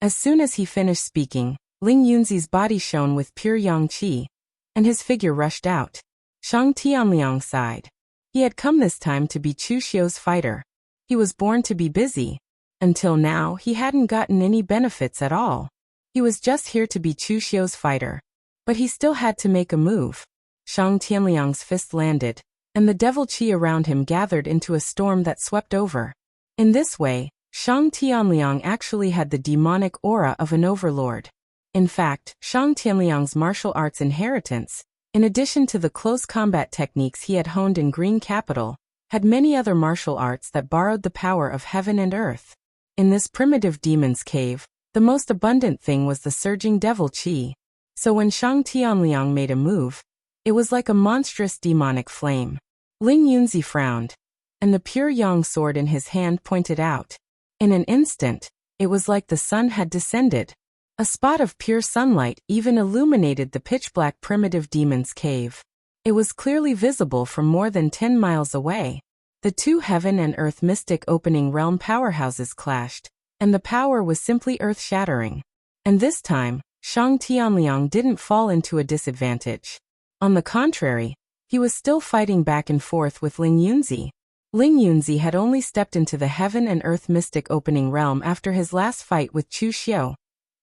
As soon as he finished speaking, Ling Yunzi's body shone with pure yang qi, and his figure rushed out. Shang Tianliang sighed. He had come this time to be Chu Xiu's fighter. He was born to be busy. Until now, he hadn't gotten any benefits at all. He was just here to be Chu Xiu's fighter. But he still had to make a move. Shang Tianliang's fist landed, and the devil qi around him gathered into a storm that swept over. In this way, Shang Tianliang actually had the demonic aura of an overlord. In fact, Shang Tianliang's martial arts inheritance, in addition to the close combat techniques he had honed in Green Capital, had many other martial arts that borrowed the power of heaven and earth. In this primitive demon's cave, the most abundant thing was the surging devil qi. So when Shang Tianliang made a move, it was like a monstrous demonic flame. Ling Yunzi frowned, and the pure yang sword in his hand pointed out. In an instant, it was like the sun had descended. A spot of pure sunlight even illuminated the pitch-black primitive demon's cave. It was clearly visible from more than 10 miles away. The two heaven and earth mystic opening realm powerhouses clashed, and the power was simply earth-shattering. And this time, Shang Tianliang didn't fall into a disadvantage. On the contrary, he was still fighting back and forth with Ling Yunzi. Ling Yunzi had only stepped into the heaven and earth mystic opening realm after his last fight with Chu Xiu.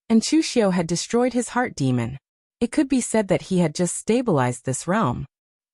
And Chu Xiu had destroyed his heart demon. It could be said that he had just stabilized this realm.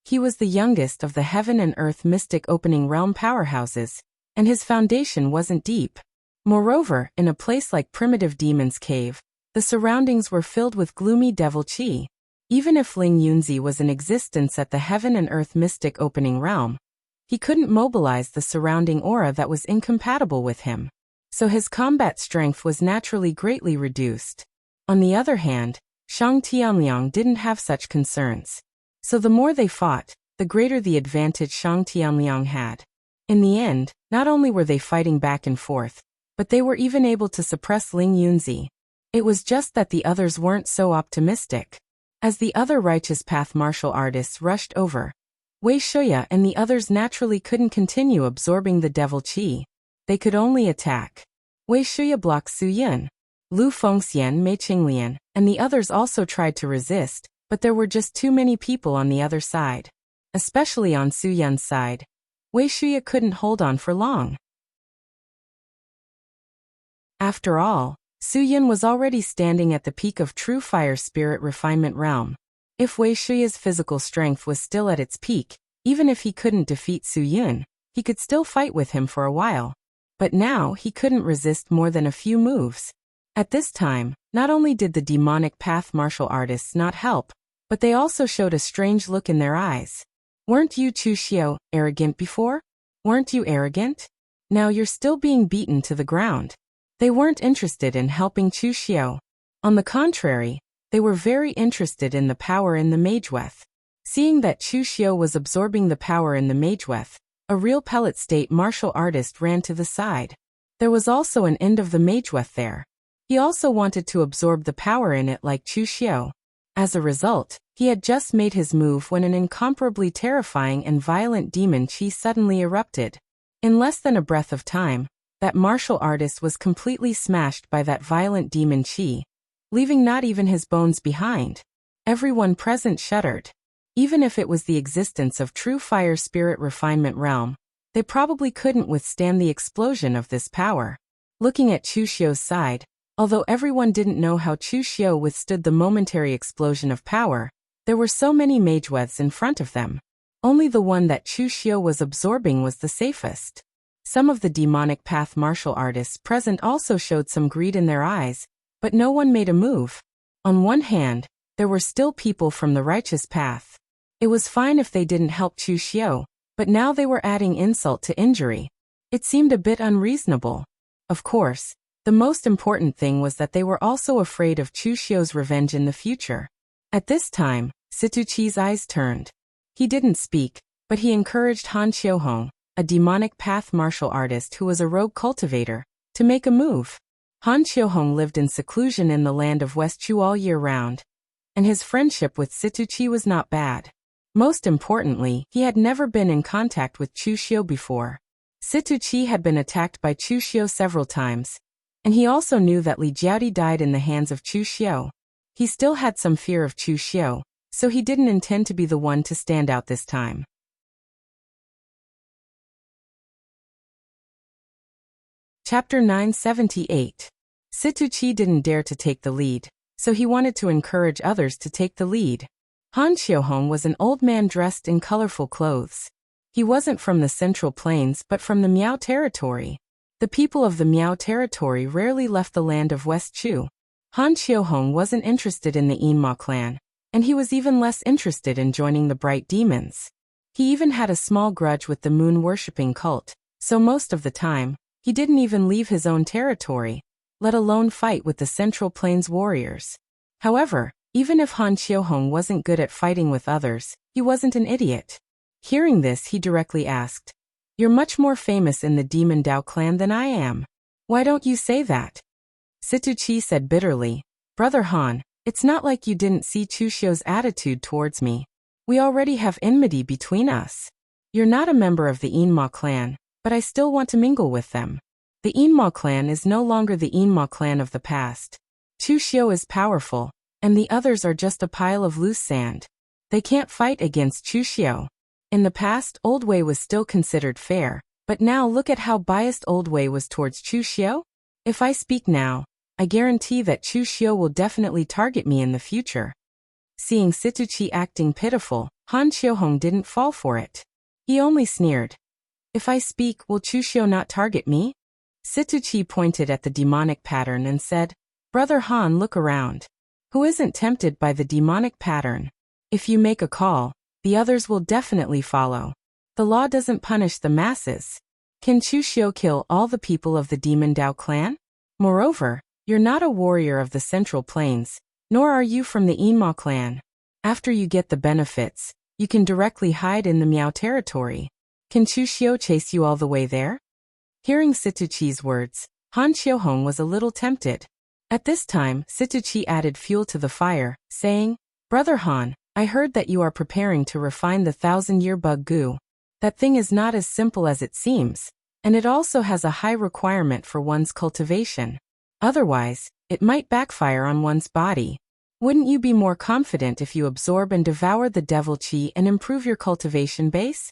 He was the youngest of the heaven and earth mystic opening realm powerhouses, and his foundation wasn't deep. Moreover, in a place like primitive demon's cave, the surroundings were filled with gloomy devil qi. Even if Ling Yunzi was in existence at the heaven and earth mystic opening realm, he couldn't mobilize the surrounding aura that was incompatible with him. So his combat strength was naturally greatly reduced. On the other hand, Shang Tianliang didn't have such concerns. So the more they fought, the greater the advantage Shang Tianliang had. In the end, not only were they fighting back and forth, but they were even able to suppress Ling Yunzi. It was just that the others weren't so optimistic. As the other righteous path martial artists rushed over, Wei Shuya and the others naturally couldn't continue absorbing the devil qi. They could only attack. Wei Shuya blocked Su Yun. Lu Fengxian, Mei Qinglian, and the others also tried to resist, but there were just too many people on the other side. Especially on Su Yun's side. Wei Shuya couldn't hold on for long. After all, Su Yun was already standing at the peak of true fire spirit refinement realm. If Wei Shuya's physical strength was still at its peak, even if he couldn't defeat Su Yun, he could still fight with him for a while. But now he couldn't resist more than a few moves. At this time, not only did the demonic path martial artists not help, but they also showed a strange look in their eyes. Weren't you, Chu Xiu, arrogant before? Weren't you arrogant? Now you're still being beaten to the ground. They weren't interested in helping Chu Xiu. On the contrary, they were very interested in the power in the Mageweth. Seeing that Chu Xiu was absorbing the power in the Mageweth, a real pellet state martial artist ran to the side. There was also an end of the Mageweth there. He also wanted to absorb the power in it like Chu Xiu. As a result, he had just made his move when an incomparably terrifying and violent demon qi suddenly erupted. In less than a breath of time, that martial artist was completely smashed by that violent demon qi, leaving not even his bones behind. Everyone present shuddered. Even if it was the existence of true fire spirit refinement realm, they probably couldn't withstand the explosion of this power. Looking at Chu Xiu's side, although everyone didn't know how Chu Xiu withstood the momentary explosion of power, there were so many Mageweths in front of them. Only the one that Chu Xiu was absorbing was the safest. Some of the demonic path martial artists present also showed some greed in their eyes, but no one made a move. On one hand, there were still people from the righteous path. It was fine if they didn't help Chu Xiu, but now they were adding insult to injury. It seemed a bit unreasonable. Of course, the most important thing was that they were also afraid of Chu Xiu's revenge in the future. At this time, Situchi's eyes turned. He didn't speak, but he encouraged Han Xiuhong, a demonic path martial artist who was a rogue cultivator, to make a move. Han Xiuhong lived in seclusion in the land of West Chu all year round, and his friendship with Situchi was not bad. Most importantly, he had never been in contact with Chu Xiu before. Situchi had been attacked by Chu Xiu several times, and he also knew that Li Jiaodi died in the hands of Chu Xiu. He still had some fear of Chu Xiu, so he didn't intend to be the one to stand out this time. Chapter 978. Situchi didn't dare to take the lead, so he wanted to encourage others to take the lead. Han Xiuhong was an old man dressed in colorful clothes. He wasn't from the Central Plains but from the Miao territory. The people of the Miao territory rarely left the land of West Chu. Han Xiuhong wasn't interested in the Yinma clan, and he was even less interested in joining the Bright Demons. He even had a small grudge with the moon-worshipping cult, so most of the time, he didn't even leave his own territory, let alone fight with the Central Plains warriors. However, even if Han Xiuhong wasn't good at fighting with others, he wasn't an idiot. Hearing this, he directly asked, "You're much more famous in the Demon Dao clan than I am. Why don't you say that?" Situchi said bitterly, "Brother Han, it's not like you didn't see Chu Xiu's attitude towards me. We already have enmity between us. You're not a member of the Yinma clan, but I still want to mingle with them. The Yinma clan is no longer the Yinma clan of the past. Chu Xiu is powerful, and the others are just a pile of loose sand. They can't fight against Chu Xiu. In the past, Old Wei was still considered fair, but now look at how biased Old Wei was towards Chu Xiu. If I speak now, I guarantee that Chu Xiu will definitely target me in the future." Seeing Situchi acting pitiful, Han Xiuhong didn't fall for it. He only sneered. "If I speak, will Chu Xiu not target me?" Situchi pointed at the demonic pattern and said, "Brother Han, look around. Who isn't tempted by the demonic pattern? If you make a call, the others will definitely follow. The law doesn't punish the masses. Can Chu Xiu kill all the people of the Demon Dao clan? Moreover, you're not a warrior of the Central Plains, nor are you from the Yinma clan. After you get the benefits, you can directly hide in the Miao territory. Can Chu Xiu chase you all the way there?" Hearing Situchi's words, Han Xiuhong was a little tempted. At this time, Situchi added fuel to the fire, saying, "Brother Han, I heard that you are preparing to refine the 1,000-year bug goo. That thing is not as simple as it seems, and it also has a high requirement for one's cultivation. Otherwise, it might backfire on one's body. Wouldn't you be more confident if you absorb and devour the devil qi and improve your cultivation base?"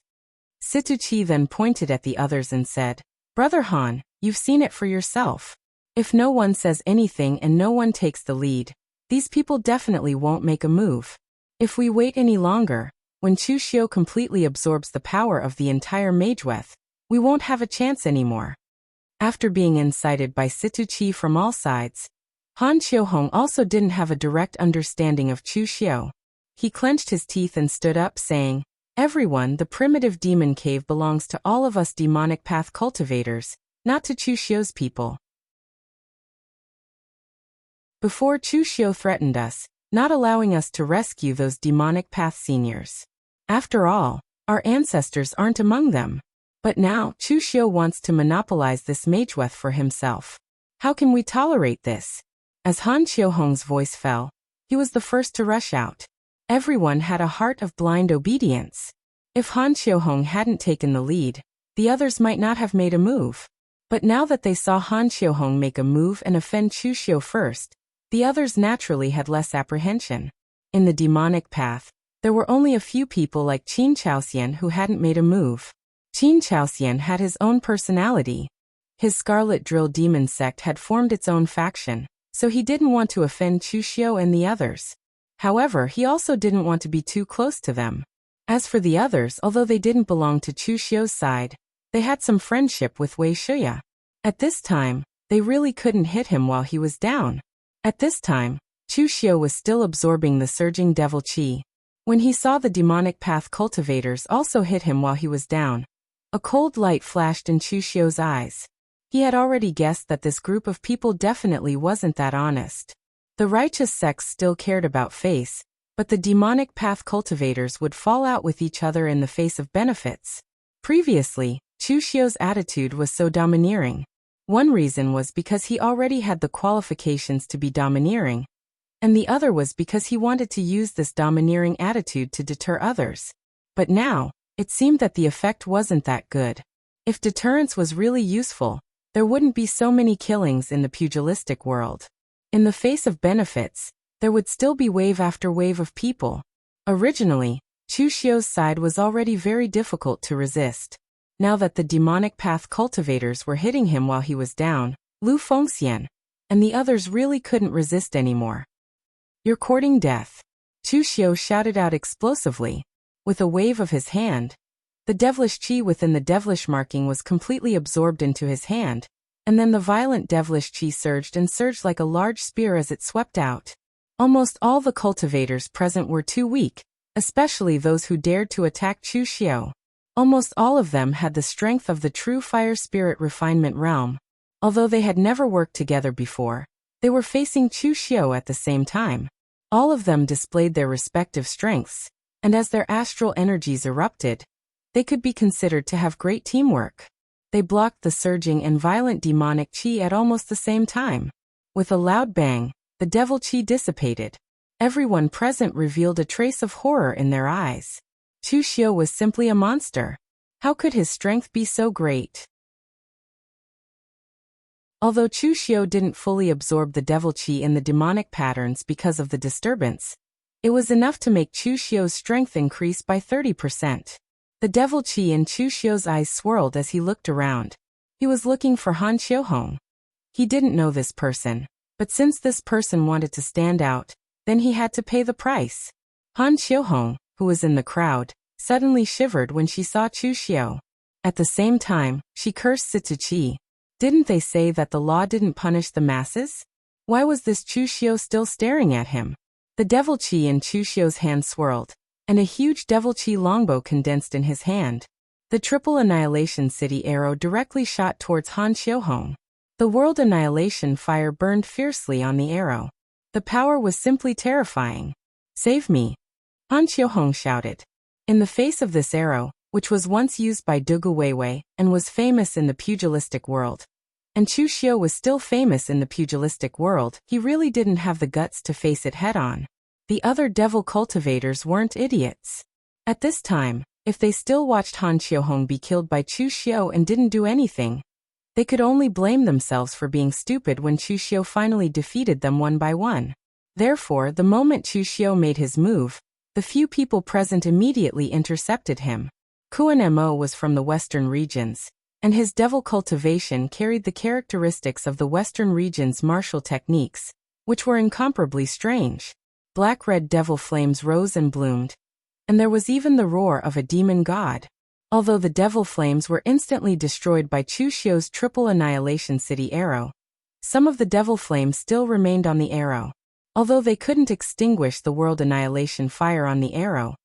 Situchi then pointed at the others and said, "Brother Han, you've seen it for yourself. If no one says anything and no one takes the lead, these people definitely won't make a move. If we wait any longer, when Chu Xiu completely absorbs the power of the entire Mageweth, we won't have a chance anymore." After being incited by Situchi from all sides, Han Xiuhong also didn't have a direct understanding of Chu Xiu. He clenched his teeth and stood up, saying, "Everyone, the primitive demon cave belongs to all of us demonic path cultivators, not to Chu Xiu's people. Before Chu Xiu threatened us, not allowing us to rescue those demonic path seniors. After all, our ancestors aren't among them. But now, Chu Xiu wants to monopolize this Mageweth for himself. How can we tolerate this?" As Han Xiuhong's voice fell, he was the first to rush out. Everyone had a heart of blind obedience. If Han Xiuhong hadn't taken the lead, the others might not have made a move. But now that they saw Han Xiuhong make a move and offend Chu Xiu first, the others naturally had less apprehension. In the demonic path, there were only a few people like Qin Chaoxian who hadn't made a move. Qin Chaoxian had his own personality. His Scarlet Drill Demon sect had formed its own faction, so he didn't want to offend Chu Xiu and the others. However, he also didn't want to be too close to them. As for the others, although they didn't belong to Chu Xiu's side, they had some friendship with Wei Shuya. At this time, they really couldn't hit him while he was down. At this time, Chu Xiu was still absorbing the surging devil qi. When he saw the demonic path cultivators also hit him while he was down, A cold light flashed in Chu Xiu's eyes. He had already guessed that this group of people definitely wasn't that honest. The righteous sects still cared about face, but the demonic path cultivators would fall out with each other in the face of benefits. Previously, Chu Xiu's attitude was so domineering. One reason was because he already had the qualifications to be domineering, and the other was because he wanted to use this domineering attitude to deter others. But now, it seemed that the effect wasn't that good. If deterrence was really useful, there wouldn't be so many killings in the pugilistic world. In the face of benefits, there would still be wave after wave of people. Originally, Chu Xiu's side was already very difficult to resist. Now that the demonic path cultivators were hitting him while he was down, Lu Fengxian and the others really couldn't resist anymore. "You're courting death," Chu Xiu shouted out explosively. With a wave of his hand, the devilish qi within the devilish marking was completely absorbed into his hand, and then the violent devilish qi surged like a large spear as it swept out. Almost all the cultivators present were too weak, especially those who dared to attack Chu Xiu. Almost all of them had the strength of the true fire spirit refinement realm. Although they had never worked together before, they were facing Chu Xiu at the same time. All of them displayed their respective strengths, and as their astral energies erupted, they could be considered to have great teamwork. They blocked the surging and violent demonic qi at almost the same time. With a loud bang, the devil qi dissipated. Everyone present revealed a trace of horror in their eyes. Chu Xiu was simply a monster. How could his strength be so great? Although Chu Xiu didn't fully absorb the devil qi in the demonic patterns because of the disturbance, it was enough to make Chu Xiu's strength increase by 30%. The devil qi in Chu Xiu's eyes swirled as he looked around. He was looking for Han Xiuhong. He didn't know this person, but since this person wanted to stand out, then he had to pay the price. Han Xiuhong, who was in the crowd, suddenly shivered when she saw Chu Xiu. At the same time, she cursed Situ Qi. Didn't they say that the law didn't punish the masses? Why was this Chu Xiu still staring at him? The devil qi in Chu Xiu's hand swirled, and a huge devil qi longbow condensed in his hand. The triple annihilation city arrow directly shot towards Han Xiuhong. The world annihilation fire burned fiercely on the arrow. The power was simply terrifying. "Save me!" Han Xiuhong shouted. In the face of this arrow, which was once used by Dugu Weiwei and was famous in the pugilistic world, and Chu Xiu was still famous in the pugilistic world, he really didn't have the guts to face it head-on. The other devil cultivators weren't idiots. At this time, if they still watched Han Xiuhong be killed by Chu Xiu and didn't do anything, they could only blame themselves for being stupid when Chu Xiu finally defeated them one by one. Therefore, the moment Chu Xiu made his move, the few people present immediately intercepted him. Kuan Mo was from the western regions, and his devil cultivation carried the characteristics of the western region's martial techniques, which were incomparably strange. Black-red devil flames rose and bloomed, and there was even the roar of a demon god. Although the devil flames were instantly destroyed by Chu Xiu's triple annihilation city arrow, some of the devil flames still remained on the arrow. Although they couldn't extinguish the world annihilation fire on the arrow,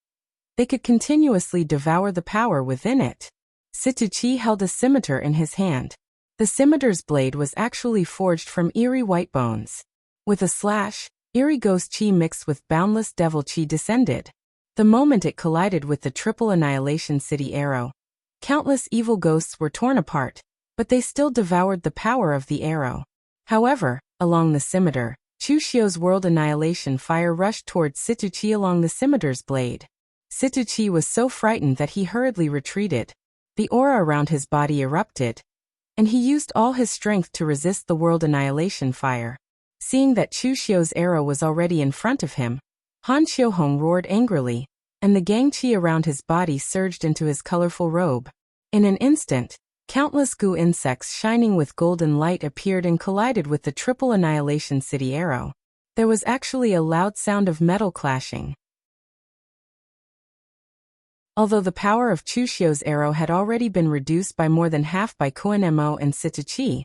they could continuously devour the power within it. Situ Qi held a scimitar in his hand. The scimitar's blade was actually forged from eerie white bones. With a slash, eerie ghost qi mixed with boundless devil qi descended. The moment it collided with the triple annihilation city arrow, countless evil ghosts were torn apart, but they still devoured the power of the arrow. However, along the scimitar, Chu Xiu's world annihilation fire rushed towards Situ Qi along the scimitar's blade. Situ Qi was so frightened that he hurriedly retreated. The aura around his body erupted, and he used all his strength to resist the world annihilation fire. Seeing that Chu Xiu's arrow was already in front of him, Han Xiuhong roared angrily, and the gang qi around his body surged into his colorful robe. In an instant, countless goo insects shining with golden light appeared and collided with the triple annihilation city arrow. There was actually a loud sound of metal clashing. Although the power of Chu Xiu's arrow had already been reduced by more than half by Kuan Mo and Situ Qi,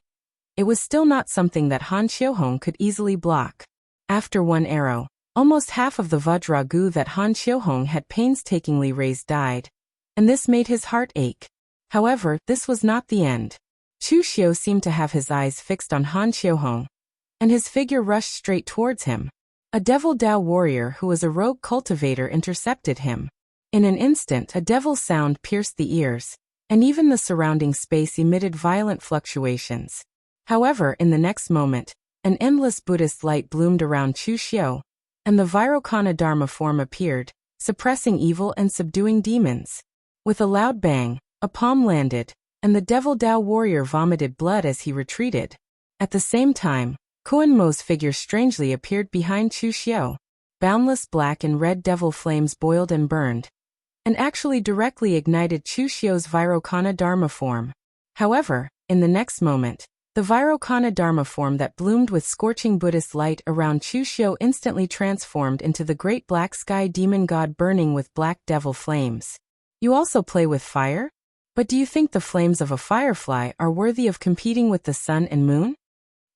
it was still not something that Han Xiuhong could easily block. After one arrow, almost half of the Vajra goo that Han Xiuhong had painstakingly raised died, and this made his heart ache. However, this was not the end. Chu Xiu seemed to have his eyes fixed on Han Xiuhong, and his figure rushed straight towards him. A Devil Dao warrior who was a rogue cultivator intercepted him. In an instant, a devil sound pierced the ears, and even the surrounding space emitted violent fluctuations. However, in the next moment, an endless Buddhist light bloomed around Chu Xiu, and the Vairocana Dharma form appeared, suppressing evil and subduing demons. With a loud bang, a palm landed, and the Devil Dao warrior vomited blood as he retreated. At the same time, Kuan Mo's figure strangely appeared behind Chu Xiu. Boundless black and red devil flames boiled and burned, and actually directly ignited Chu Xiu's Vairocana Dharma form. However, in the next moment, the Vairocana Dharma form that bloomed with scorching Buddhist light around Chu Xiu instantly transformed into the great black sky demon god burning with black devil flames. You also play with fire? But do you think the flames of a firefly are worthy of competing with the sun and moon?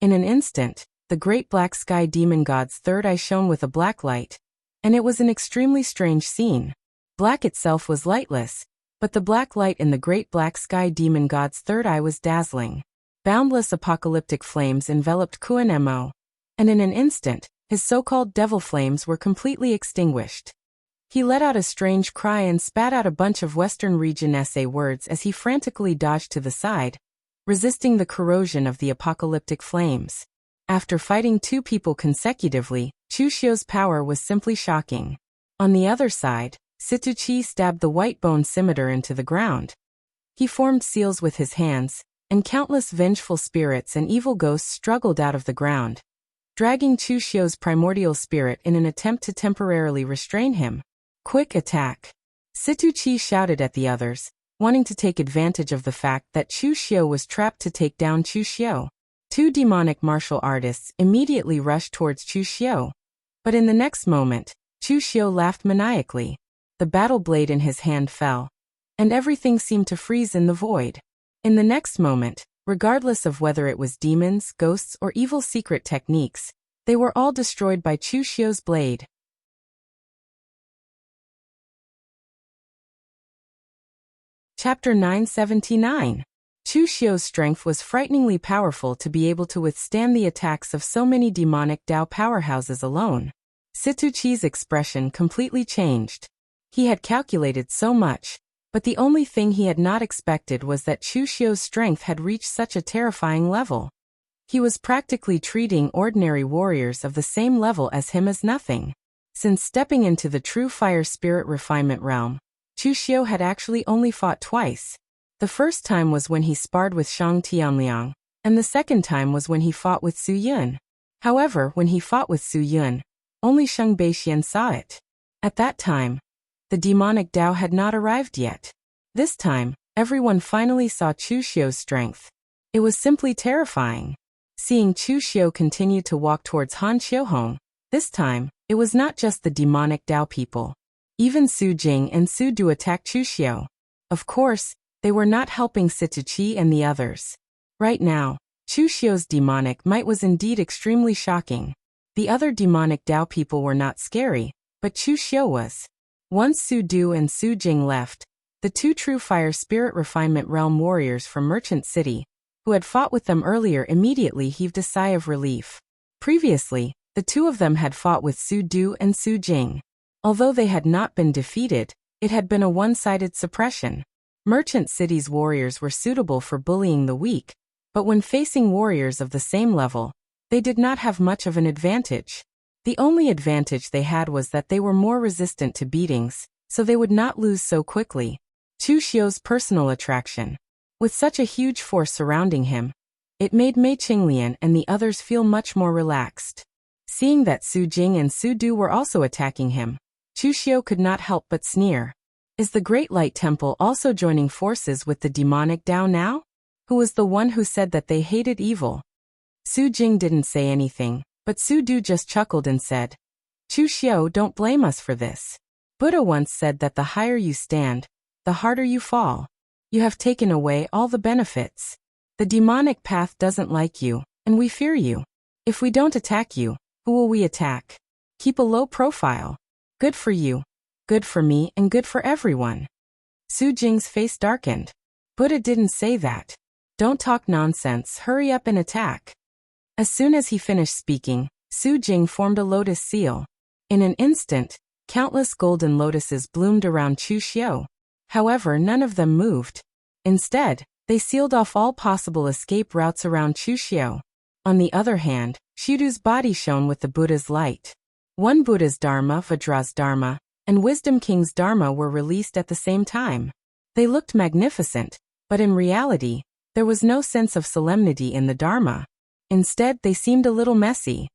In an instant, the great black sky demon god's third eye shone with a black light, and it was an extremely strange scene. Black itself was lightless, but the black light in the great black sky demon god's third eye was dazzling. Boundless apocalyptic flames enveloped Kuan Mo, and in an instant, his so-called devil flames were completely extinguished. He let out a strange cry and spat out a bunch of Western region essay words as he frantically dodged to the side, resisting the corrosion of the apocalyptic flames. After fighting two people consecutively, Chu Xiu's power was simply shocking. On the other side, Situ Chi stabbed the white bone scimitar into the ground. He formed seals with his hands, and countless vengeful spirits and evil ghosts struggled out of the ground, dragging Chu Xiu's primordial spirit in an attempt to temporarily restrain him. Quick attack! Situ Chi shouted at the others, wanting to take advantage of the fact that Chu Xiu was trapped to take down Chu Xiu. Two demonic martial artists immediately rushed towards Chu Xiu. But in the next moment, Chu Xiu laughed maniacally. The battle blade in his hand fell, and everything seemed to freeze in the void. In the next moment, regardless of whether it was demons, ghosts, or evil secret techniques, they were all destroyed by Chu Xiu's blade. Chapter 979. Chu Xiu's strength was frighteningly powerful to be able to withstand the attacks of so many demonic Dao powerhouses alone. Situ Chi's expression completely changed. He had calculated so much, but the only thing he had not expected was that Chu Xiu's strength had reached such a terrifying level. He was practically treating ordinary warriors of the same level as him as nothing. Since stepping into the true fire spirit refinement realm, Chu Xiu had actually only fought twice. The first time was when he sparred with Shang Tianliang, and the second time was when he fought with Su Yun. However, when he fought with Su Yun, only Sheng Beixian saw it. At that time, the demonic Dao had not arrived yet. This time, everyone finally saw Chu Xiu's strength. It was simply terrifying. Seeing Chu Xiu continue to walk towards Han Xiuhong, this time, it was not just the demonic Dao people. Even Su Jing and Su Du attacked Chu Xiu. Of course, they were not helping Situ Chi and the others. Right now, Chu Xiu's demonic might was indeed extremely shocking. The other demonic Dao people were not scary, but Chu Xiu was. Once Su Du and Su Jing left, the two true fire spirit refinement realm warriors from Merchant City, who had fought with them earlier, immediately heaved a sigh of relief. Previously, the two of them had fought with Su Du and Su Jing. Although they had not been defeated, it had been a one-sided suppression. Merchant City's warriors were suitable for bullying the weak, but when facing warriors of the same level, they did not have much of an advantage. The only advantage they had was that they were more resistant to beatings, so they would not lose so quickly. Chu Xiu's personal attraction. With such a huge force surrounding him, it made Mei Qinglian and the others feel much more relaxed. Seeing that Su Jing and Su Du were also attacking him, Chu Xiu could not help but sneer. Is the Great Light Temple also joining forces with the demonic Dao now? Who was the one who said that they hated evil? Su Jing didn't say anything, but Su Du just chuckled and said, Chu Xiu, don't blame us for this. Buddha once said that the higher you stand, the harder you fall. You have taken away all the benefits. The demonic path doesn't like you, and we fear you. If we don't attack you, who will we attack? Keep a low profile. Good for you, good for me, and good for everyone. Su Jing's face darkened. Buddha didn't say that. Don't talk nonsense, hurry up and attack. As soon as he finished speaking, Su Jing formed a lotus seal. In an instant, countless golden lotuses bloomed around Chu Xiu. However, none of them moved. Instead, they sealed off all possible escape routes around Chu Xiu. On the other hand, Shudu's body shone with the Buddha's light. One Buddha's Dharma, Vajra's Dharma, and Wisdom King's Dharma were released at the same time. They looked magnificent, but in reality, there was no sense of solemnity in the Dharma. Instead, they seemed a little messy.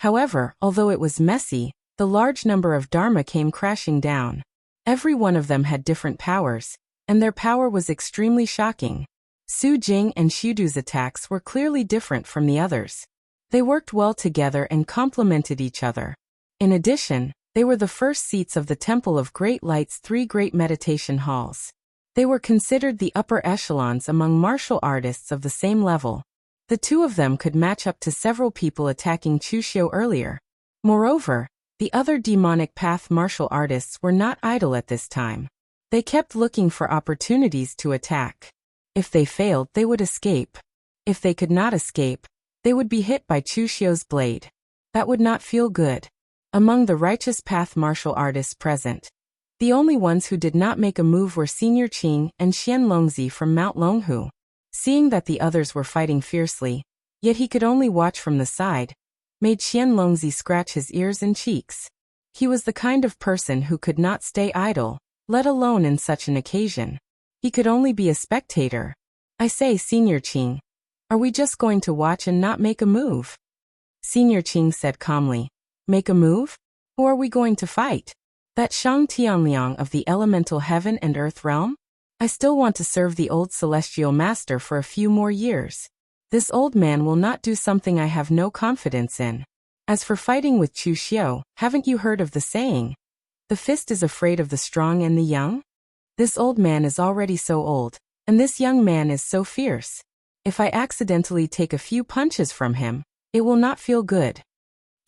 However, although it was messy, the large number of Dharma came crashing down. Every one of them had different powers, and their power was extremely shocking. Su Jing and Shudu's attacks were clearly different from the others. They worked well together and complemented each other. In addition, they were the first seats of the Temple of Great Light's 3 great meditation halls. They were considered the upper echelons among martial artists of the same level. The two of them could match up to several people attacking Chu Xiu earlier. Moreover, the other demonic path martial artists were not idle at this time. They kept looking for opportunities to attack. If they failed, they would escape. If they could not escape, they would be hit by Chu Xiu's blade. That would not feel good. Among the righteous path martial artists present, the only ones who did not make a move were Senior Qing and Xian Longzi from Mount Longhu. Seeing that the others were fighting fiercely, yet he could only watch from the side, made Xian Longzi scratch his ears and cheeks. He was the kind of person who could not stay idle, let alone in such an occasion. He could only be a spectator. I say, Senior Qing, are we just going to watch and not make a move? Senior Qing said calmly. Make a move? Who are we going to fight? That Shang Tianliang of the elemental heaven and earth realm? I still want to serve the old celestial master for a few more years. This old man will not do something I have no confidence in. As for fighting with Chu Xiu, haven't you heard of the saying? The fist is afraid of the strong and the young? This old man is already so old, and this young man is so fierce. If I accidentally take a few punches from him, it will not feel good.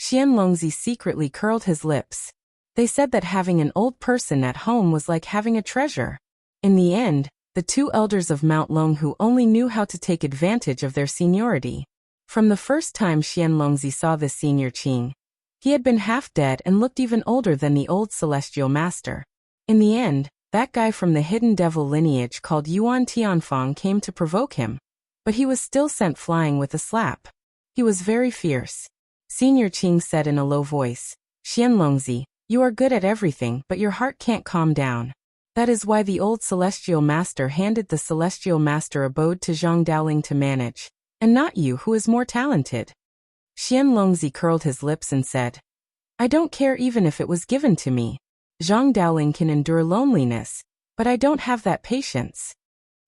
Xian Longzi secretly curled his lips. They said that having an old person at home was like having a treasure. In the end, the 2 elders of Mount Longhu only knew how to take advantage of their seniority. From the first time Xian Longzi saw this Senior Qing, he had been half dead and looked even older than the old celestial master. In the end, that guy from the hidden devil lineage called Yuan Tianfang came to provoke him, but he was still sent flying with a slap. He was very fierce. Senior Qing said in a low voice, Xian Longzi, you are good at everything, but your heart can't calm down. That is why the old celestial master handed the celestial master abode to Zhang Daoling to manage, and not you who is more talented. Xian Longzi curled his lips and said, I don't care even if it was given to me. Zhang Daoling can endure loneliness, but I don't have that patience.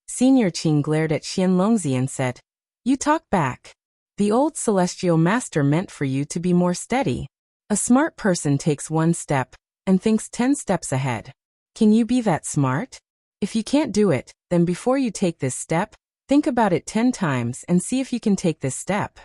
Senior Qing glared at Xian Longzi and said, you talk back. The old celestial master meant for you to be more steady. A smart person takes 1 step and thinks 10 steps ahead. Can you be that smart? If you can't do it, then before you take this step, think about it 10 times and see if you can take this step.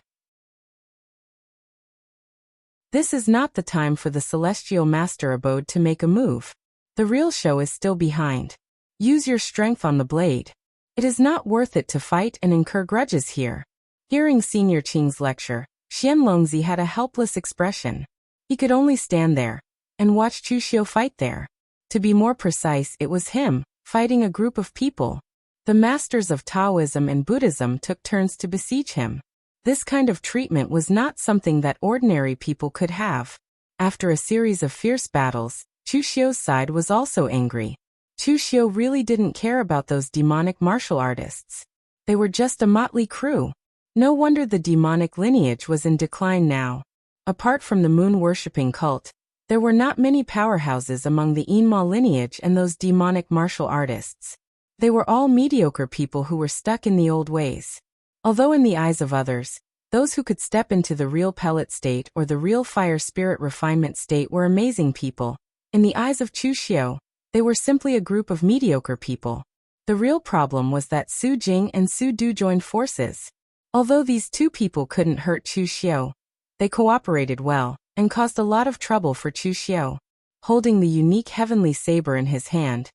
This is not the time for the celestial master abode to make a move. The real show is still behind. Use your strength on the blade. It is not worth it to fight and incur grudges here. Hearing Senior Qing's lecture, Xian Longzi had a helpless expression. He could only stand there and watch Chu Xiu fight there. To be more precise, it was him, fighting a group of people. The masters of Taoism and Buddhism took turns to besiege him. This kind of treatment was not something that ordinary people could have. After a series of fierce battles, Chu Xiu's side was also angry. Chu Xiu really didn't care about those demonic martial artists. They were just a motley crew. No wonder the demonic lineage was in decline now. Apart from the moon-worshipping cult, there were not many powerhouses among the Yinma lineage and those demonic martial artists. They were all mediocre people who were stuck in the old ways. Although in the eyes of others, those who could step into the real pellet state or the real fire spirit refinement state were amazing people, in the eyes of Chu Xiu, they were simply a group of mediocre people. The real problem was that Su Jing and Su Du joined forces. Although these 2 people couldn't hurt Chu Xiu, they cooperated well and caused a lot of trouble for Chu Xiu. Holding the unique heavenly saber in his hand,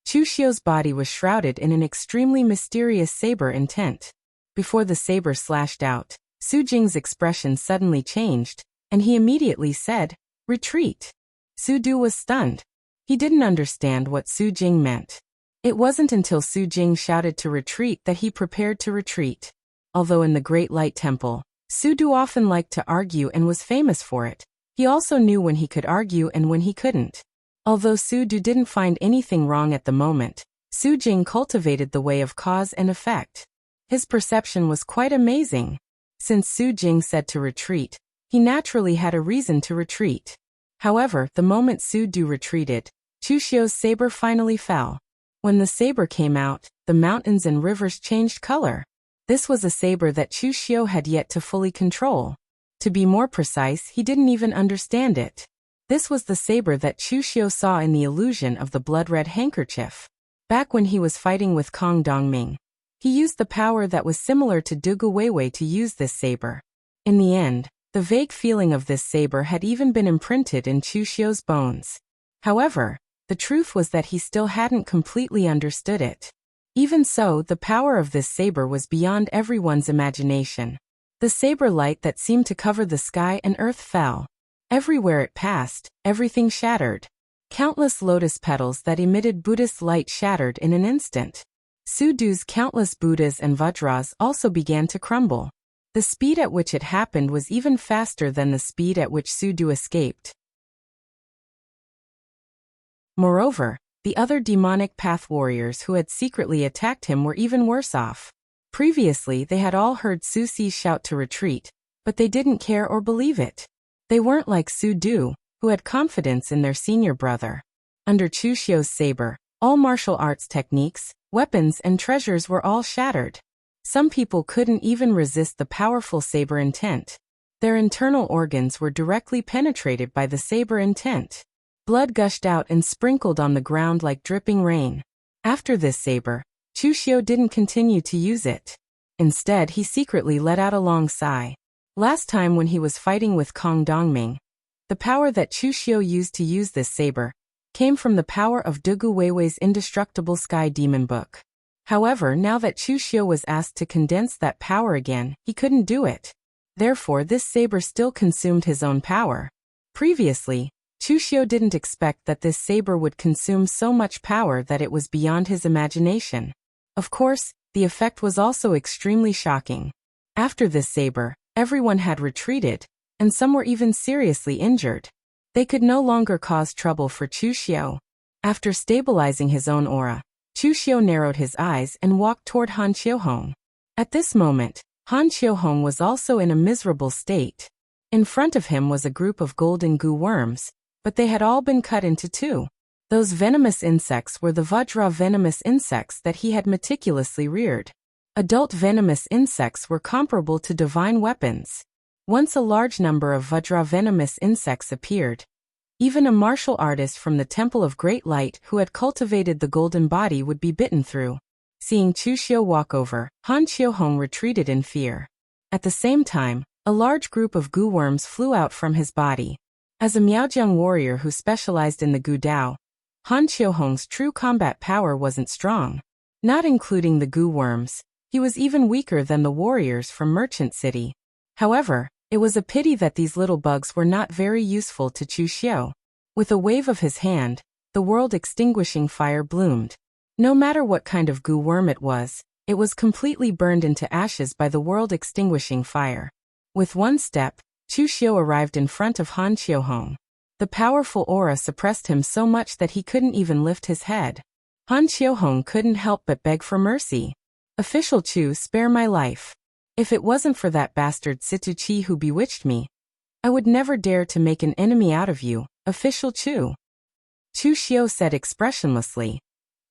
Chu Xiu's body was shrouded in an extremely mysterious saber intent. Before the saber slashed out, Su Jing's expression suddenly changed, and he immediately said, "Retreat." Su Du was stunned. He didn't understand what Su Jing meant. It wasn't until Su Jing shouted to retreat that he prepared to retreat. Although in the Great Light Temple, Su Du often liked to argue and was famous for it, he also knew when he could argue and when he couldn't. Although Su Du didn't find anything wrong at the moment, Su Jing cultivated the way of cause and effect. His perception was quite amazing. Since Su Jing said to retreat, he naturally had a reason to retreat. However, the moment Su Du retreated, Chu Xiu's saber finally fell. When the saber came out, the mountains and rivers changed color. This was a saber that Chu Xiu had yet to fully control. To be more precise, he didn't even understand it. This was the saber that Chu Xiu saw in the illusion of the blood-red handkerchief. Back when he was fighting with Kong Dongming, he used the power that was similar to Dugu Weiwei to use this saber. In the end, the vague feeling of this saber had even been imprinted in Chu Xiu's bones. However, the truth was that he still hadn't completely understood it. Even so, the power of this saber was beyond everyone's imagination. The saber light that seemed to cover the sky and earth fell. Everywhere it passed, everything shattered. Countless lotus petals that emitted Buddhist light shattered in an instant. Su Du's countless Buddhas and Vajras also began to crumble. The speed at which it happened was even faster than the speed at which Su Du escaped. Moreover, the other demonic path warriors who had secretly attacked him were even worse off. Previously, they had all heard Su Xi's shout to retreat, but they didn't care or believe it. They weren't like Su Du, who had confidence in their senior brother. Under Chu Xiu's saber, all martial arts techniques, weapons and treasures were all shattered. Some people couldn't even resist the powerful saber intent. Their internal organs were directly penetrated by the saber intent. Blood gushed out and sprinkled on the ground like dripping rain. After this saber, Chu Xiu didn't continue to use it. Instead, he secretly let out a long sigh. Last time when he was fighting with Kong Dongming, the power that Chu Xiu used to use this saber came from the power of Dugu Weiwei's indestructible Sky Demon Book. However, now that Chu Xiu was asked to condense that power again, he couldn't do it. Therefore, this saber still consumed his own power. Previously, Chu Xiu didn't expect that this saber would consume so much power that it was beyond his imagination. Of course, the effect was also extremely shocking. After this saber, everyone had retreated, and some were even seriously injured. They could no longer cause trouble for Chu Xiu. After stabilizing his own aura, Chu Xiu narrowed his eyes and walked toward Han Qiuhong. At this moment, Han Qiuhong was also in a miserable state. In front of him was a group of golden goo worms, but they had all been cut into two. Those venomous insects were the Vajra venomous insects that he had meticulously reared. Adult venomous insects were comparable to divine weapons. Once a large number of Vajra venomous insects appeared, even a martial artist from the Temple of Great Light who had cultivated the golden body would be bitten through. Seeing Chu Xiu walk over, Han Qiuhong retreated in fear. At the same time, a large group of goo worms flew out from his body. As a Miaojiang warrior who specialized in the Gu Dao, Han Qiuhong's true combat power wasn't strong. Not including the goo worms, he was even weaker than the warriors from Merchant City. However, it was a pity that these little bugs were not very useful to Chu Xiu. With a wave of his hand, the world-extinguishing fire bloomed. No matter what kind of goo worm it was completely burned into ashes by the world-extinguishing fire. With one step, Chu Xiu arrived in front of Han Qiuhong. The powerful aura suppressed him so much that he couldn't even lift his head. Han Qiuhong couldn't help but beg for mercy. "Official Chu, spare my life. If it wasn't for that bastard Situ Chi who bewitched me, I would never dare to make an enemy out of you, Official Chu." Chu Xiu said expressionlessly.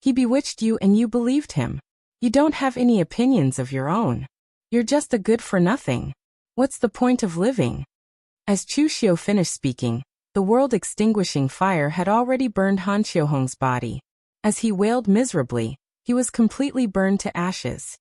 "He bewitched you and you believed him. You don't have any opinions of your own. You're just a good-for-nothing. What's the point of living?" As Chu Xiu finished speaking, the world-extinguishing fire had already burned Han Qiuhong's body. As he wailed miserably, he was completely burned to ashes.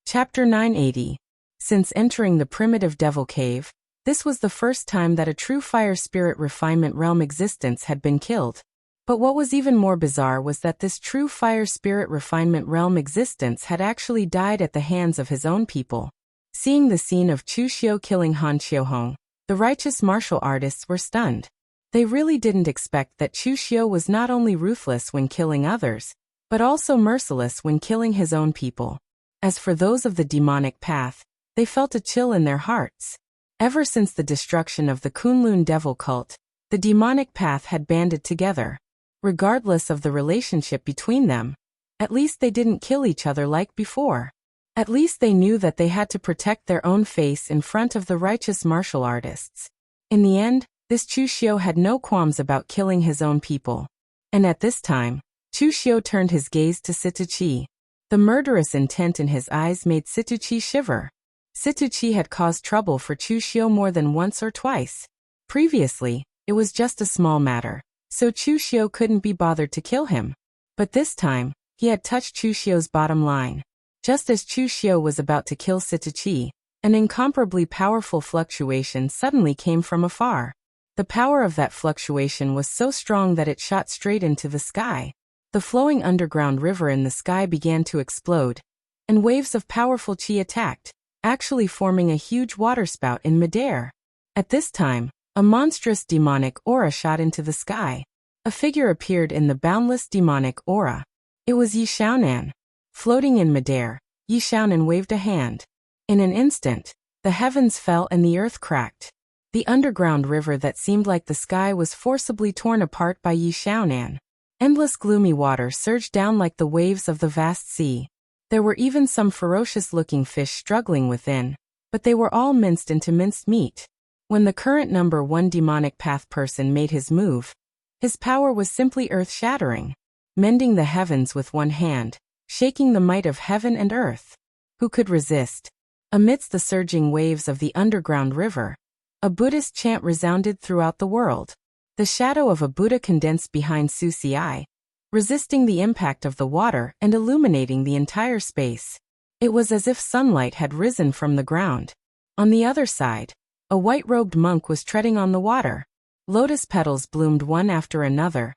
Chapter 980. Since entering the primitive devil cave, This was the first time that a true fire spirit refinement realm existence had been killed. But what was even more bizarre was that this true fire spirit refinement realm existence had actually died at the hands of his own people. Seeing the scene of Chu Xiu killing Han Xiuhong, the righteous martial artists were stunned. They really didn't expect that Chu Xiu was not only ruthless when killing others, but also merciless when killing his own people. As for those of the demonic path, they felt a chill in their hearts. Ever since the destruction of the Kunlun devil cult, the demonic path had banded together. Regardless of the relationship between them, at least they didn't kill each other like before. At least they knew that they had to protect their own face in front of the righteous martial artists. In the end, this Chu Xiu had no qualms about killing his own people. And at this time, Chu Xiu turned his gaze to Situchi. The murderous intent in his eyes made Situchi shiver. Situchi had caused trouble for Chu Xiu more than once or twice. Previously, it was just a small matter, so Chu Xiu couldn't be bothered to kill him. But this time, he had touched Chu Xiu's bottom line. Just as Chu Xiu was about to kill Situchi, an incomparably powerful fluctuation suddenly came from afar. The power of that fluctuation was so strong that it shot straight into the sky. The flowing underground river in the sky began to explode, and waves of powerful chi attacked, actually forming a huge waterspout in midair. At this time, a monstrous demonic aura shot into the sky. A figure appeared in the boundless demonic aura. It was Yi Xiaonan. Floating in midair, Yi Xiaonan waved a hand. In an instant, the heavens fell and the earth cracked. The underground river that seemed like the sky was forcibly torn apart by Yi Xiaonan. Endless gloomy water surged down like the waves of the vast sea. There were even some ferocious-looking fish struggling within, but they were all minced into minced meat. When the current number 1 demonic path person made his move, his power was simply earth-shattering. Mending the heavens with one hand, shaking the might of heaven and earth. Who could resist? Amidst the surging waves of the underground river, a Buddhist chant resounded throughout the world. The shadow of a Buddha condensed behind Su Ci, resisting the impact of the water and illuminating the entire space. It was as if sunlight had risen from the ground. On the other side, a white-robed monk was treading on the water. Lotus petals bloomed one after another.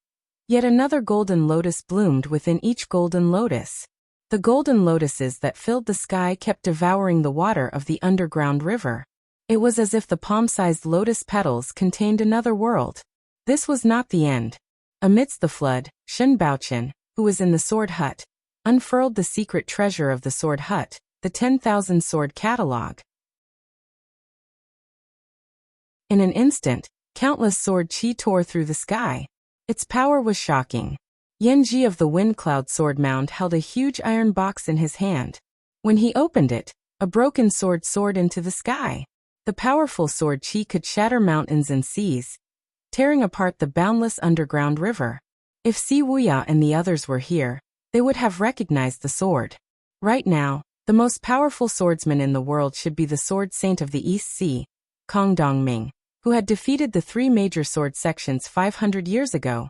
Yet another golden lotus bloomed within each golden lotus. The golden lotuses that filled the sky kept devouring the water of the underground river. It was as if the palm-sized lotus petals contained another world. This was not the end. Amidst the flood, Shen Baochen, who was in the sword hut, unfurled the secret treasure of the sword hut, the 10,000 sword catalogue. In an instant, countless sword chi tore through the sky. Its power was shocking. Yanji of the Wind Cloud Sword Mound held a huge iron box in his hand. When he opened it, a broken sword soared into the sky. The powerful sword chi could shatter mountains and seas, tearing apart the boundless underground river. If Si Wuya and the others were here, they would have recognized the sword. Right now, the most powerful swordsman in the world should be the Sword Saint of the East Sea, Kong Dongming, who had defeated the 3 major sword sections 500 years ago.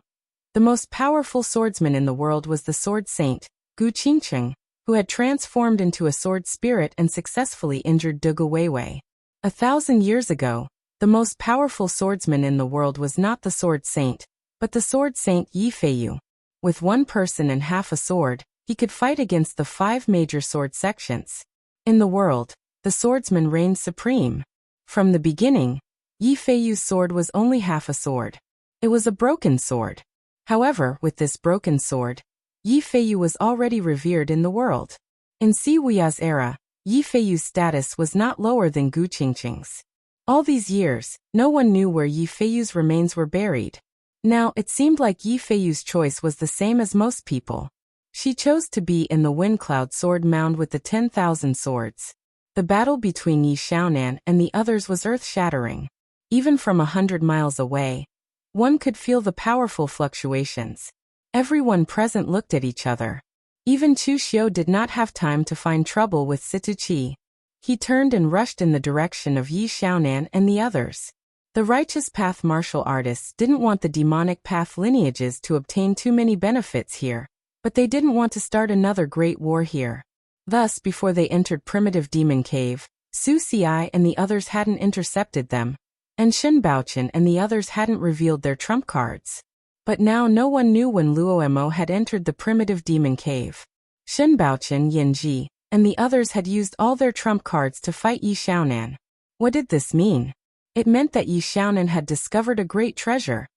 The most powerful swordsman in the world was the Sword Saint, Gu Qingcheng, who had transformed into a sword spirit and successfully injured Dugu Weiwei. 1,000 years ago, the most powerful swordsman in the world was not the Sword Saint, but the Sword Saint Yi Feiyu. With 1 person and half a sword, he could fight against the 5 major sword sections. In the world, the swordsman reigned supreme. From the beginning, Yi Feiyu's sword was only half a sword. It was a broken sword. However, with this broken sword, Yi Feiyu was already revered in the world. In Si Wuya's era, Yi Feiyu's status was not lower than Gu Qingcheng's. All these years, no one knew where Yi Feiyu's remains were buried. Now, it seemed like Yi Feiyu's choice was the same as most people. She chose to be in the Wind Cloud Sword Mound with the 10,000 swords. The battle between Yi Xiaonan and the others was earth-shattering. Even from 100 miles away, one could feel the powerful fluctuations. Everyone present looked at each other. Even Chu Xiu did not have time to find trouble with Situchi. He turned and rushed in the direction of Yi Xiaonan and the others. The righteous path martial artists didn't want the demonic path lineages to obtain too many benefits here, but they didn't want to start another great war here. Thus, before they entered Primitive Demon Cave, Su Xiai and the others hadn't intercepted them, and Shen Baochen and the others hadn't revealed their trump cards. But now no one knew when Luo Mo had entered the primitive demon cave. Shen Baochen, Yin Ji, and the others had used all their trump cards to fight Yi Xiaonan. What did this mean? It meant that Yi Xiaonan had discovered a great treasure.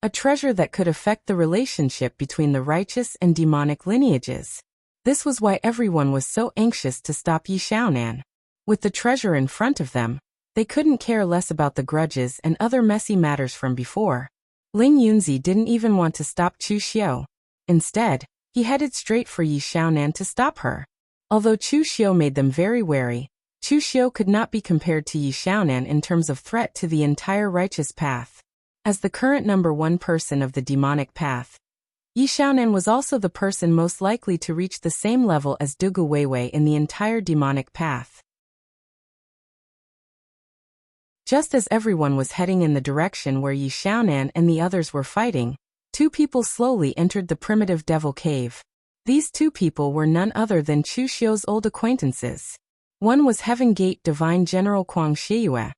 A treasure that could affect the relationship between the righteous and demonic lineages. This was why everyone was so anxious to stop Yi Xiaonan. With the treasure in front of them, they couldn't care less about the grudges and other messy matters from before. Ling Yunzi didn't even want to stop Chu Xiu. Instead, he headed straight for Yi Xiaonan to stop her. Although Chu Xiu made them very wary, Chu Xiu could not be compared to Yi Xiaonan in terms of threat to the entire righteous path. As the current #1 person of the demonic path, Yi Xiaonan was also the person most likely to reach the same level as Dugu Weiwei in the entire demonic path. Just as everyone was heading in the direction where Yi Xiaonan and the others were fighting, two people slowly entered the primitive devil cave. These two people were none other than Chu Xiu's old acquaintances. One was Heaven Gate Divine General Kuang Shiyue,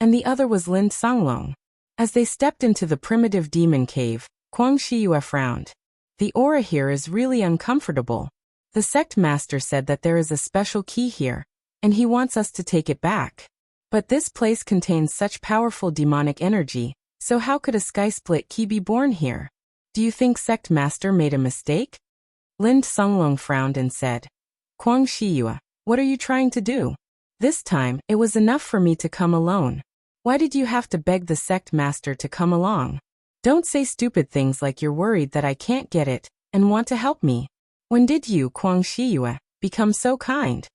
and the other was Lin Songlong. As they stepped into the primitive demon cave, Kuang Shiyue frowned. The aura here is really uncomfortable. The sect master said that there is a special key here, and he wants us to take it back. But this place contains such powerful demonic energy, so how could a sky-split key be born here? Do you think sect master made a mistake? Lin Songlong frowned and said, Kuang Shiyue, what are you trying to do? This time, it was enough for me to come alone. Why did you have to beg the sect master to come along? Don't say stupid things like you're worried that I can't get it, and want to help me. When did you, Kuang Shiyue, become so kind?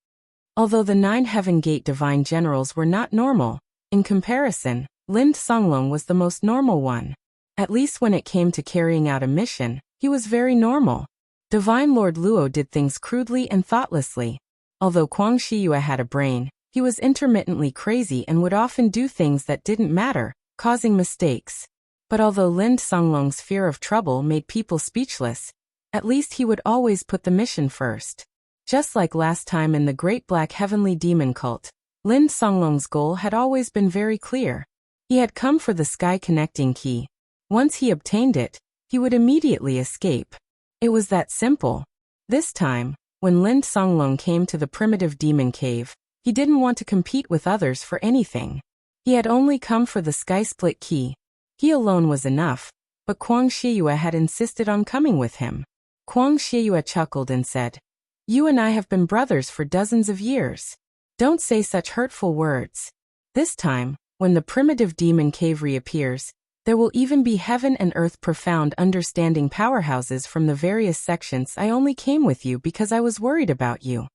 Although the 9 Heaven Gate Divine Generals were not normal, in comparison, Lin Songlong was the most normal one. At least when it came to carrying out a mission, he was very normal. Divine Lord Luo did things crudely and thoughtlessly. Although Kuang Shiyue had a brain, he was intermittently crazy and would often do things that didn't matter, causing mistakes. But although Lin Songlong's fear of trouble made people speechless, at least he would always put the mission first. Just like last time in the Great Black Heavenly Demon Cult, Lin Songlong's goal had always been very clear. He had come for the Sky Connecting Key. Once he obtained it, he would immediately escape. It was that simple. This time, when Lin Songlong came to the primitive demon cave, he didn't want to compete with others for anything. He had only come for the Sky Split Key. He alone was enough, but Kuang Shiyue had insisted on coming with him. Kuang Shiyue chuckled and said, You and I have been brothers for dozens of years. Don't say such hurtful words. This time, when the primitive demon cave reappears, there will even be heaven and earth profound understanding powerhouses from the various sections. I only came with you because I was worried about you.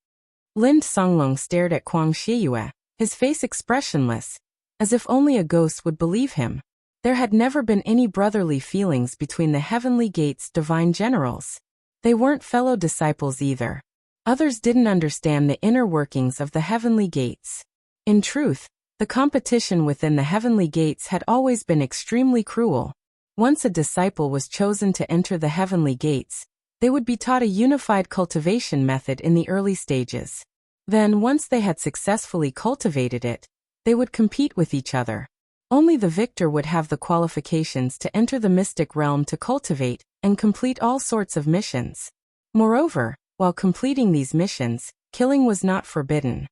Lin Songlong stared at Kuang Shiyue, his face expressionless, as if only a ghost would believe him. There had never been any brotherly feelings between the Heavenly Gates Divine Generals. They weren't fellow disciples either. Others didn't understand the inner workings of the Heavenly Gates. In truth, the competition within the Heavenly Gates had always been extremely cruel. Once a disciple was chosen to enter the Heavenly Gates, they would be taught a unified cultivation method in the early stages. Then, once they had successfully cultivated it, they would compete with each other. Only the victor would have the qualifications to enter the mystic realm to cultivate and complete all sorts of missions. Moreover, while completing these missions, killing was not forbidden.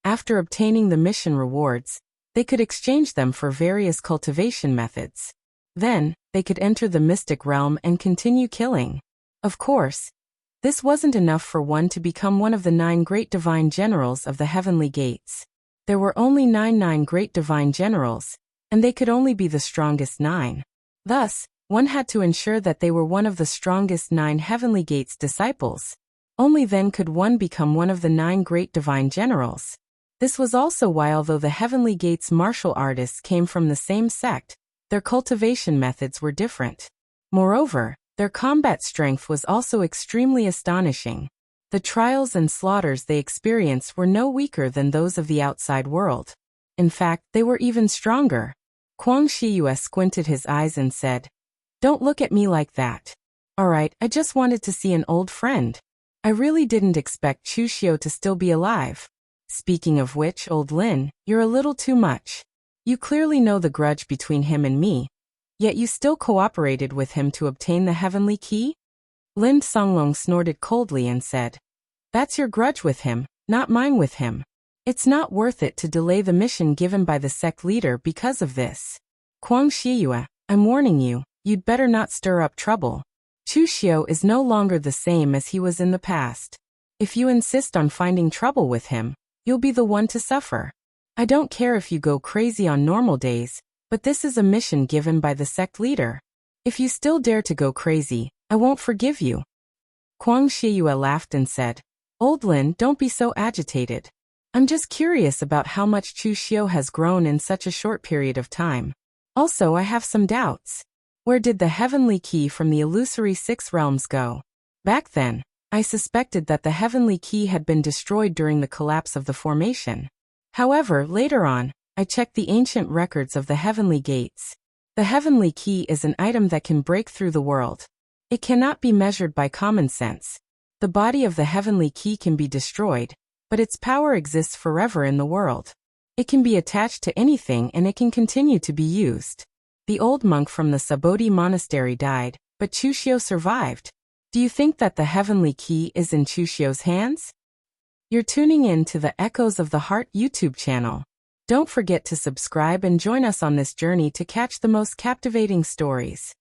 After obtaining the mission rewards, they could exchange them for various cultivation methods. Then, they could enter the mystic realm and continue killing. Of course, this wasn't enough for one to become one of the 9 great divine generals of the Heavenly Gates. There were only 9 great divine generals, and they could only be the strongest 9. Thus, one had to ensure that they were one of the strongest 9 Heavenly Gates disciples. Only then could one become one of the 9 great divine generals. This was also why, although the Heavenly Gates martial artists came from the same sect, their cultivation methods were different. Moreover, their combat strength was also extremely astonishing. The trials and slaughters they experienced were no weaker than those of the outside world. In fact, they were even stronger. Kuang Shiyue squinted his eyes and said, Don't look at me like that. Alright, I just wanted to see an old friend. I really didn't expect Chushio to still be alive. Speaking of which, old Lin, you're a little too much. You clearly know the grudge between him and me. Yet you still cooperated with him to obtain the heavenly key? Lin Songlong snorted coldly and said, That's your grudge with him, not mine with him. It's not worth it to delay the mission given by the sect leader because of this. Kwang Shiyue, I'm warning you, you'd better not stir up trouble. Chushio is no longer the same as he was in the past. If you insist on finding trouble with him, you'll be the one to suffer. I don't care if you go crazy on normal days, but this is a mission given by the sect leader. If you still dare to go crazy, I won't forgive you. Kwang Shiyue laughed and said, Old Lin, don't be so agitated. I'm just curious about how much Chushio has grown in such a short period of time. Also, I have some doubts. Where did the heavenly key from the illusory 6 realms go? Back then, I suspected that the heavenly key had been destroyed during the collapse of the formation. However, later on, I checked the ancient records of the heavenly gates. The heavenly key is an item that can break through the world. It cannot be measured by common sense. The body of the heavenly key can be destroyed, but its power exists forever in the world. It can be attached to anything and it can continue to be used. The old monk from the Sabodhi monastery died, but Chushio survived. Do you think that the heavenly key is in Chushio's hands? You're tuning in to the Echoes of the Heart YouTube channel. Don't forget to subscribe and join us on this journey to catch the most captivating stories.